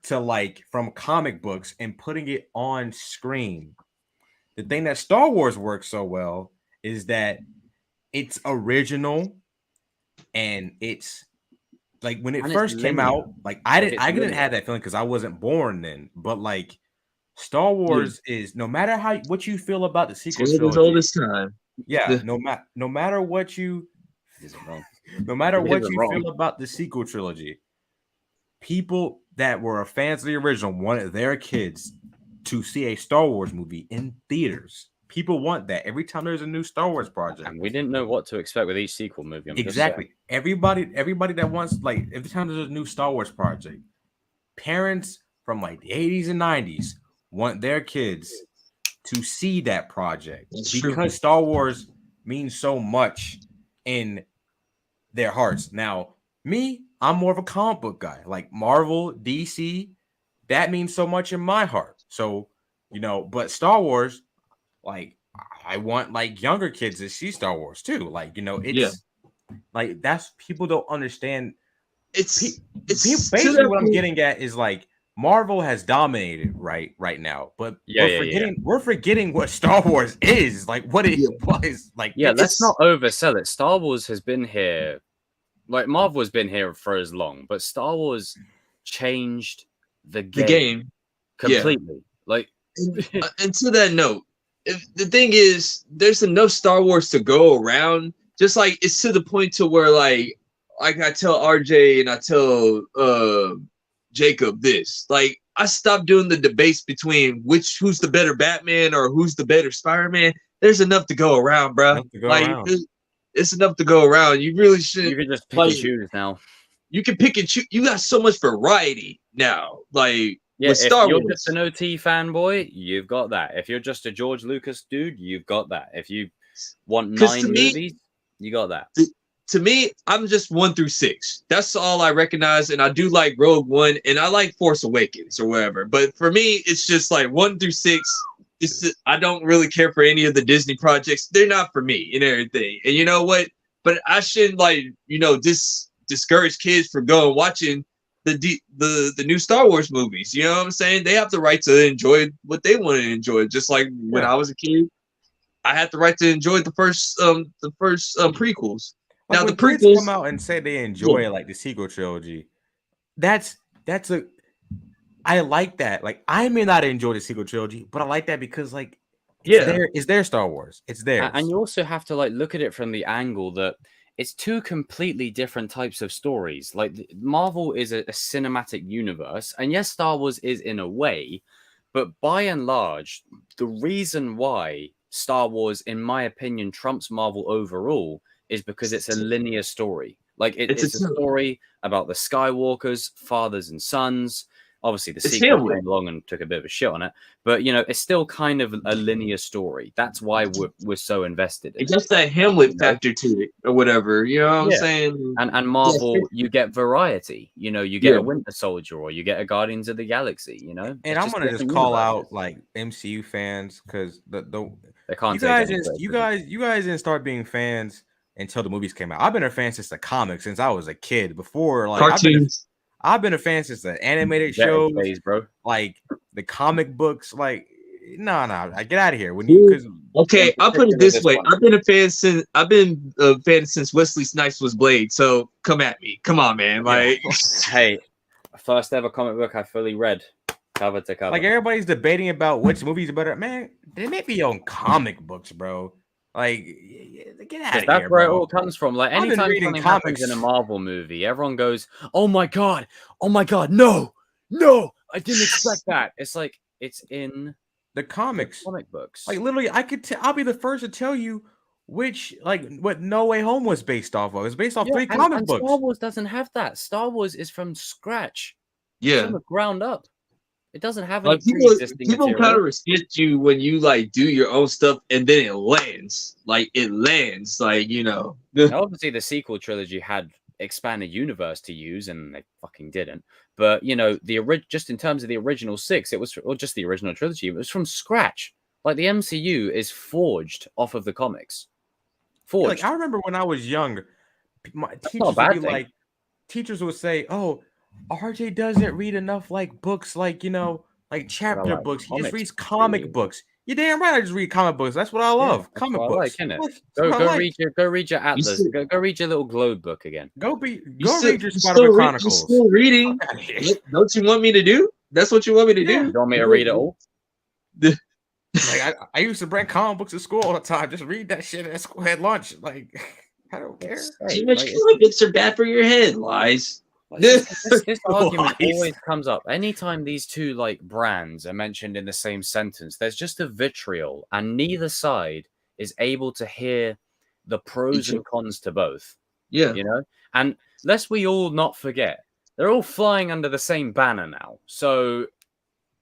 to like from comic books and putting it on screen. The thing that Star Wars works so well is that it's original and it's like when it first came out, like I didn't have that feeling because I wasn't born then, but like Star Wars is no matter what you feel about the sequel trilogy, all this time. Yeah, no matter what you feel about the sequel trilogy, people that were fans of the original wanted their kids to see a Star Wars movie in theaters. People want that every time there's a new Star Wars project. And we didn't know what to expect with each sequel movie. Exactly. Everybody that wants, like, every time there's a new Star Wars project, parents from like the 80s and 90s want their kids to see that project because Star Wars means so much in their hearts. Now, me, I'm more of a comic book guy. Like Marvel, DC, that means so much in my heart. So, you know, but Star Wars, like, I want like younger kids to see Star Wars too. Like, you know, it's like that's people don't understand. It's basically what I'm getting at is like Marvel has dominated right now, but we're forgetting what Star Wars is, like what it was. Like, let's not oversell it. Star Wars has been here, like Marvel has been here for as long, but Star Wars changed the game completely. Like, and to that note, the thing is, there's enough Star Wars to go around. Just like it's to the point to where like I tell RJ and I tell Jacob this. Like I stopped doing the debates between who's the better Batman or who's the better Spider-Man. There's enough to go around, bro. It's enough to go around. You really should. You can just pick and choose now. You can pick and choose. You got so much variety now. Like yeah, with Star if you're Wars. just an OT fanboy, you've got that. If you're just a George Lucas dude, you've got that. If you want 9 movies, you got that. To me, I'm just 1 through 6. That's all I recognize, and I do like Rogue One, and I like Force Awakens or whatever. But for me, it's just like 1 through 6. I don't really care for any of the Disney projects. They're not for me and everything. And you know what? But I shouldn't discourage kids from going watching the new Star Wars movies. You know what I'm saying? They have the right to enjoy what they want to enjoy. Just like when I was a kid, I had the right to enjoy the first prequels. Like now the prequels prequels come out and say they enjoy like the sequel trilogy. I like that. Like I may not enjoy the sequel trilogy, but I like that because like it's their Star Wars. It's theirs. And you also have to like look at it from the angle that it's 2 completely different types of stories. Like Marvel is a cinematic universe, and yes, Star Wars is in a way, but by and large, the reason why Star Wars, in my opinion, trumps Marvel overall is because it's a linear story. Like it's a story about the Skywalkers, fathers and sons. Obviously, the sequel came along and took a bit of a shit on it, but you know, it's still kind of a linear story. That's why we're so invested in it. It's just that Hamlet factor to it, or whatever. You know what I'm saying? And Marvel, you get variety. You know, you get a Winter Soldier, or you get a Guardians of the Galaxy. You know, and I'm gonna just call out like MCU fans because they can't. You guys didn't start being fans until the movies came out. I've been a fan since the comics, since I was a kid. Before like cartoons. I've been a fan since the animated shows, bro. Like the comic books. Like, no, get out of here. Okay, I'll put it this way: I've been a fan since Wesley Snipes was Blade. So come at me, come on, man. Like, hey, first ever comic book I fully read, cover to cover. Like everybody's debating about which movies are better. Man, they make their own comic books, bro. Like, get out of here. That's where it all comes from. Like, anytime something happens in a Marvel movie, everyone goes, "Oh my god, no, I didn't expect that." It's like it's in the comics, comic books. Like literally, I'll be the first to tell you what No Way Home was based off of. It's based off 3 comic books. Star Wars doesn't have that. Star Wars is from scratch. Yeah, from the ground up. It doesn't have any people kind of respect you when you like do your own stuff and then it lands. Like you know. Now, obviously, the sequel trilogy had expanded universe to use, and they fucking didn't. But you know, just in terms of the original 6, it was just the original trilogy. It was from scratch. Like the MCU is forged off of the comics. Forged. Like I remember when I was young, my teachers would say, "Oh, RJ doesn't read enough like books, like like chapter books. He just reads comic books." You damn right, I just read comic books. That's what I love. Comic books. Go read your Atlas. Go read your little Globe book again. Go read your Spider-Man Chronicles. Still reading. Don't you want me to do? That's what you want me to do. You want me to read it all? Like I used to bring comic books to school all the time. Just read that shit at school at lunch. Like I don't care. Too much comic books are bad for your head. Lies. This argument always comes up anytime these 2 like brands are mentioned in the same sentence. There's just a vitriol, and neither side is able to hear the pros and cons to both. Yeah, you know. And lest we all not forget, they're all flying under the same banner now. So,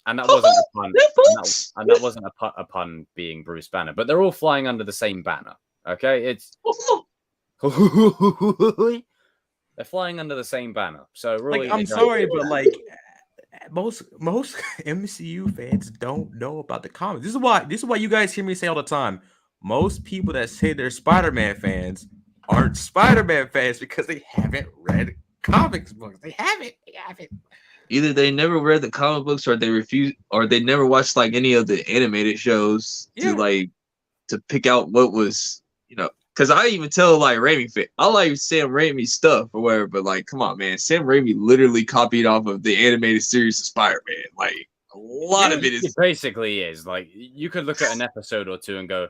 and that wasn't a pun. And that wasn't a pun being Bruce Banner, but they're all flying under the same banner. Okay, it's. They're flying under the same banner. So really, like, I'm sorry, but like most MCU fans don't know about the comics. This is why you guys hear me say all the time. Most people that say they're Spider-Man fans aren't Spider-Man fans because they haven't read comics books. They haven't. Either they never read the comic books, or they refuse, or they never watched like any of the animated shows to pick out what was, you know. Because I even tell like Raimi fan, I like Sam Raimi stuff or whatever, but like, come on, man, Sam Raimi literally copied off of the animated series of Spider-Man. Like, lot of it is. It basically is. Like, you could look at an episode or two and go,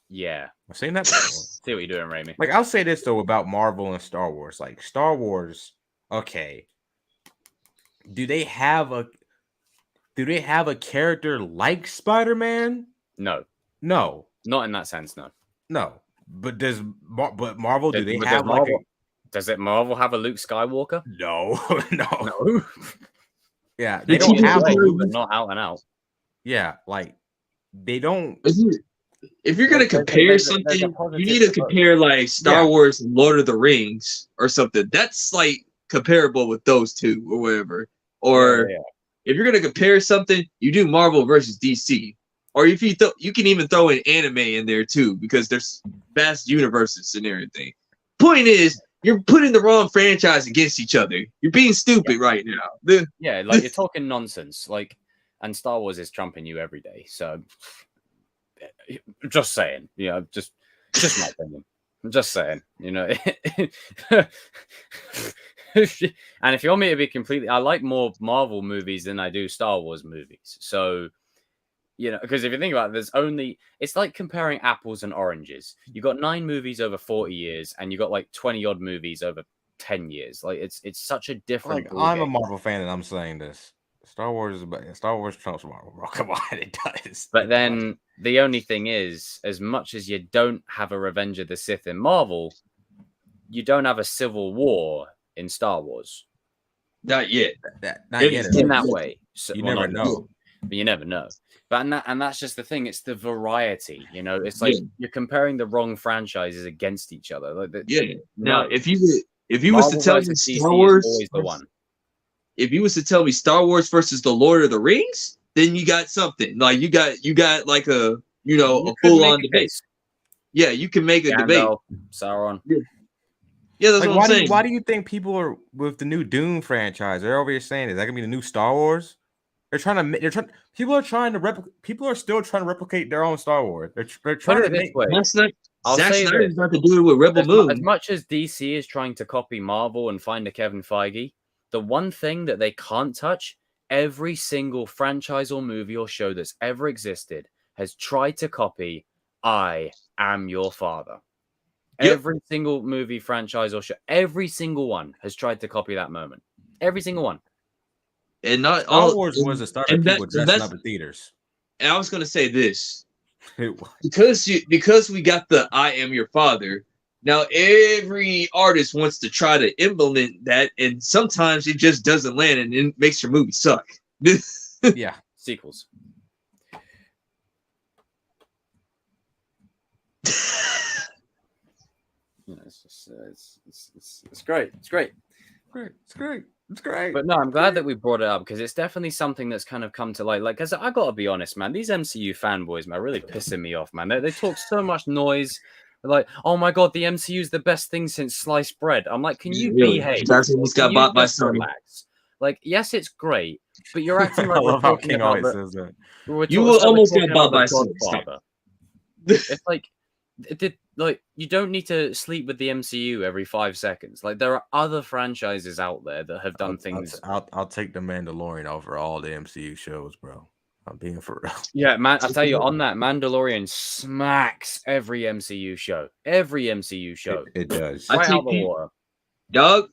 yeah. I've seen that before. See what you're doing, Raimi. Like, I'll say this, though, about Marvel and Star Wars. Like, Star Wars, okay. Do they have a character like Spider-Man? No. No. Not in that sense, no. No. But Marvel, do they But have does Marvel have a Luke Skywalker? No. No. Yeah, They they don't have Way, a Luke. but not out and out. Yeah, like they don't. If you're gonna compare something, you need to compare like Star Wars and Lord of the Rings or something. That's like comparable with those two or whatever. Or if you're gonna compare something, you do Marvel versus DC. Or if you you can even throw an anime in there too, because there's vast universes and everything. Point is, you're putting the wrong franchise against each other. You're being stupid right now. Yeah, like you're talking nonsense. Like, and Star Wars is trumping you every day. So, just saying, just my opinion. I'm just saying, And if you want me to be completely, I like more Marvel movies than I do Star Wars movies. So, because if you think about it, it's like comparing apples and oranges. You got 9 movies over 40 years, and you got like 20 odd movies over 10 years. Like it's such a different. Like, I'm a Marvel fan, and I'm saying this: Star Wars trumps Marvel, bro. Come on, it does. But then the only thing is, as much as you don't have a Revenge of the Sith in Marvel, you don't have a Civil War in Star Wars. Not yet. Not yet. In that way. So, you never know. But you never know. But and that's just the thing. It's the variety. It's like you're comparing the wrong franchises against each other. Like Now, if you was to tell me Star Wars, if you was to tell me Star Wars versus the Lord of the Rings, then you got something. Like you got like a a full on debate. Yeah, you can make a debate. Sauron. Yeah, that's what I'm saying. Why do you think people are with the new Doom franchise? They're over here saying, is that gonna be the new Star Wars? People are still trying to replicate their own Star Wars. They're trying to make. Zack Snyder's about to do it with Rebel Moon. As much as DC is trying to copy Marvel and find a Kevin Feige, the one thing that they can't touch, every single franchise or movie or show that's ever existed has tried to copy I Am Your Father. Yep. Every single movie, franchise, or show, every single one has tried to copy that moment. Every single one. And not Star all Wars was a start of people dressing up in theaters. And I was going to say this because we got the "I Am Your Father." Now every artist wants to try to implement that, and sometimes it just doesn't land, and it makes your movie suck. Yeah, sequels. It's great. It's great. It's great. But no, I'm glad that we brought it up because it's definitely something that's kind of come to light. Like, because I gotta be honest, man, these MCU fanboys, man, are really pissing me off, man. They talk so much noise. They're like, oh my god, the MCU is the best thing since sliced bread. I'm like, can you behave? That's almost got bought by Sony. Relax? Like, yes, it's great, but you're acting like I love how King always says that. You will almost get bought by Sony. It's like you don't need to sleep with the MCU every 5 seconds. Like there are other franchises out there that have done things. I'll take the Mandalorian over all the MCU shows, bro. I'm being for real. Yeah, man. I tell you, on that, Mandalorian smacks every MCU show. Every MCU show. It does. Right out the water. Doug,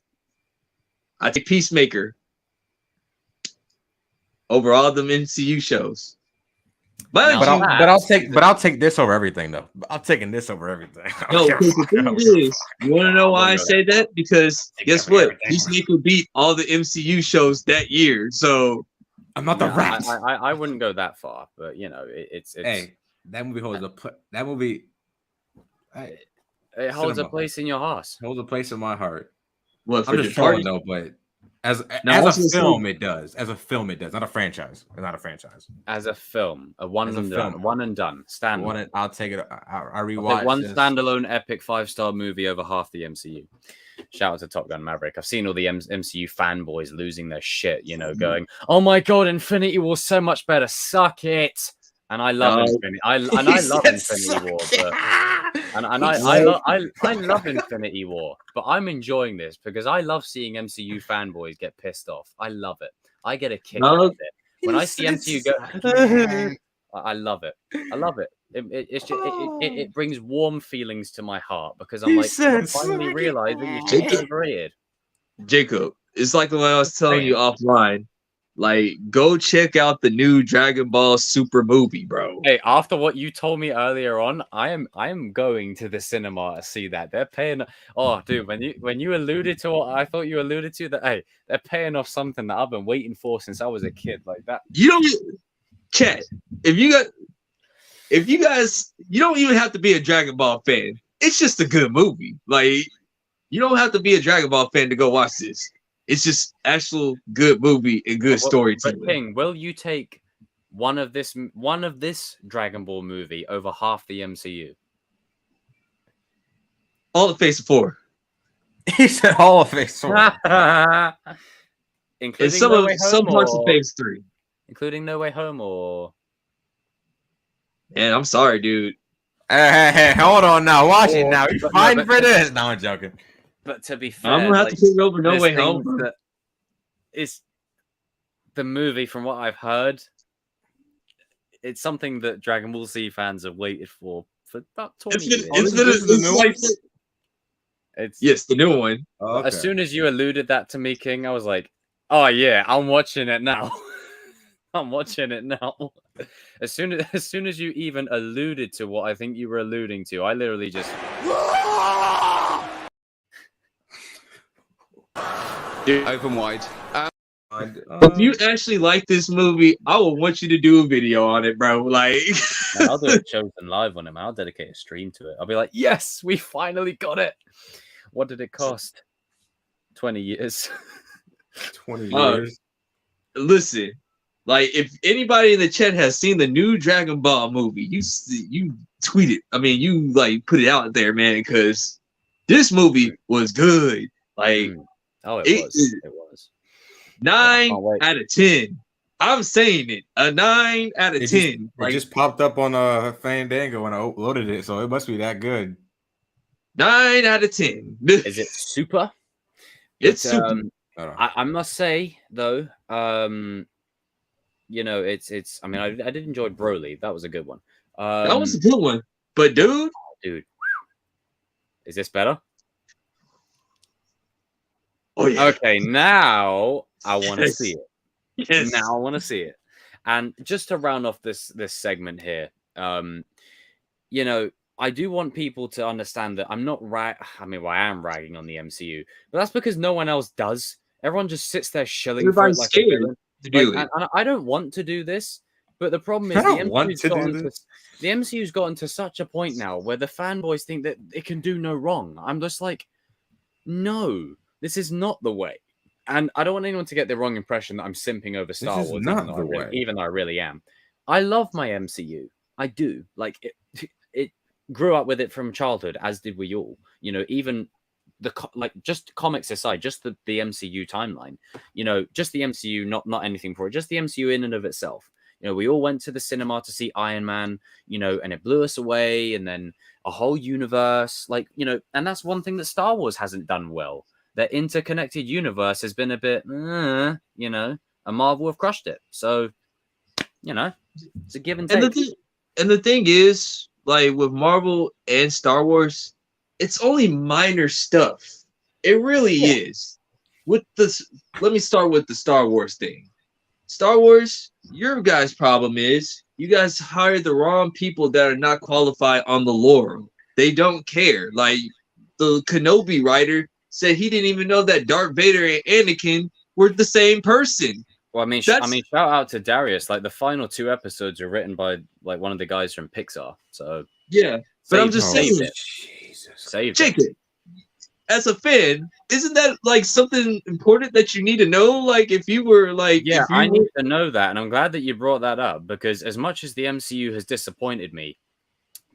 I take Peacemaker over all them MCU shows. But I'll take this over everything though. I'm taking this over everything. No, because the thing is, you want to know why I say that? Because guess what? Peacemaker beat all the MCU shows that year. So I'm not the rat. I wouldn't go that far, but it's hey, that movie holds that movie. It holds a place in your heart. Holds a place in my heart. What, I'm just trolling though, but as a film, it does. As a film, it does. Not a franchise. It's not a franchise. As a film, one and done. Standalone. I'll take it. I rewatch one standalone epic 5-star movie over half the MCU. Shout out to Top Gun Maverick. I've seen all the MCU fanboys losing their shit. Going, "Oh my god, Infinity War's so much better. Suck it." And I love Infinity. I love Infinity War. I love Infinity War, but I'm enjoying this because I love seeing MCU fanboys get pissed off. I love it. I get a kick out of it. When I see MCU go, I love it. I love it. It brings warm feelings to my heart because I'm like, I finally realized that you shit overrated. Jacob, it's like what I was telling you offline. Like, go check out the new Dragon Ball Super movie, bro. Hey, after what you told me earlier on, I am going to the cinema to see that. They're paying. Oh, dude, when you alluded to what I thought you alluded to, that hey, they're paying off something that I've been waiting for since I was a kid. Like that. You don't chat. If you guys, you don't even have to be a Dragon Ball fan. It's just a good movie. Like, you don't have to be a Dragon Ball fan to go watch this. It's just actual good movie and good storytelling. King, will you take one of this Dragon Ball movie over half the MCU? All of Phase 4. He said all of Phase 4. Including some parts of Phase 3. Including No Way Home or... Man, I'm sorry, dude. Hey, hold on now. Watch it now. You're fighting for this. No, I'm joking. But to be fair, I'm gonna have to pick over No Way Home. It's the movie, from what I've heard, it's something that Dragon Ball Z fans have waited for about 20 years. Yes, the new one. Oh, okay. As soon as you alluded that to me, King, I was like, oh yeah, I'm watching it now. I'm watching it now. As soon as you even alluded to what I think you were alluding to, I literally just... Open wide. If you actually like this movie, I will want you to do a video on it, bro. Like, man, I'll do a chosen live on him. I'll dedicate a stream to it. I'll be like, yes, we finally got it. What did it cost? 20 years. 20 years. Listen, like, if anybody in the chat has seen the new Dragon Ball movie, you tweet it. I mean, you like put it out there, man, because this movie was good. Like. Oh, it was. 9 out of 10. I'm saying it. A 9 out of 10. It just popped up on Fandango when I uploaded it, so it must be that good. 9 out of 10. Is it super? It's super. I must say though, you know, it's. I mean, I did enjoy Broly. That was a good one. That was a good one. But dude, is this better? Oh, yeah. Okay, now I want to see it. Yes. Now I want to see it. And just to round off this segment here, you know, I do want people to understand that I'm not I am ragging on the MCU, but that's because no one else does. Everyone just sits there shilling. Everybody's scared to do it. And I don't want to do this, but the problem is the MCU's gotten to such a point now where the fanboys think that it can do no wrong. I'm just like, no. This is not the way. And I don't want anyone to get the wrong impression that I'm simping over Star Wars, even though I really am. I love my MCU. I do. Like, it grew up with it from childhood, as did we all. You know, even just comics aside, just the MCU timeline. You know, just the MCU, not anything for it. Just the MCU in and of itself. You know, we all went to the cinema to see Iron Man, you know, and it blew us away. And then a whole universe, like, you know, and that's one thing that Star Wars hasn't done well. Their interconnected universe has been a bit, you know, and Marvel have crushed it. So, you know, it's a give and take. And the thing is, like, with Marvel and Star Wars, it's only minor stuff. It really is. With this, let me start with the Star Wars thing. Star Wars, your guys' problem is you guys hired the wrong people that are not qualified on the lore. They don't care. Like, the Kenobi writer said he didn't even know that Darth Vader and Anakin were the same person. Well, I mean, shout out to Darius. Like, the final 2 episodes are written by like one of the guys from Pixar. So yeah, but I'm just saying, Jacob, as a fan, isn't that like something important that you need to know? Like, if you were like, I need to know that, and I'm glad that you brought that up because as much as the MCU has disappointed me,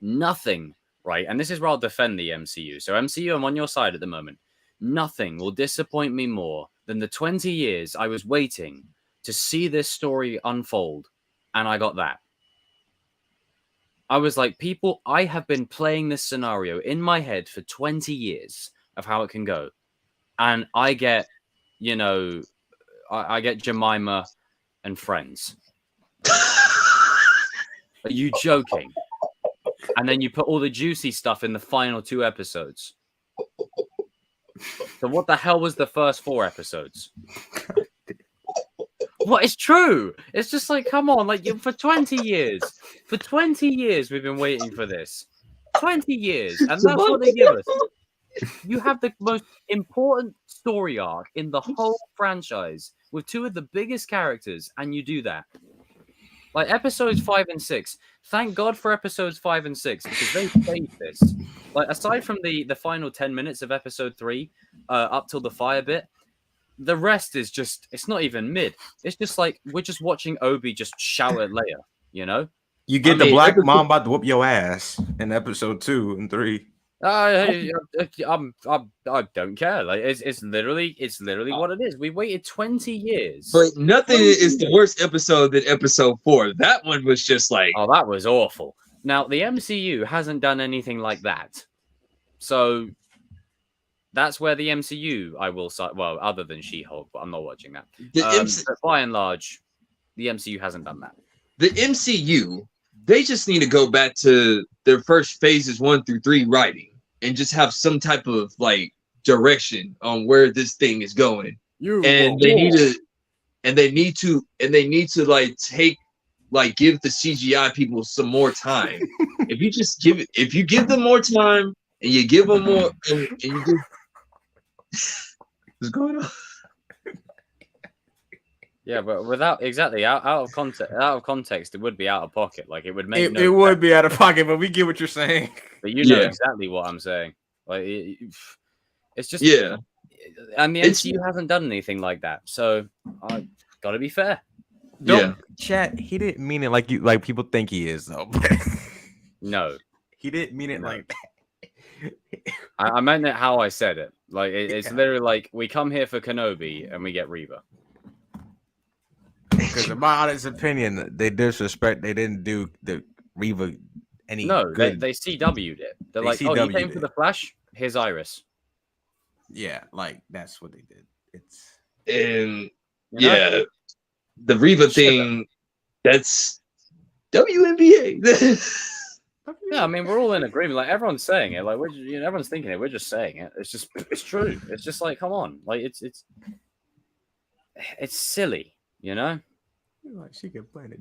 nothing, right? And this is where I'll defend the MCU. So MCU, I'm on your side at the moment. Nothing will disappoint me more than the 20 years I was waiting to see this story unfold, and I got that. I was like, I have been playing this scenario in my head for 20 years of how it can go. And I get, you know, I get Jemima and Friends. Are you joking? And then you put all the juicy stuff in the final 2 episodes. So what the hell was the first 4 episodes? What is true? It's just like, come on, like for 20 years. For 20 years we've been waiting for this. 20 years. And that's what they give us. You have the most important story arc in the whole franchise with 2 of the biggest characters, and you do that. Like episodes 5 and 6. Thank God for episodes 5 and 6 because they saved this. Like aside from the final 10 minutes of episode 3, up till the fire bit, the rest is just, it's not even mid. It's just like we're just watching Obi just shout at Leia, you know? You get the black mom about to whoop your ass in episode 2 and 3. I don't care. Like it's literally what it is. We waited 20 years. But nothing is the worst episode than episode 4. That one was just like, oh, that was awful. Now the MCU hasn't done anything like that, so that's where the MCU I will say. Well, other than She-Hulk, but I'm not watching that. But by and large, the MCU hasn't done that. The MCU, they just need to go back to their first phases 1 through 3 writing and just have some type of like direction on where this thing is going. They need to like give the CGI people some more time. If you give them more time and you give them more and you give what's going on? Yeah, but without exactly out of context, it would be out of pocket. Like it would make it would be out of pocket, but we get what you're saying. But you know exactly what I'm saying. Like it's just and the MCU hasn't done anything like that, so I gotta be fair. Chat. He didn't mean it like people think he is though. No, he didn't mean it like that. I meant it how I said it. Like it's literally like we come here for Kenobi and we get Reva. Because in my honest opinion, they disrespect. They didn't do the Reva any. No, good. they CW'd it. They're like, oh, you came for the Flash. Here's Iris. Yeah, like that's what they did. The Reva thing. That's WNBA. Yeah, I mean, we're all in agreement. Like everyone's saying it. Like everyone's thinking it. We're just saying it. It's true. It's just like, come on. Like it's silly, you know. Like she can play it.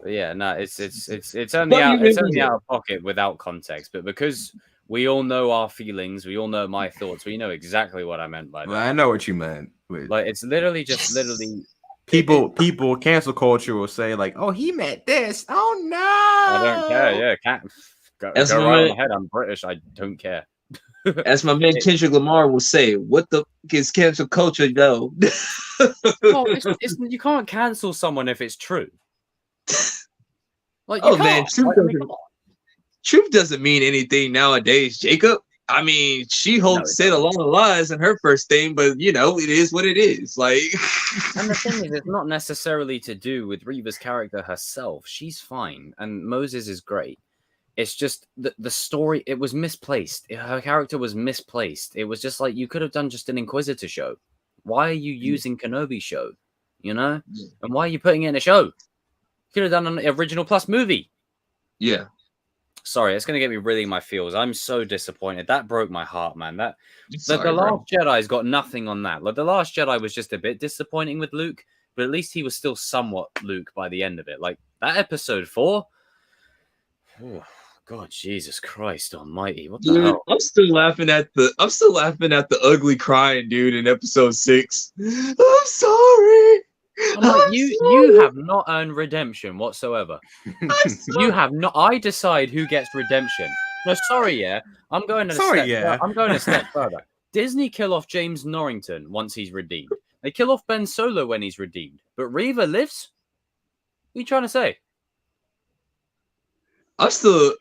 But yeah, no, it's only out of pocket without context. But because we all know our feelings, we all know my thoughts. We know exactly what I meant by that. Well, I know what you meant. Like it's literally people cancel culture will say like, oh, he meant this. Oh no, I don't care. Yeah, can't go right on my head. I'm British. I don't care. As my man Kendrick Lamar will say, what the fuck is cancel culture though? Well, you can't cancel someone if it's true. Like, truth doesn't mean anything nowadays, Jacob. I mean, She-Hulk said a lot of lies in her first thing, but you know, it is what it is. Like, and the thing is, it's not necessarily to do with Reva's character herself. She's fine, and Moses is great. It's just the story, it was misplaced. Her character was misplaced. It was just like, you could have done just an Inquisitor show. Why are you using Kenobi show? You know? And why are you putting it in a show? You could have done an original plus movie. Yeah. Sorry, it's going to get me really in my feels. I'm so disappointed. That broke my heart, man. The Last Jedi's got nothing on that. Like, The Last Jedi was just a bit disappointing with Luke, but at least he was still somewhat Luke by the end of it. Like, that episode 4... Oh, God, Jesus Christ Almighty! What the hell? I'm still laughing at the ugly crying dude in episode 6. I'm sorry. I'm like, you have not earned redemption whatsoever. You have not. I decide who gets redemption. No, sorry, yeah. I'm going a step further. Disney kill off James Norrington once he's redeemed. They kill off Ben Solo when he's redeemed. But Reva lives? What are you trying to say? I'm still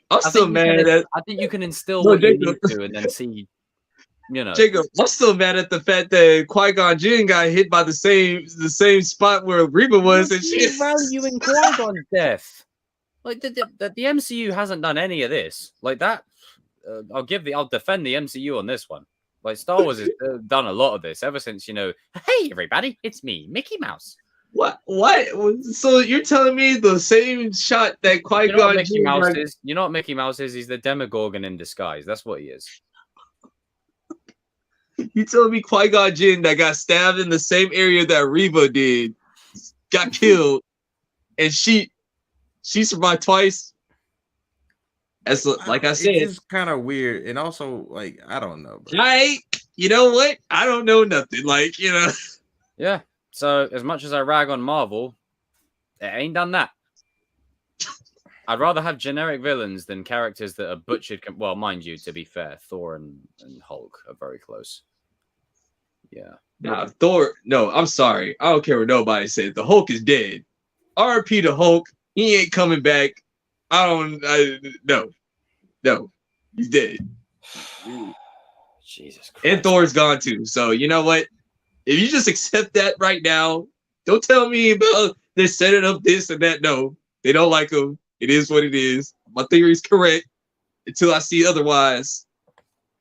mad at. I think you can instill what you need to, and then see. You know, Jacob, I'm still mad at the fact that Qui-Gon Jinn got hit by the same spot where Reva was, and she's valuing Qui-Gon's death. Like the MCU hasn't done any of this. Like that, I'll defend the MCU on this one. Like Star Wars has done a lot of this ever since, you know. Hey everybody, it's me, Mickey Mouse. What? What? So you're telling me the same shot that Qui-Gon You know what Mickey Jinn Mouse got- is? You know what Mickey Mouse is? He's the Demogorgon in disguise. That's what he is. You telling me Qui-Gon Jinn that got stabbed in the same area that Reva did, got killed, and she survived twice? As like I said, it's just kind of weird, and also like I don't know, bro. you know what? I don't know nothing. Like Yeah. So as much as I rag on Marvel, it ain't done that. I'd rather have generic villains than characters that are butchered. Well, mind you, to be fair, Thor and Hulk are very close. Yeah. Nah, Thor. No, I'm sorry. I don't care what nobody says. The Hulk is dead. R.P. the Hulk. He ain't coming back. No, he's dead. Jesus Christ. And Thor's gone too. So you know what? If you just accept that right now, don't tell me about they're setting up this and that. No, they don't like him. It is what it is. My theory is correct until I see otherwise.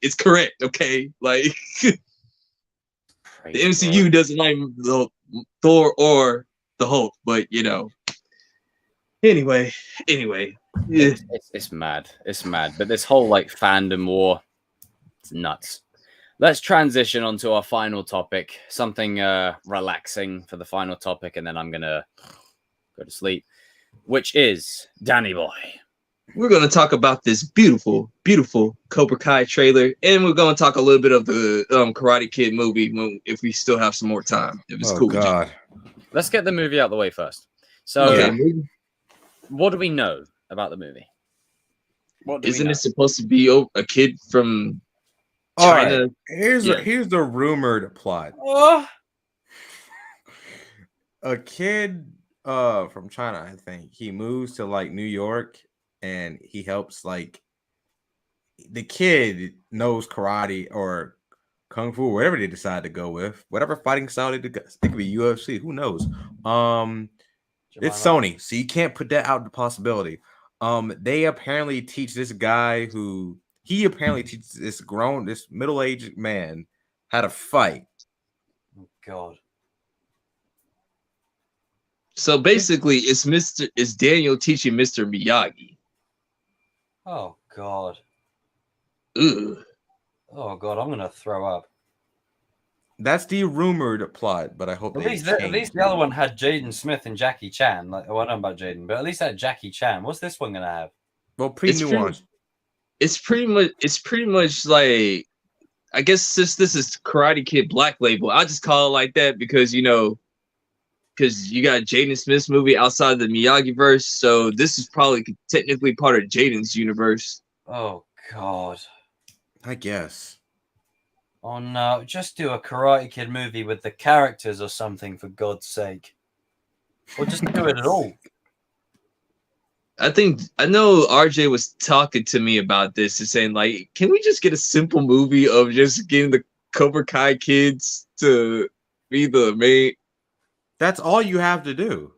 It's correct, okay? Like the MCU doesn't like the Thor or the Hulk, but Anyway, yeah. It's mad. It's mad. But this whole like fandom war, it's nuts. Let's transition on to our final topic, something relaxing for the final topic, and then I'm gonna go to sleep, which is Danny Boy. We're gonna talk about this beautiful, beautiful Cobra Kai trailer, and we're gonna talk a little bit of the Karate Kid movie if we still have some more time. If it's cool. God. Let's get the movie out of the way first. So, what do we know about the movie? Isn't it supposed to be a kid from All China? right. Here's the rumored plot. A kid from China, I think. He moves to like New York and he helps like the kid knows karate or kung fu, whatever they decide to go with, whatever fighting style they do. It could be UFC, who knows? It's Sony, so you can't put that out the possibility. They apparently teach this guy teaches this middle-aged man how to fight. Oh God. So basically, it's Daniel teaching Mr. Miyagi. Oh God. Ugh. Oh God, I'm gonna throw up. That's the rumored plot, but I hope At least the other one had Jaden Smith and Jackie Chan. Like, well, I don't know about Jaden, but at least that Jackie Chan. What's this one gonna have? Well, nuanced. It's pretty much like, I guess since this is Karate Kid Black Label, I'll just call it like that because because you got Jaden Smith's movie outside the Miyagi verse, so this is probably technically part of Jaden's universe. Oh God. I guess. Oh no, just do a Karate Kid movie with the characters or something, for God's sake. Or just do it at all. I know RJ was talking to me about this and saying, like, can we just get a simple movie of just getting the Cobra Kai kids to be the main? That's all you have to do.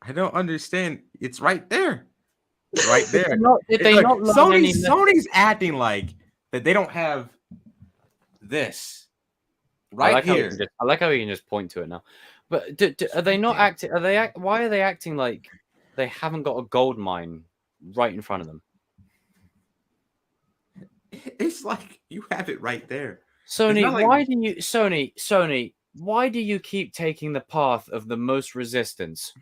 I don't understand. It's right there. It's right there. Sony's acting like that they don't have this right here. I like how you can just point to it now. But are they not acting? Why are they acting like they haven't got a gold mine right in front of them? It's like you have it right there. Sony, why do you keep taking the path of the most resistance?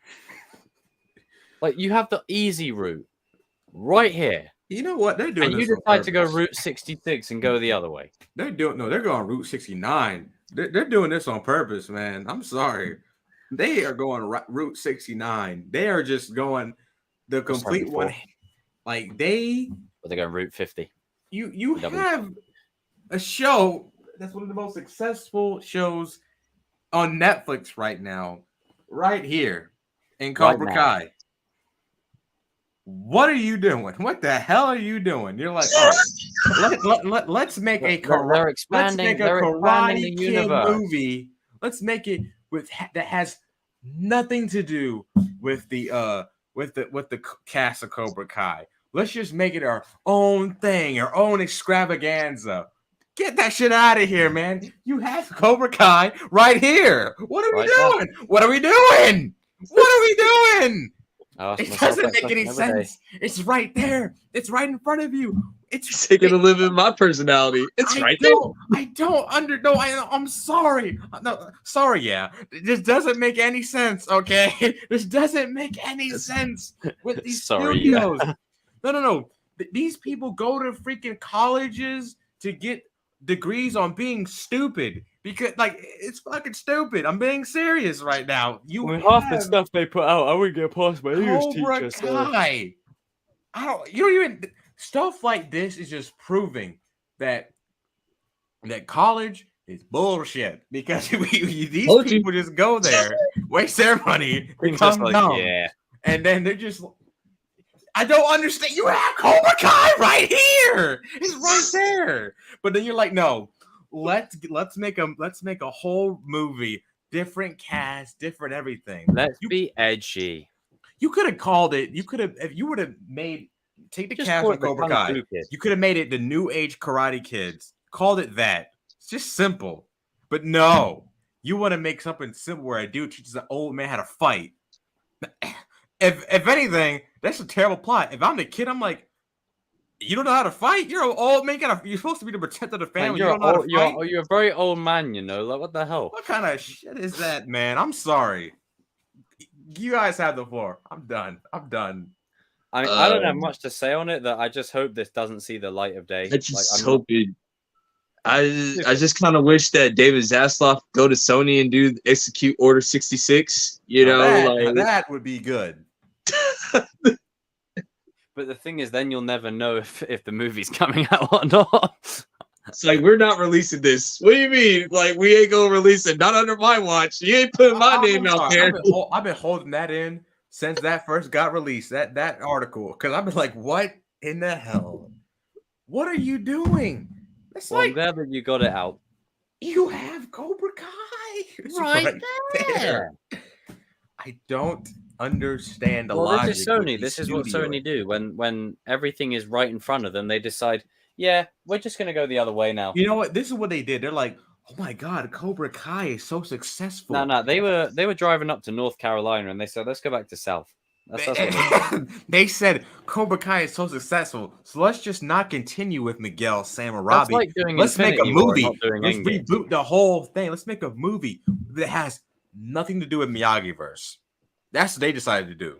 Like, you have the easy route right here. You know what they're doing? And you decide to go Route 66 and go the other way. They're going Route 69. They're doing this on purpose, man. I'm sorry. They are going Route 69. They are just going the complete one. Like they're going Route 50. You have a show that's one of the most successful shows on Netflix right now, right here in Cobra Kai. What are you doing? What the hell are you doing? You're like, let's make a Karate Kid movie. Let's make it that has nothing to do with the cast of Cobra Kai. Let's just make it our own thing, our own extravaganza. Get that shit out of here, man. You have Cobra Kai right here. What are we doing? What are we doing? What are we doing? It doesn't make any sense. It's right there. It's right in front of you. It's taking a live in my personality. It's right there. I'm sorry. No, sorry. Yeah, this doesn't make any sense. Okay, this doesn't make any sense with these studios. No. These people go to freaking colleges to get degrees on being stupid because, like, it's fucking stupid. I'm being serious right now. Half the stuff they put out, I wouldn't get past my English teacher. Kai. You don't even. Stuff like this is just proving that college is bullshit because these people just go there, waste their money, become dumb, and then they're just. I don't understand. You have Cobra Kai right here. It's right there. But then you're like, no, let's make a whole movie, different cast, different everything. Let's be edgy. You could have called it. You could have if you would have made. Take the cast of Cobra Kai. You could have made it the New Age Karate Kids. Called it that. It's just simple. But no. You want to make something simple where a dude teaches an old man how to fight. If anything, that's a terrible plot. If I'm the kid, I'm like, you don't know how to fight? You're an old man. You're supposed to be the protector of the family. You don't know how to fight? You're a very old man, you know. Like, what the hell? What kind of shit is that, man? I'm sorry. You guys have the floor. I'm done. I mean, I don't have much to say on it. That I just hope this doesn't see the light of day. I just hope it. I just kind of wish that David Zaslav go to Sony and do execute Order 66. You know, that would be good. But the thing is, then you'll never know if the movie's coming out or not. It's like, we're not releasing this. What do you mean? Like, we ain't gonna release it? Not under my watch. You ain't putting my name out there. I've been holding that in since that first got released. That article, because I've been like, what in the hell? What are you doing? It's I'm glad that you got it out. You have Cobra Kai right there. I don't understand the logic. This is Sony. This is what Sony do when everything is right in front of them. They decide, yeah, we're just gonna go the other way now. You know what? This is what they did. They're like, oh my god, Cobra Kai is so successful. No, they were driving up to North Carolina and they said, let's go back to South. That's what they said Cobra Kai is so successful, so let's just not continue with Miguel Samarabi. Like let's make a movie. Let's reboot the whole thing. Let's make a movie that has nothing to do with Miyagi-verse. That's what they decided to do.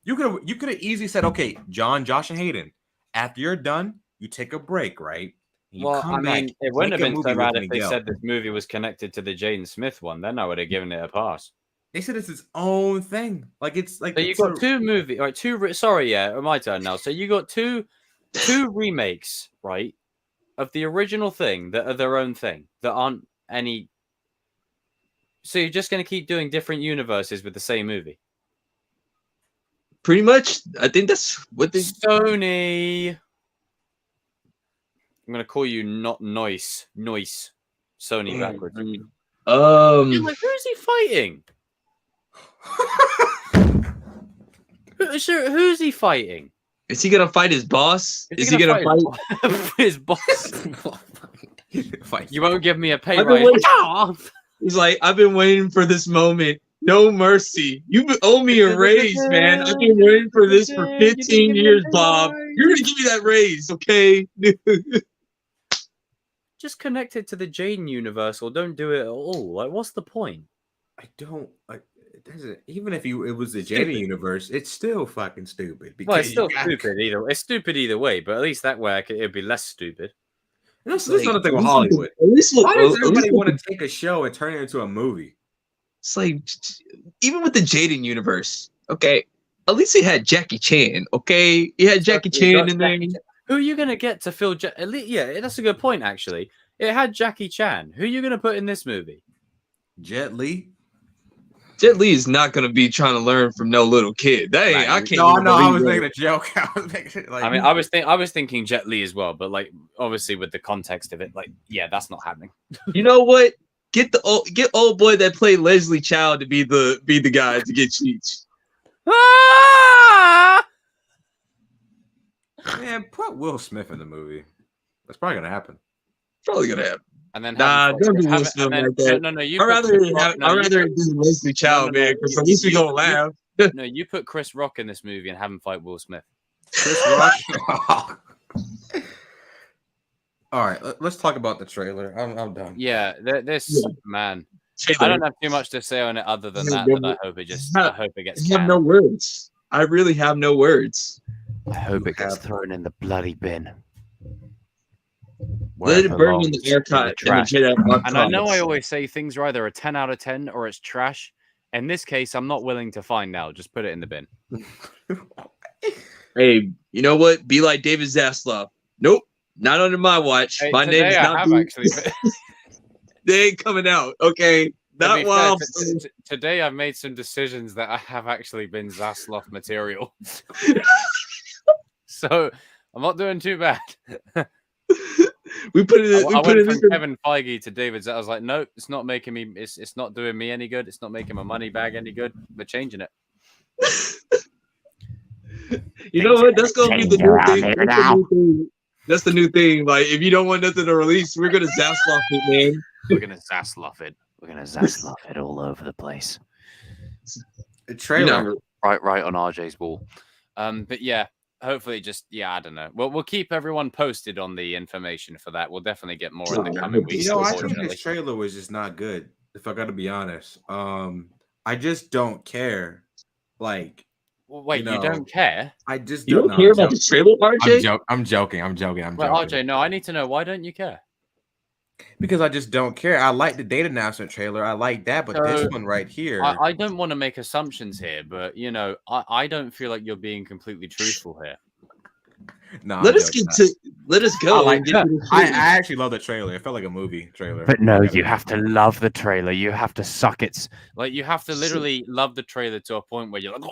You could have easily said, okay, John, Josh, and Hayden, after you're done, you take a break, right? It wouldn't have been so bad if they said this movie was connected to the Jaden Smith one. Then I would have given it a pass. They said it's its own thing. Like, it's like. So you got two movies, right? Sorry, yeah, my turn now. So you got two remakes, right, of the original thing that are their own thing that aren't any. So you're just going to keep doing different universes with the same movie? Pretty much. I think that's what they. Sony. I'm going to call you not Noise. Sony backwards. You're like, who's he fighting? Who's he fighting? Is he gonna fight his boss? Is he gonna fight his boss? You won't give me a pay raise. He's like, I've been waiting for this moment. No mercy. You owe me a raise, man. I've been waiting for this for 15 years, Bob. You're gonna give me that raise, okay? Just connect it to the Jaden universe, or don't do it at all. Like, what's the point? I don't like. Even if it was the Jaden universe, it's still fucking stupid. Well, it's still stupid either. It's stupid either way, but at least that way it'd be less stupid. This is another thing with Hollywood. Why does everybody want to take a show and turn it into a movie? It's like, even with the Jaden universe, okay, at least he had Jackie Chan, okay? He had Jackie Chan in there. Who are you going to get to fill... Yeah, that's a good point, actually. It had Jackie Chan. Who are you going to put in this movie? Jet Li? Jet Li is not going to be trying to learn from no little kid. That ain't, I can't. No, I was making a joke. I was thinking Jet Li as well, but like obviously with the context of it, like yeah, that's not happening. You know what? Get old boy that played Leslie Chow to be the guy to get Cheech. Man, put Will Smith in the movie. That's probably gonna happen. Probably gonna happen. And then Nah, don't do Will Smith like that. No, you I'd put rather Chris Rock- no, I'd you rather put- do Leslie Chow, no, man, because at least we gonna laugh. No, you put Chris Rock in this movie and have him fight Will Smith. Chris Rock. All right, let's talk about the trailer. I'm done. Yeah, man. Taylor, I don't have too much to say on it other than that. But I hope it gets. I canned. have no words. I really have no words. I hope it gets thrown in the bloody bin. Let it burn in the archive. And I know I always say things are either a 10 out of 10 or it's trash. In this case, I'm not willing to find out. Just put it in the bin. Hey, you know what? Be like David Zaslav. Nope, not under my watch. Hey, my name is not. They ain't coming out. Okay, not while. Today, I've made some decisions that I have actually been Zaslav material. So I'm not doing too bad. We put it. I went from Kevin Feige to David. I was like, nope, it's not making me. It's not doing me any good. It's not making my money bag any good. We're changing it. You know what? That's gonna be the new thing. That's the new thing. Like, if you don't want nothing to release, we're gonna Zaslav it, man. We're gonna Zaslav it. We're gonna Zaslav it all over the place. The trailer, right on RJ's wall. But yeah, hopefully, I don't know. We'll keep everyone posted on the information for that. We'll definitely get more in the coming weeks. I think this trailer was just not good. If I got to be honest, I just don't care. Like. Wait, you don't care? I just don't care about the trailer, RJ? I'm joking. Well, RJ, no, I need to know, why don't you care? Because I just don't care. I like the date announcement trailer. I like that, but this one right here. I don't want to make assumptions here, but I don't feel like you're being completely truthful here. No, let us go. I actually love the trailer. It felt like a movie trailer. But no, you have to love the trailer. You have to suck it. Like, you have to literally love the trailer to a point where you're like,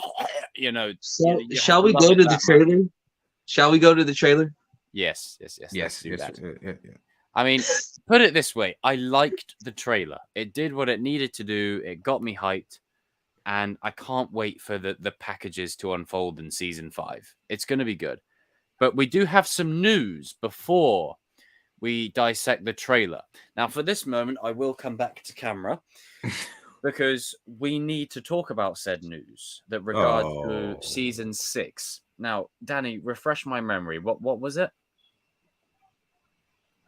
Shall we go to the trailer? Shall we go to the trailer? Yes. Yeah. I mean, put it this way. I liked the trailer. It did what it needed to do. It got me hyped. And I can't wait for the packages to unfold in season 5. It's going to be good. But we do have some news before we dissect the trailer. Now, for this moment, I will come back to camera because we need to talk about said news that regards to season 6. Now, Danny, refresh my memory. What was it?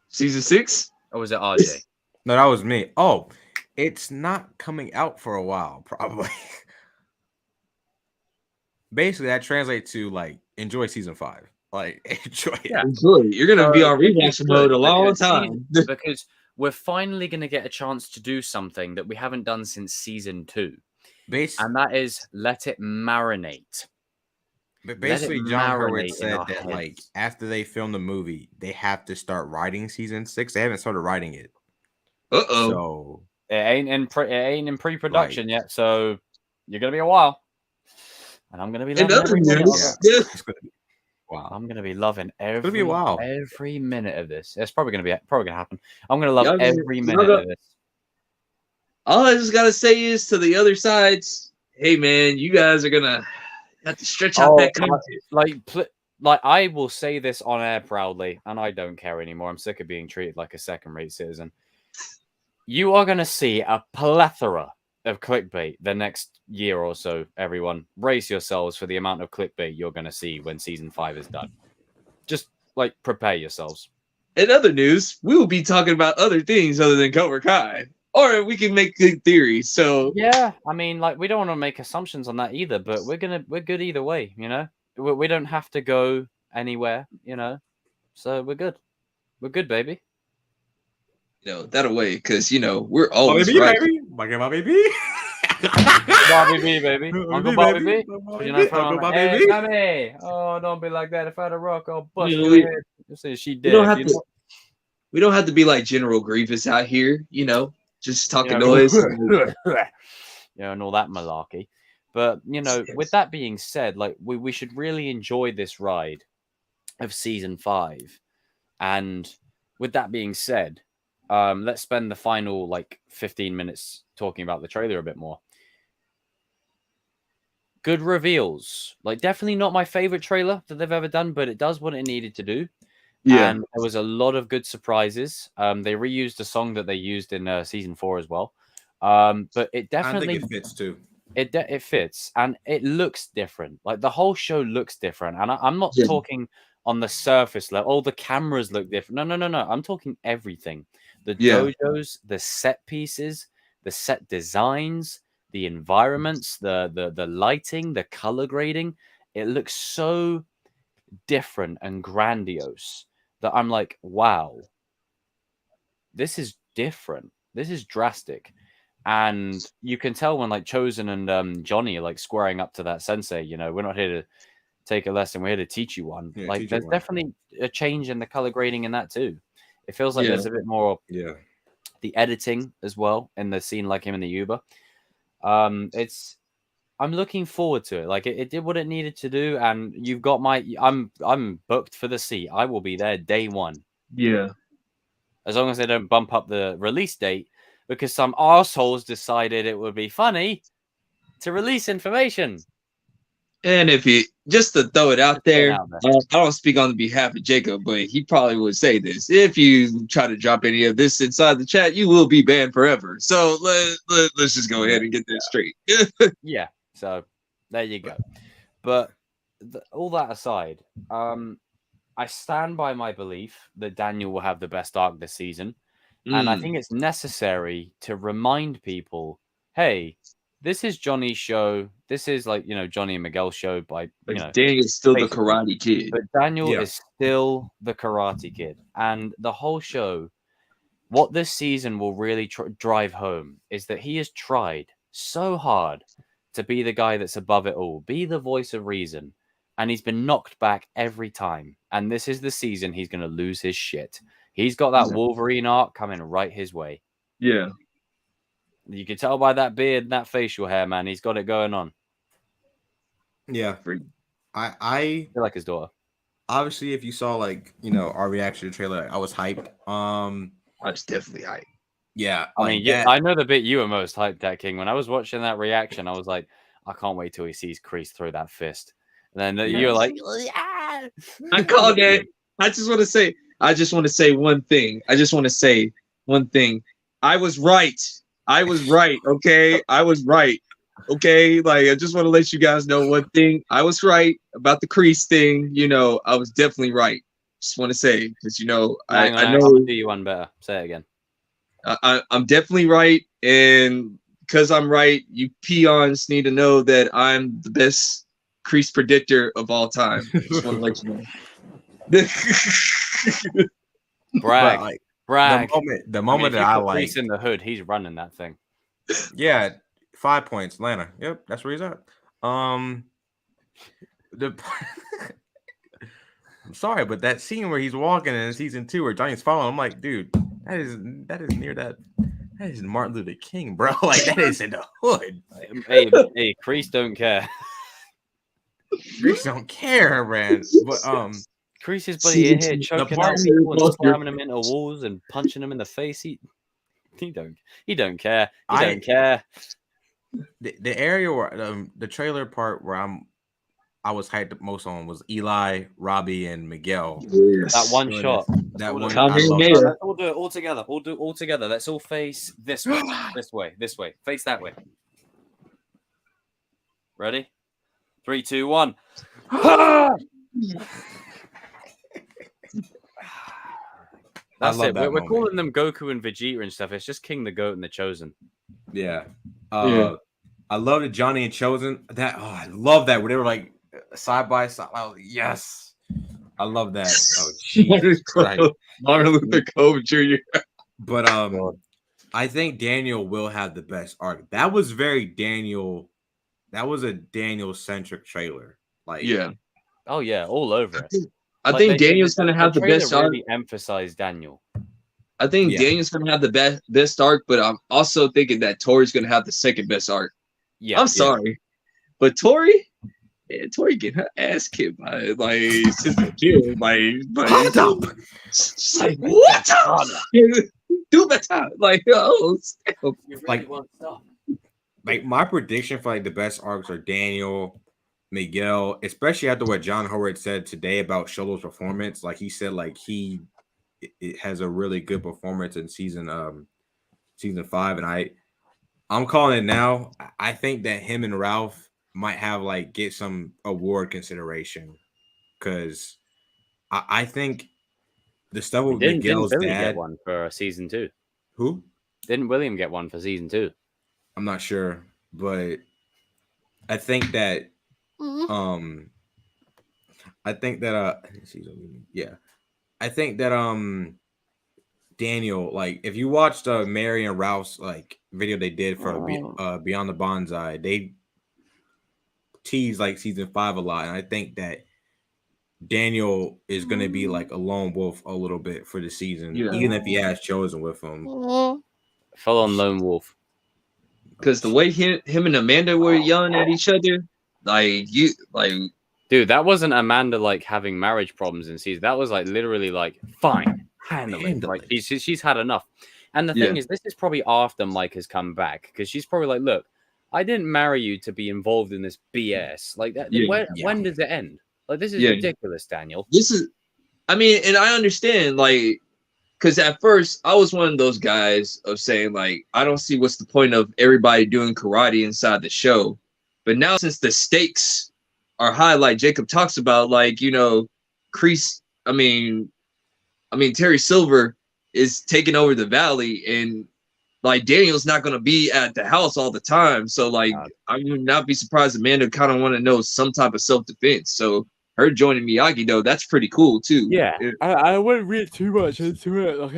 Season 6? Or was it RJ? No, that was me. Oh, it's not coming out for a while, probably. Basically, that translates to, like, enjoy season 5. Like, enjoy it. Yeah. Enjoy it. You're going to be on rewatch mode a long time. Because we're finally going to get a chance to do something that we haven't done since season 2. And that is let it marinate. But basically, John Hurwitz said that, like, after they film the movie, they have to start writing season 6. They haven't started writing it. So it ain't in pre-production yet. So you're going to be a while. And I'm going to be loving Wow, I'm gonna be loving every minute of this. It's probably gonna happen. I'm gonna love every minute of this. All I just gotta say is to the other sides, hey man, you guys are gonna have to stretch out that content. Like I will say this on air proudly, and I don't care anymore. I'm sick of being treated like a second-rate citizen. You are gonna see a plethora of clickbait the next year or so. Everyone, brace yourselves for the amount of clickbait you're going to see when season 5 is done. Just like prepare yourselves. In other news, we will be talking about other things other than Cobra Kai, or we can make good theories. So yeah, I mean, like, we don't want to make assumptions on that either, but we're good either way. We don't have to go anywhere. So we're good. We're good, baby. That away, because we're always baby, right. Baby. My baby. Bobby B, baby. Uncle Bobby B. Uncle Bobby B. Oh, don't be like that. If I had a rock, I'll bust your head. You say she did. We don't have to be like General Grievous out here, just talking noise. And all that malarkey. But, with that being said, like, we should really enjoy this ride of season 5. And with that being said, let's spend the final 15 minutes talking about the trailer a bit more. Good reveals. Definitely not my favorite trailer that they've ever done, but it does what it needed to do. Yeah. And there was a lot of good surprises. They reused a song that they used in season 4 as well. But it definitely I think it fits too. it fits and it looks different. Like the whole show looks different. And I'm not Yeah. talking on the surface level. All the cameras look different. No. I'm talking everything. The Yeah. dojos, the set pieces, the set designs, the environments, the lighting, the color grading. It looks so different and grandiose that I'm like, wow, this is different. This is drastic. And you can tell when like Chosen and Johnny are like squaring up to that sensei, you know, we're not here to take a lesson, we're here to teach you one. Yeah, like teach you there's one. definitely a change in the color grading in that too. It feels like Yeah. there's a bit more Yeah. the editing as well in the scene, like him in the Uber. I'm looking forward to it. Like it did what it needed to do, and you've got I'm booked for the seat. I will be there day one. Yeah. As long as they don't bump up the release date, because some assholes decided it would be funny to release information. And if you just to throw it out Just put it there, out there. I don't speak on behalf of Jacob, but he probably would say this. If you try to drop any of this inside the chat, you will be banned forever. So let's just go ahead and get that straight. Yeah. So there you go. But all that aside, I stand by my belief that Daniel will have the best arc this season. And I think it's necessary to remind people, hey, this is Johnny's show. This is like, you know, Johnny and Miguel's show by, you know, Daniel's still the basically. Karate Kid. But Daniel is still the Karate Kid. And the whole show, what this season will really drive home is that he has tried so hard to be the guy that's above it all, be the voice of reason. And he's been knocked back every time. And this is the season he's going to lose his shit. He's got that Wolverine arc coming right his way. Yeah. You can tell by that beard and that facial hair, man. He's got it going on. Yeah. I feel like his daughter. Obviously, if you saw like, you know, our reaction to the trailer, I was hyped. I was definitely hyped. Yeah. I mean, yeah, I know the bit you were most hyped at, King. When I was watching that reaction, I was like, I can't wait till he sees Kreese throw that fist. And then you were like, yeah. I called it. I just want to say one thing. I was right. Okay. I was right. Okay. Like, I just want to let you guys know one thing. I was right about the Kreese thing. You know, I was definitely right. Just want to say, because, you know, I know. I'm gonna do you one better. Say it again. I'm definitely right. And because I'm right, you peons need to know that I'm the best Kreese predictor of all time. Just want to let you know. Brag. Like, brag. The moment that I like Kreese in the hood, he's running that thing. Yeah, 5 points, Atlanta. Yep, that's where he's at. I'm sorry, but that scene where he's walking in season 2 where Johnny's following, I'm like, dude, that is near that. That is Martin Luther King, bro. Like, that is in the hood. Hey, Kreese don't care. Kreese don't care, man. But Kreese is buddy in here choking out people and slamming them into walls and punching them in the face. He don't care. He don't care. The area where the trailer part where I was hyped most on was Eli, Robbie, and Miguel. Yes. That one shot. That one. Let's all do it all together. We'll do it all together. Let's all face this way, this way. Face that way. Ready? 3, 2, 1. That's it. We're calling them Goku and Vegeta and stuff. It's just King the Goat and the Chosen. Yeah. I love the Johnny and Chosen. I love that where they were like side by side. I was like, yes. I love that. Oh, Jesus Christ. Martin Luther King Jr. But I think Daniel will have the best arc. That was very Daniel. That was a Daniel-centric trailer. Like, yeah. Oh yeah, all over it. I think Daniel's gonna have the best arc. Really emphasize Daniel. I think Daniel's gonna have the best arc, but I'm also thinking that Tori's gonna have the second best arc. Yeah, I'm sorry, but Tori getting her ass kicked by Sister Kill, what up? Do better, like my prediction for like the best arcs are Daniel, Miguel, especially after what John Howard said today about Sholo's performance. Like he said, like it has a really good performance in season 5, and I'm calling it now. I think that him and Ralph might have like get some award consideration because I think the stuff with Didn't Miguel's Billy dad. get one for season 2? Who? Didn't William get one for season 2? I'm not sure, but I think that I think that yeah. I think that Daniel, like if you watched Mary and Ralph's like video they did for Beyond the Bonsai, they teased like season 5 a lot, and I think that Daniel is gonna be like a lone wolf a little bit for the season, even if he has Chosen with him. Full on lone wolf. Because the way him and Amanda were yelling at each other, dude, that wasn't Amanda like having marriage problems in season. That was like literally like fine, handle it. Like she's had enough. And the thing is, this is probably after Mike has come back because she's probably like, look, I didn't marry you to be involved in this BS. Like that. When does it end? Like this is ridiculous, Daniel. I mean, and I understand, like, because at first I was one of those guys of saying, like, I don't see what's the point of everybody doing karate inside the show. But now since the stakes are high, like Jacob talks about, like, you know, Terry Silver is taking over the valley, and like Daniel's not gonna be at the house all the time. So like I would not be surprised Amanda kind of want to know some type of self-defense. So her joining Miyagi though, that's pretty cool too. Yeah, I wouldn't read too much into it. Like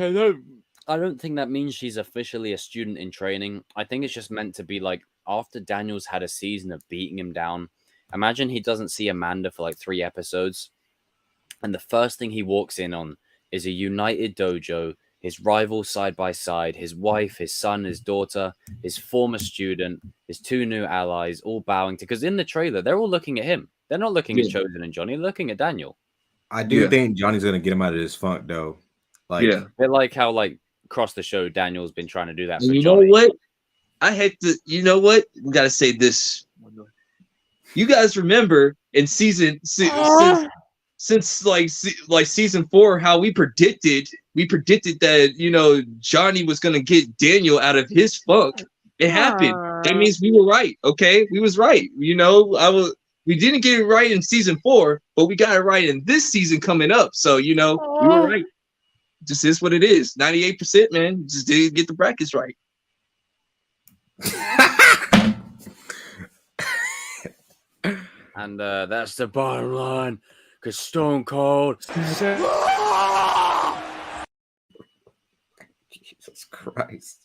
I don't think that means she's officially a student in training. I think it's just meant to be like after Daniel's had a season of beating him down. Imagine he doesn't see Amanda for like 3 episodes, and the first thing he walks in on is a united dojo, his rivals side by side, his wife, his son, his daughter, his former student, his 2 new allies, all bowing to. Because in the trailer, they're all looking at him. They're not looking at Chosen and Johnny, they're looking at Daniel. I do think Johnny's gonna get him out of this funk though. Like, they're like how like across the show, Daniel's been trying to do that. And for you Johnny. know what? I hate to. You know what? We gotta say this. You guys remember in season since like season 4, how we predicted that, you know, Johnny was gonna get Daniel out of his funk. It happened. That means we were right. Okay, we was right. You know, we didn't get it right in season 4, but we got it right in this season coming up. So you know, we were right. Just is what it is. 98%, man. Just didn't get the brackets right. And that's the bottom line. Because Stone Cold said, Jesus Christ.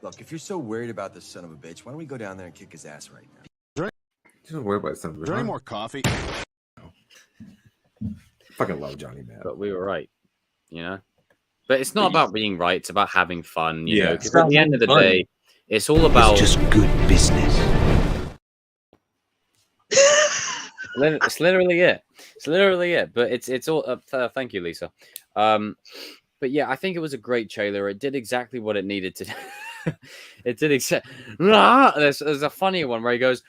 Look, if you're so worried about this son of a bitch, why don't we go down there and kick his ass right now? Just worry about something. Is there any more coffee? Fucking love Johnny, man. But we were right, you know. But it's not about being right; it's about having fun, you know. Because It's at the end of the fun. day, it's all about It's just good business. It's literally it. It's literally it. But it's all. Thank you, Lisa. But yeah, I think it was a great trailer. It did exactly what it needed to. It did exactly. There's a funny one where he goes.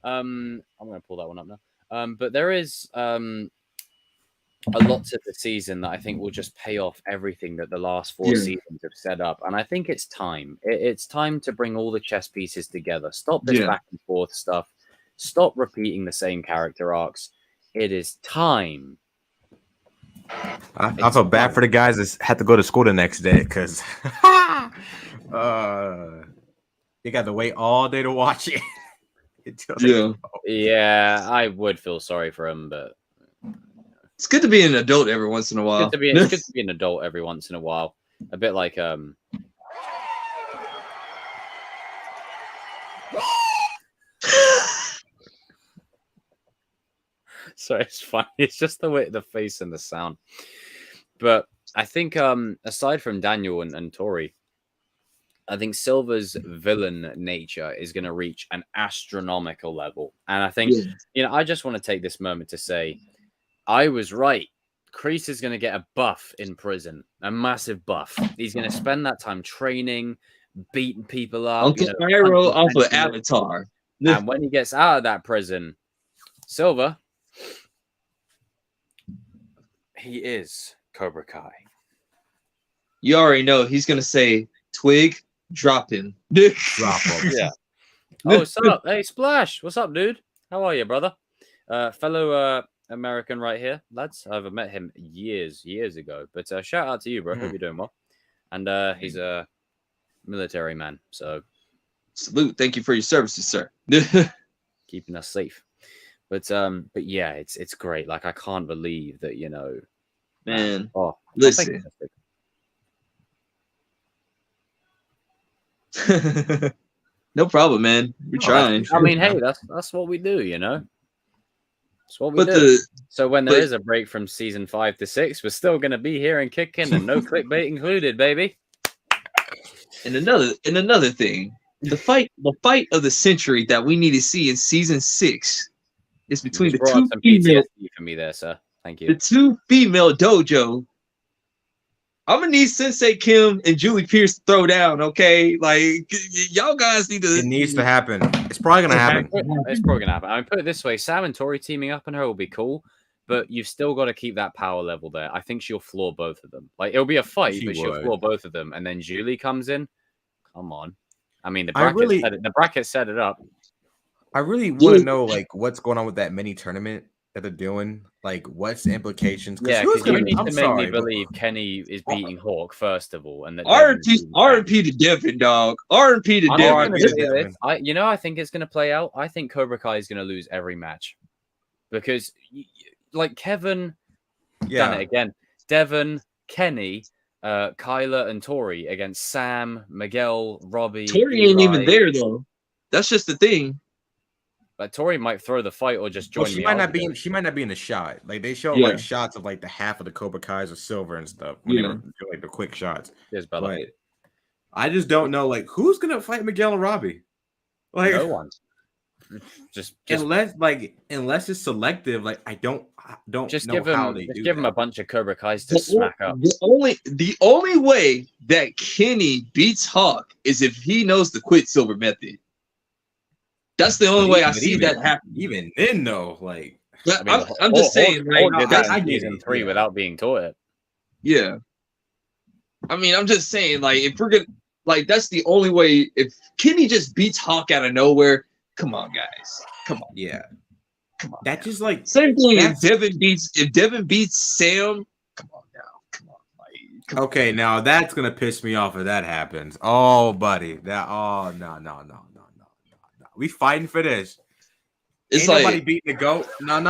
I'm gonna pull that one up now. But there is a lot to the season that I think will just pay off everything that the last 4 seasons have set up, and I think it's time. It's time to bring all the chess pieces together. Stop this back and forth stuff. Stop repeating the same character arcs. It is time. I feel bad for the guys that had to go to school the next day because you got to wait all day to watch it. Yeah, I would feel sorry for him, but it's good to be an adult every once in a while. It's good to be an adult every once in a while. A bit like Sorry, it's funny. It's just the way the face and the sound. But I think aside from Daniel and Tori, I think Silver's villain nature is going to reach an astronomical level. And I think, you know, I just want to take this moment to say, I was right. Kreese is going to get a buff in prison, a massive buff. He's going to spend that time training, beating people up. Uncle Iroh off of Avatar. And when he gets out of that prison, Silver, he is Cobra Kai. You already know he's gonna say, "Twig, drop him." Drop him. Yeah. Oh, what's up? Hey, Splash. What's up, dude? How are you, brother? Fellow American right here, lads. I've met him years ago. But shout out to you, bro. Hope you're doing well. And he's a military man, so salute. Thank you for your services, sir. keeping us safe. But yeah, it's great. Like I can't believe that, you know, man. Oh, listen. No problem, man. We're trying. I mean, hey, that's what we do, you know. That's what we do. So when there is a break from season 5 to 6, we're still gonna be here and kicking, and no clickbait included, baby. And another thing, the fight of the century that we need to see in season 6 is between the two female. For me there, sir. Thank you. The two female dojo. I'm gonna need Sensei Kim and Julie Pierce to throw down, okay? Like y'all guys need to. It needs to happen. It's probably gonna happen. It's probably gonna happen. I mean, put it this way: Sam and Tori teaming up on her will be cool, but you've still got to keep that power level there. I think she'll floor both of them. Like it'll be a fight, she'll floor both of them, and then Julie comes in. Come on, I mean the bracket set it up. I really want to know like what's going on with that mini tournament that they're doing. Like, what's the implications? Yeah, because you need to make me believe Kenny is beating Hawk first of all, and that RP to Devin, dog. RP to Devin. I think it's going to play out. I think Cobra Kai is going to lose every match because, like Kevin, done it again. Devin, Kenny, Kyla, and Tori against Sam, Miguel, Robbie. Tori ain't even there though. That's just the thing. Like Tori might throw the fight or just join. She might not be. She might not be in the shot. Like they show like shots of like the half of the Cobra Kai's of Silver and stuff. When they were doing, like the quick shots. But I just don't know like who's gonna fight Miguel and Robbie. Like no one. Just unless it's selective. Like I don't just know give them, how they just do give that. them a bunch of Cobra Kai's to smack up. The only way that Kenny beats Hawk is if he knows the quit Silver method. That's the only way I see that happen. Even then, though, like I'm just saying, I season 3 without being taught it. Yeah, I mean, I'm just saying, like, if we're gonna, like, that's the only way. If Kenny just beats Hawk out of nowhere, come on, guys, come on, come on. That's just like same thing. If Devin beats Sam, come on now, come on. Like, okay, now that's gonna piss me off if that happens. Oh, buddy, no. We fighting for this. It's Ain't like nobody beating the GOAT. No.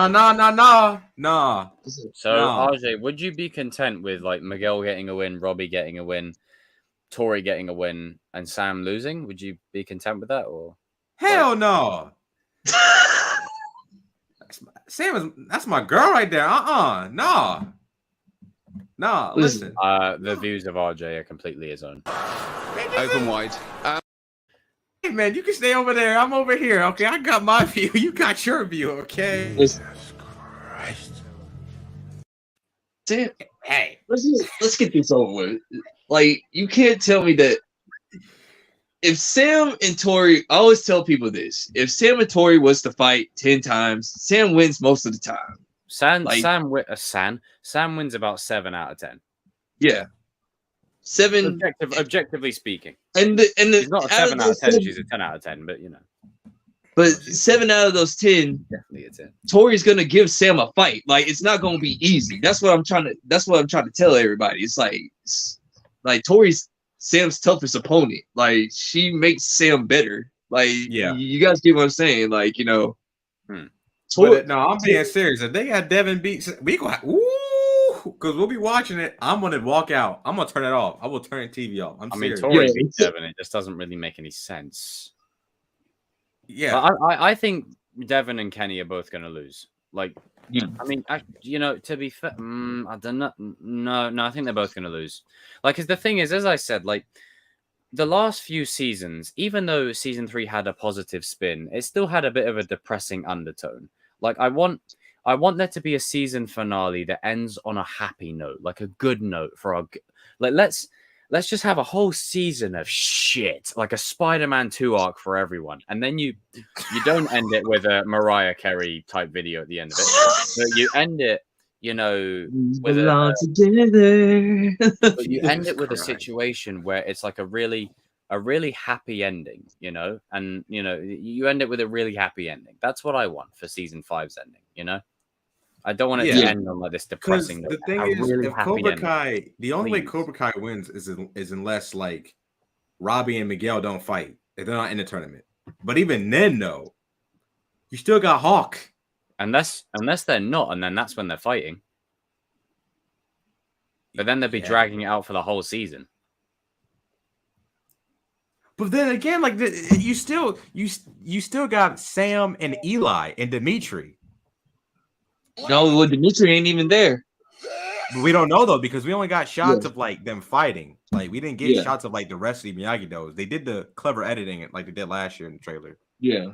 So, RJ, would you be content with like Miguel getting a win, Robbie getting a win, Tori getting a win, and Sam losing? Would you be content with that, or hell no? That's my girl right there. No. Listen. The views of RJ are completely his own. Open wide. Hey man, you can stay over there. I'm over here. Okay, I got my view. You got your view. Okay. Jesus Christ. Damn. Hey, let's get this over with. Like, you can't tell me that if Sam and Tori, I always tell people this: if Sam and Tori was to fight 10 times, Sam wins most of the time. Sam wins about 7 out of 10. Yeah. 7 objectively speaking. And she's not a 7 out of 10, she's a 10 out of 10, but you know. But 7 out of those 10, definitely a 10. Tori's gonna give Sam a fight. Like, it's not gonna be easy. That's what I'm trying to tell everybody. It's like Tori's Sam's toughest opponent. Like, she makes Sam better. Like, you guys get what I'm saying? Like, you know. No, I'm being serious. If they got Devin beat, we go because we'll be watching it. I'm gonna walk out. I'm gonna turn it off. I will turn the TV off. I mean, Tori beat Devin. It just doesn't really make any sense. Yeah, but I think Devin and Kenny are both gonna lose. Like, I mean, to be fair, I don't know. No, I think they're both gonna lose. Like, because the thing is, as I said, like the last few seasons, even though season 3 had a positive spin, it still had a bit of a depressing undertone. Like, I want there to be a season finale that ends on a happy note, like a good note for our. Like, let's let's just have a whole season of shit, like a Spider-Man 2 arc for everyone, and then you don't end it with a Mariah Carey type video at the end of it, but you end it, you know, with belong together. but you end Jesus it with a Christ. situation where it's like a really happy ending, you know, and you know, you end it with a really happy ending. That's what I want for season 5's ending, you know. I don't want it to Yeah. end on like this Because depressing the note. thing A is, really if happy Cobra ending. Kai, the only way Please. Cobra Kai wins is unless like Robbie and Miguel don't fight. If they're not in the tournament. But even then, though, you still got Hawk. Unless they're not, and then that's when they're fighting. But then they'll be dragging it out for the whole season. But then again, like you still got Sam and Eli and Dimitri. No, well, Dimitri ain't even there. But we don't know though because we only got shots of like them fighting. Like we didn't get shots of like the rest of the Miyagi-Dos. They did the clever editing like they did last year in the trailer. Yeah.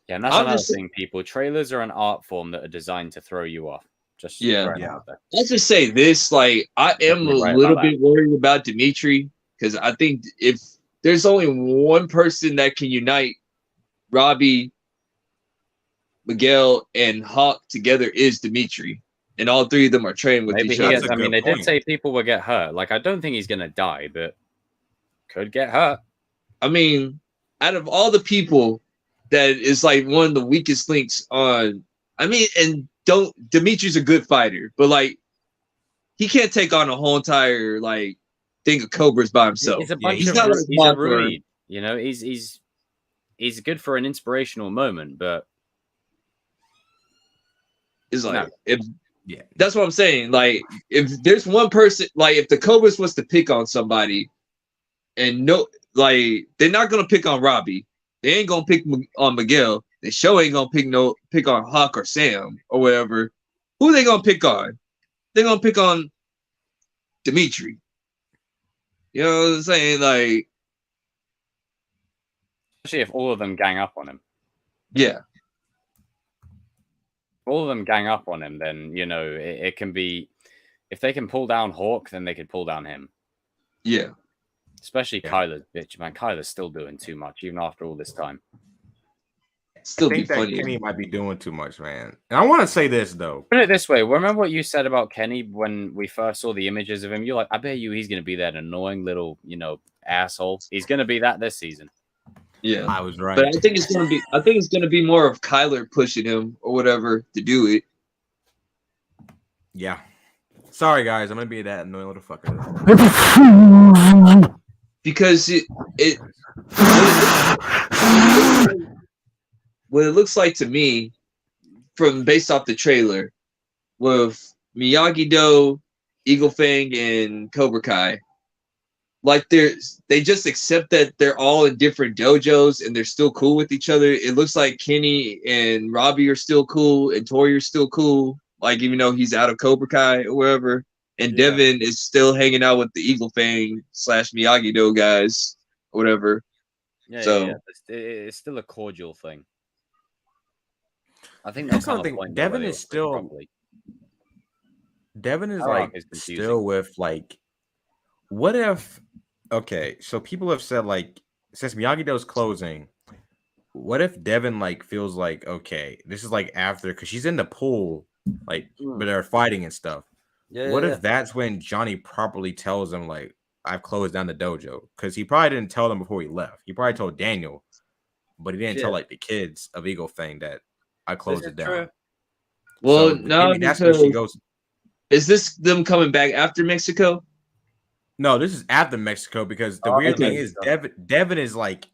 Yeah, and that's another thing, people. Trailers are an art form that are designed to throw you off. Just out there. Let's just say this: like, I am a little bit worried about Dimitri because I think if there's only one person that can unite Robbie, Miguel, and Hawk together is Dimitri, and all three of them are trained with each other. I mean, they did say people will get hurt. Like, I don't think he's gonna die, but could get hurt. I mean, out of all the people, that is like one of the weakest links on. I mean, and Dimitri's a good fighter, but like he can't take on a whole entire like thing of Cobras by himself. He's a bunch he's of not he's a Ruid, you know. He's good for an inspirational moment, but it's like that's what I'm saying. Like if there's one person, like if the Cobras was to pick on somebody, and like they're not gonna pick on Robbie. They ain't gonna pick on Miguel. The show ain't gonna pick on Hawk or Sam or whatever. Who they gonna pick on? They're gonna pick on Dimitri. You know what I'm saying? Like, especially if all of them gang up on him. Yeah. If all of them gang up on him, then you know it can be. If they can pull down Hawk, then they could pull down him. Yeah. Especially Kyler's bitch, man. Kyler's still doing too much, even after all this time. I think that Kenny might be doing too much, man. And I want to say this though. Put it this way: remember what you said about Kenny when we first saw the images of him? You're like, I bet you he's going to be that annoying little, you know, asshole. He's going to be that this season. Yeah, I was right. But I think it's going to be more of Kyler pushing him or whatever to do it. Yeah. Sorry guys, I'm gonna be that annoying little fucker. Because what it looks like to me, from based off the trailer, with Miyagi-Do, Eagle Fang, and Cobra Kai, like they just accept that they're all in different dojos and they're still cool with each other. It looks like Kenny and Robbie are still cool and Tori are still cool, like even though he's out of Cobra Kai or wherever. And Devin is still hanging out with the Eagle Fang / Miyagi-Do guys or whatever. Yeah, so yeah. It's still a cordial thing. I think that's something. Devin is still. Devin is like still with like. What if? Okay, so people have said like since Miyagi-Do's closing, what if Devin like feels like okay, this is like after because she's in the pool, like but they're fighting and stuff. Yeah. What if that's when Johnny properly tells him like I've closed down the dojo? Because he probably didn't tell them before he left. He probably told Daniel, but he didn't tell like the kids of Eagle Fang that I closed it down. True. Well, so, no, that's when she goes. Is this them coming back after Mexico? No, this is after Mexico because the weird thing is Devin is like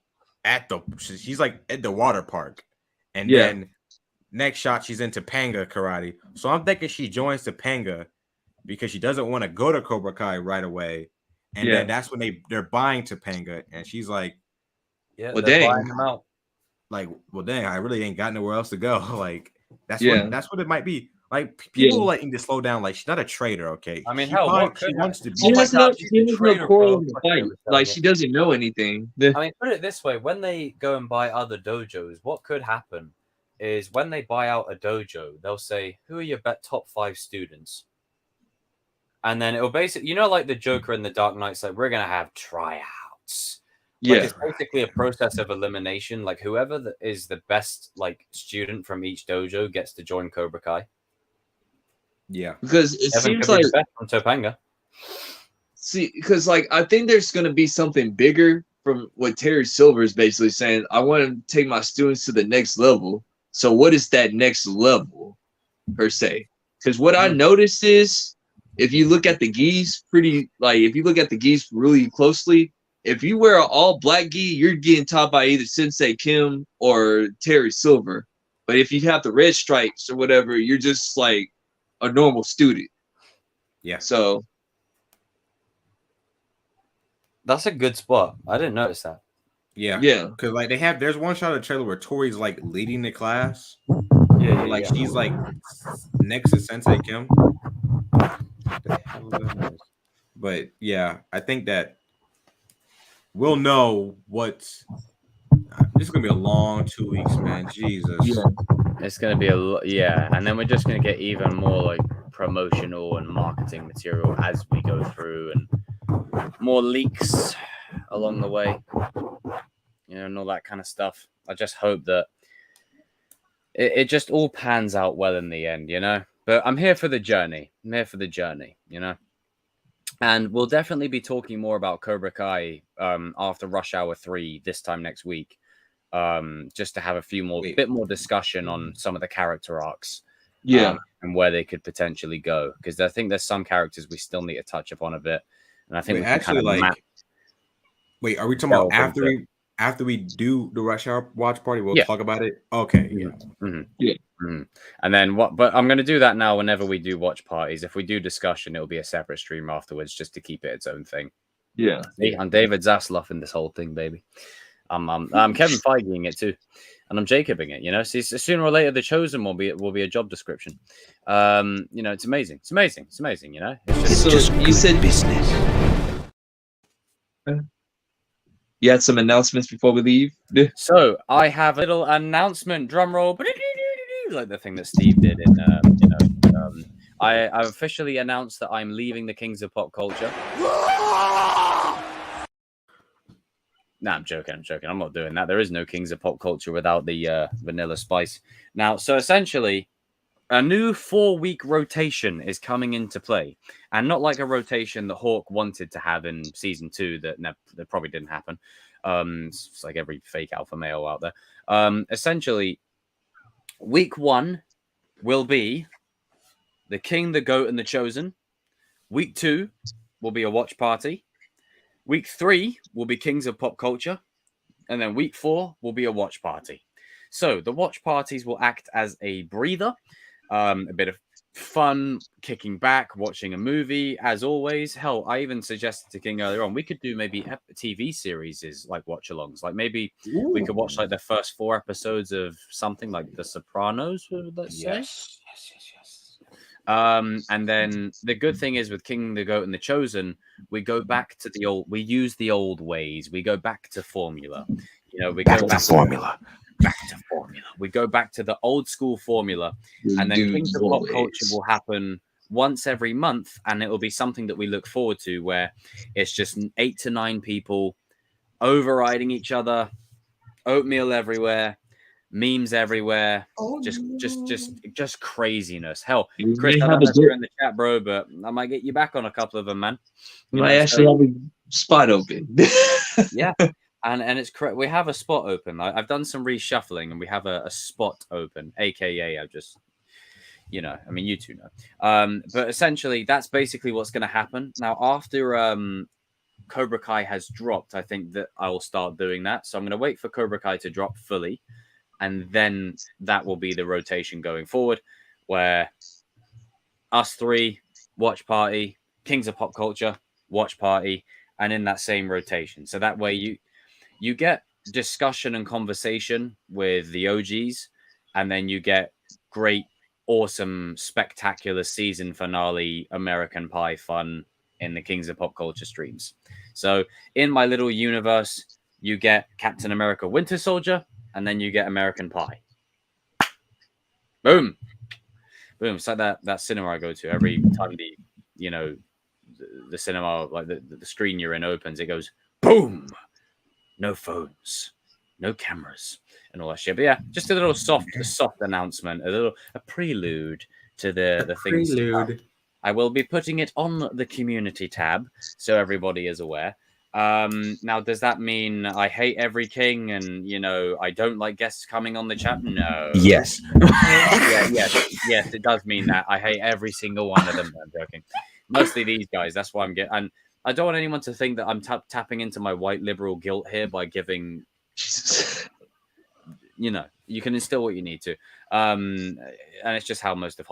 she's like at the water park, and then next shot she's in Topanga karate. So I'm thinking she joins Topanga because she doesn't want to go to Cobra Kai right away, and then that's when they're buying Topanga, and she's like, "Yeah, well, they're buying them out." Like, well, dang, I really ain't got nowhere else to go. Like, that's what it might be. Like, people like need to slow down. Like, she's not a traitor, okay? I mean, she wants to be. She has no core in the fight. Like, she doesn't know anything. I mean, put it this way: when they go and buy other dojos, what could happen is when they buy out a dojo, they'll say, "Who are your top 5 students?" and then it'll basically, you know, like the Joker in the Dark Knight's like, we're gonna have tryouts. Yeah. Like, it's basically a process of elimination. Like whoever is the best like student from each dojo gets to join Cobra Kai. Yeah, because it Evan seems could be like the best from Topanga. because like I think there's gonna be something bigger from what Terry Silver is basically saying. I want to take my students to the next level. So what is that next level per se? Because what I noticed is if you look at the gis if you look at the gis really closely, if you wear an all black gi, you're getting taught by either Sensei Kim or Terry Silver. But if you have the red stripes or whatever, you're just like a normal student. yeah. So That's a good spot. I didn't notice that. Yeah, yeah. because like there's one shot of the trailer where Tori's like leading the class. Yeah, Like she's like next to Sensei Kim. The hell is that noise? But yeah, I think that we'll know what's. This is gonna be a long 2 weeks, man. Jesus. Yeah. It's gonna be and then we're just gonna get even more like promotional and marketing material as we go through, and more leaks along the way, you know, and all that kind of stuff. I just hope that it just all pans out well in the end, you know. But I'm here for the journey. You know. And we'll definitely be talking more about Cobra Kai after Rush Hour 3 this time next week. Just to have a bit more discussion on some of the character arcs. Yeah. And where they could potentially go. Because I think there's some characters we still need to touch upon a bit. And I think we can actually kind of wait, are we talking about after we do the Rush Hour watch party? We'll talk about it. Okay. Yeah. Mm-hmm. Yeah. Mm-hmm. And then but I'm going to do that now whenever we do watch parties. If we do discussion, it'll be a separate stream afterwards just to keep it its own thing. Yeah. I'm David Zasloff in this whole thing, baby. I'm Kevin Feigeing it too, and I'm Jacobing it. You know, see, sooner or later, the Chosen will be a job description. You know, it's amazing. It's amazing. You know, it's just you said business. You had some announcements before we leave. So I have a little announcement. Drum roll, like the thing that Steve did in. I've officially announced that I'm leaving the Kings of Pop Culture. Nah, I'm joking. I'm not doing that. There is no Kings of Pop Culture without the Vanilla Spice. Now, so essentially, a new 4-week rotation is coming into play. And not like a rotation that Hawk wanted to have in season 2 that probably didn't happen. It's like every fake alpha male out there. Essentially, week 1 will be the King, the Goat, and the Chosen. Week 2 will be a watch party. Week 3 will be Kings of Pop Culture. And then week 4 will be a watch party. So the watch parties will act as a breather, a bit of fun, kicking back, watching a movie, as always. Hell, I even suggested to King earlier on, we could do maybe TV series like watch-alongs. Like maybe we could watch like the first 4 episodes of something like The Sopranos, let's say. Yes. And then the good thing is with King, the Goat, and the Chosen, we go back to we use the old ways. We go back to formula. You know, we go back to formula. We go back to the old school formula. And then Kings of Pop Culture will happen once every month. And it will be something that we look forward to where it's just 8 to 9 people overriding each other, oatmeal everywhere. Memes everywhere, just craziness. Hell, Chris, I don't know if you're in the chat, bro, but I might get you back on a couple of them, man. I actually have a spot open. Yeah, and it's correct. We have a spot open. I've done some reshuffling, and we have a spot open, aka I've just, you know, I mean, you two know. But essentially, that's basically what's going to happen now after Cobra Kai has dropped. I think that I will start doing that. So I'm going to wait for Cobra Kai to drop fully. And then that will be the rotation going forward, where us 3 watch party, Kings of Pop Culture watch party, and in that same rotation. So that way you get discussion and conversation with the OGs, and then you get great, awesome, spectacular season finale American Pie fun in the Kings of Pop Culture streams. So in my little universe, you get Captain America Winter Soldier, and then you get American Pie. Boom. It's like that cinema I go to every time the the cinema, like the screen you're in opens, it goes boom, no phones, no cameras, and all that shit. But yeah, just a little soft announcement, a prelude to the things. Prelude. I will be putting it on the community tab so everybody is aware. Now, does that mean I hate every king and, you know, I don't like guests coming on the chat? No. Yes. Yes, it does mean that. I hate every single one of them. I'm joking. Mostly these guys. That's why I'm getting. And I don't want anyone to think that I'm tapping into my white liberal guilt here by giving. You know, you can instill what you need to, and it's just how most of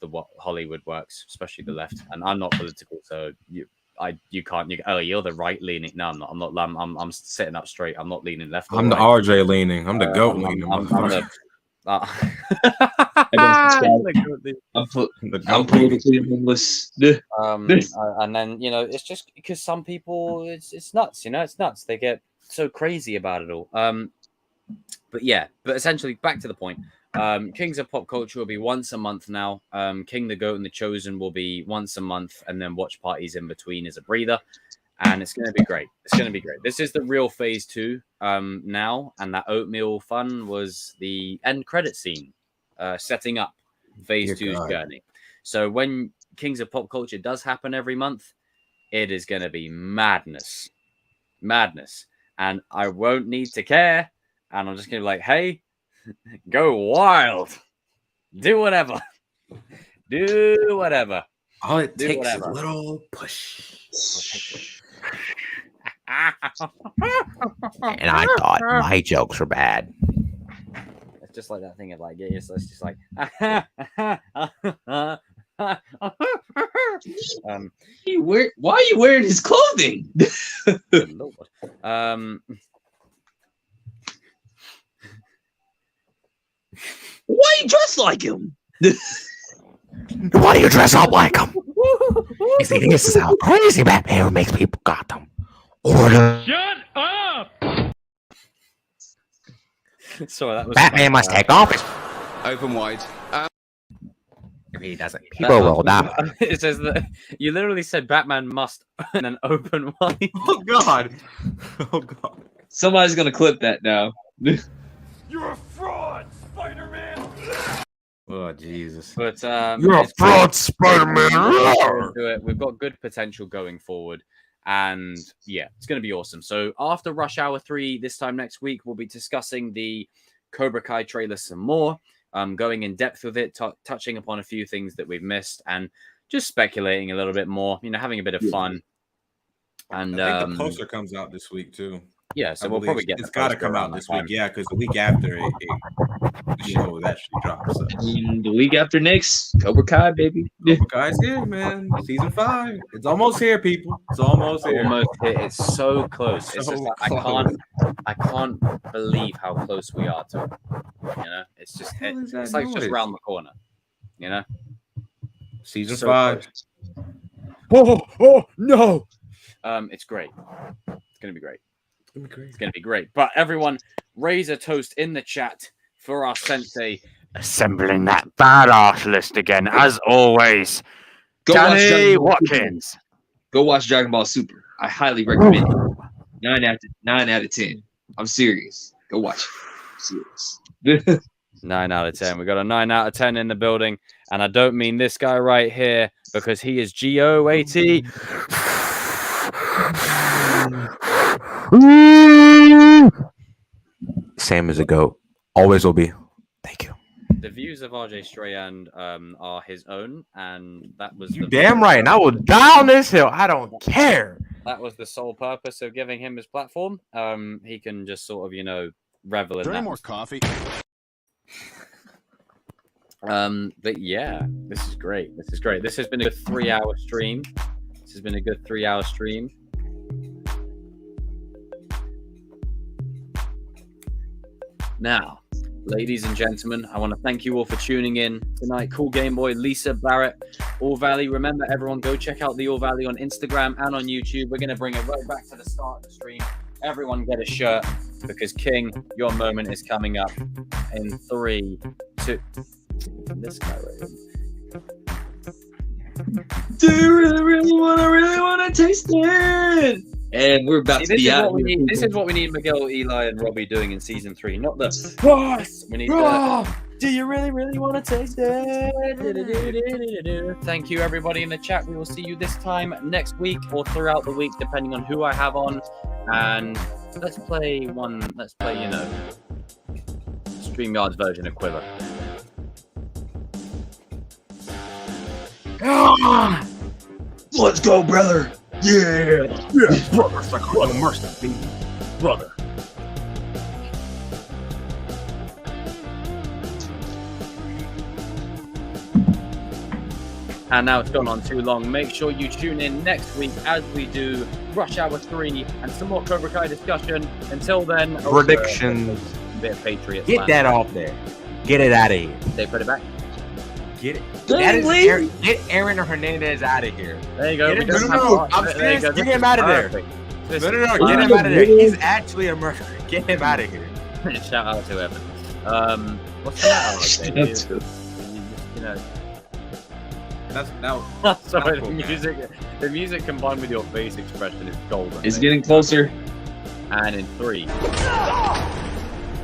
the Hollywood works, especially the left. And I'm not political, so you can't. You're the right leaning. No, I'm not. I'm sitting up straight. I'm not leaning left. I'm the right. RJ leaning. I'm the goat leaning. I'm politically homeless. And then, you know, it's just because some people, it's nuts. You know, it's nuts. They get so crazy about it all. But essentially, back to the point. Kings of Pop Culture will be once a month now. King, the Goat, and the Chosen will be once a month, and then watch parties in between as a breather. And it's going to be great. It's going to be great. This is the real phase 2 now, and that oatmeal fun was the end credit scene, setting up phase 2's journey. So when Kings of Pop Culture does happen every month, it is going to be madness. And I won't need to care. And I'm just going to be like, hey, go wild. Do whatever. All it takes is a little push. And I thought my jokes were bad. It's just like that thing of like, it's just like, why are you wearing his clothing? Good Lord. Why are you dressed like him? Why do you dress up like him? You see, this is how crazy Batman makes people Gotham. Order. Shut up! Sorry, that was Batman must take office. Open wide. If he doesn't, people will die. It says that you literally said Batman must and then open wide. Oh God. Oh God. Somebody's gonna clip that now. You're a fraud, Spider-Man! Oh Jesus. But You're a fraud, Spider-Man. We've got good potential going forward. And yeah, it's going to be awesome. So after Rush Hour 3, this time next week, we'll be discussing the Cobra Kai trailer some more, going in depth with it, touching upon a few things that we've missed, and just speculating a little bit more, you know, having a bit of fun. And I think the poster comes out this week too. Yeah, so we'll probably get. It's got to come out this week, yeah, because the week after the show actually drops. So. The week after next, Cobra Kai, baby. Cobra Kai's here, man. Season 5. It's almost here, people. It's almost here. Almost here. It's so close. It's just like, I can't believe how close we are to it. You know, it's just it's like just around the corner. You know, Season 5. Close. Oh no! It's great. It's gonna be great. It's going to be great. But everyone, raise a toast in the chat for our sensei. Assembling that badass list again, as always. Go Danny Watkins. Go watch Dragon Ball Super. I highly recommend it. 9 out of 10. I'm serious. Go watch it. I'm serious. 9 out of 10. We got a 9 out of 10 in the building. And I don't mean this guy right here, because he is GOAT. Same as a goat. Always will be. Thank you. The views of RJ Strayand are his own, and that was you damn right. And I will die on this hill. I don't care. That was the sole purpose of giving him his platform. He can just sort of, you know, revel in that. More coffee. But yeah, this is great. This is great. This has been a 3-hour stream. This has been a good 3-hour stream. Now, ladies and gentlemen, I want to thank you all for tuning in tonight. Cool Game Boy, Lisa Barrett, All Valley. Remember, everyone, go check out the All Valley on Instagram and on YouTube. We're going to bring it right back to the start of the stream. Everyone get a shirt, because King, your moment is coming up in 3, 2. This guy right here. Do you really want to taste it? And we're about to be out. This is what we need Miguel, Eli, and Robbie doing in season 3. Not the yes. We need the. Do you really want to taste it? Thank you, everybody in the chat. We will see you this time next week or throughout the week, depending on who I have on. And let's play, StreamYard's version of Quiver. Let's go, brother. Yeah. Brother, it's like no mercy, baby. Brother. And now it's gone on too long. Make sure you tune in next week as we do Rush Hour 3 and some more Cobra Kai discussion. Until then, Predictions. A bit of Patriots. Get that off there. Get it out of here. They put it back. Get it. That is Aaron, get Aaron Hernandez out of here. There you go. No. I'm serious. Get him out of there. No. Get him out of there. He's actually a murderer. Get him out of here. Shout out to Evan. What's the matter? You know. Sorry, cool, the music combined with your face expression is golden. It's getting closer. And in 3.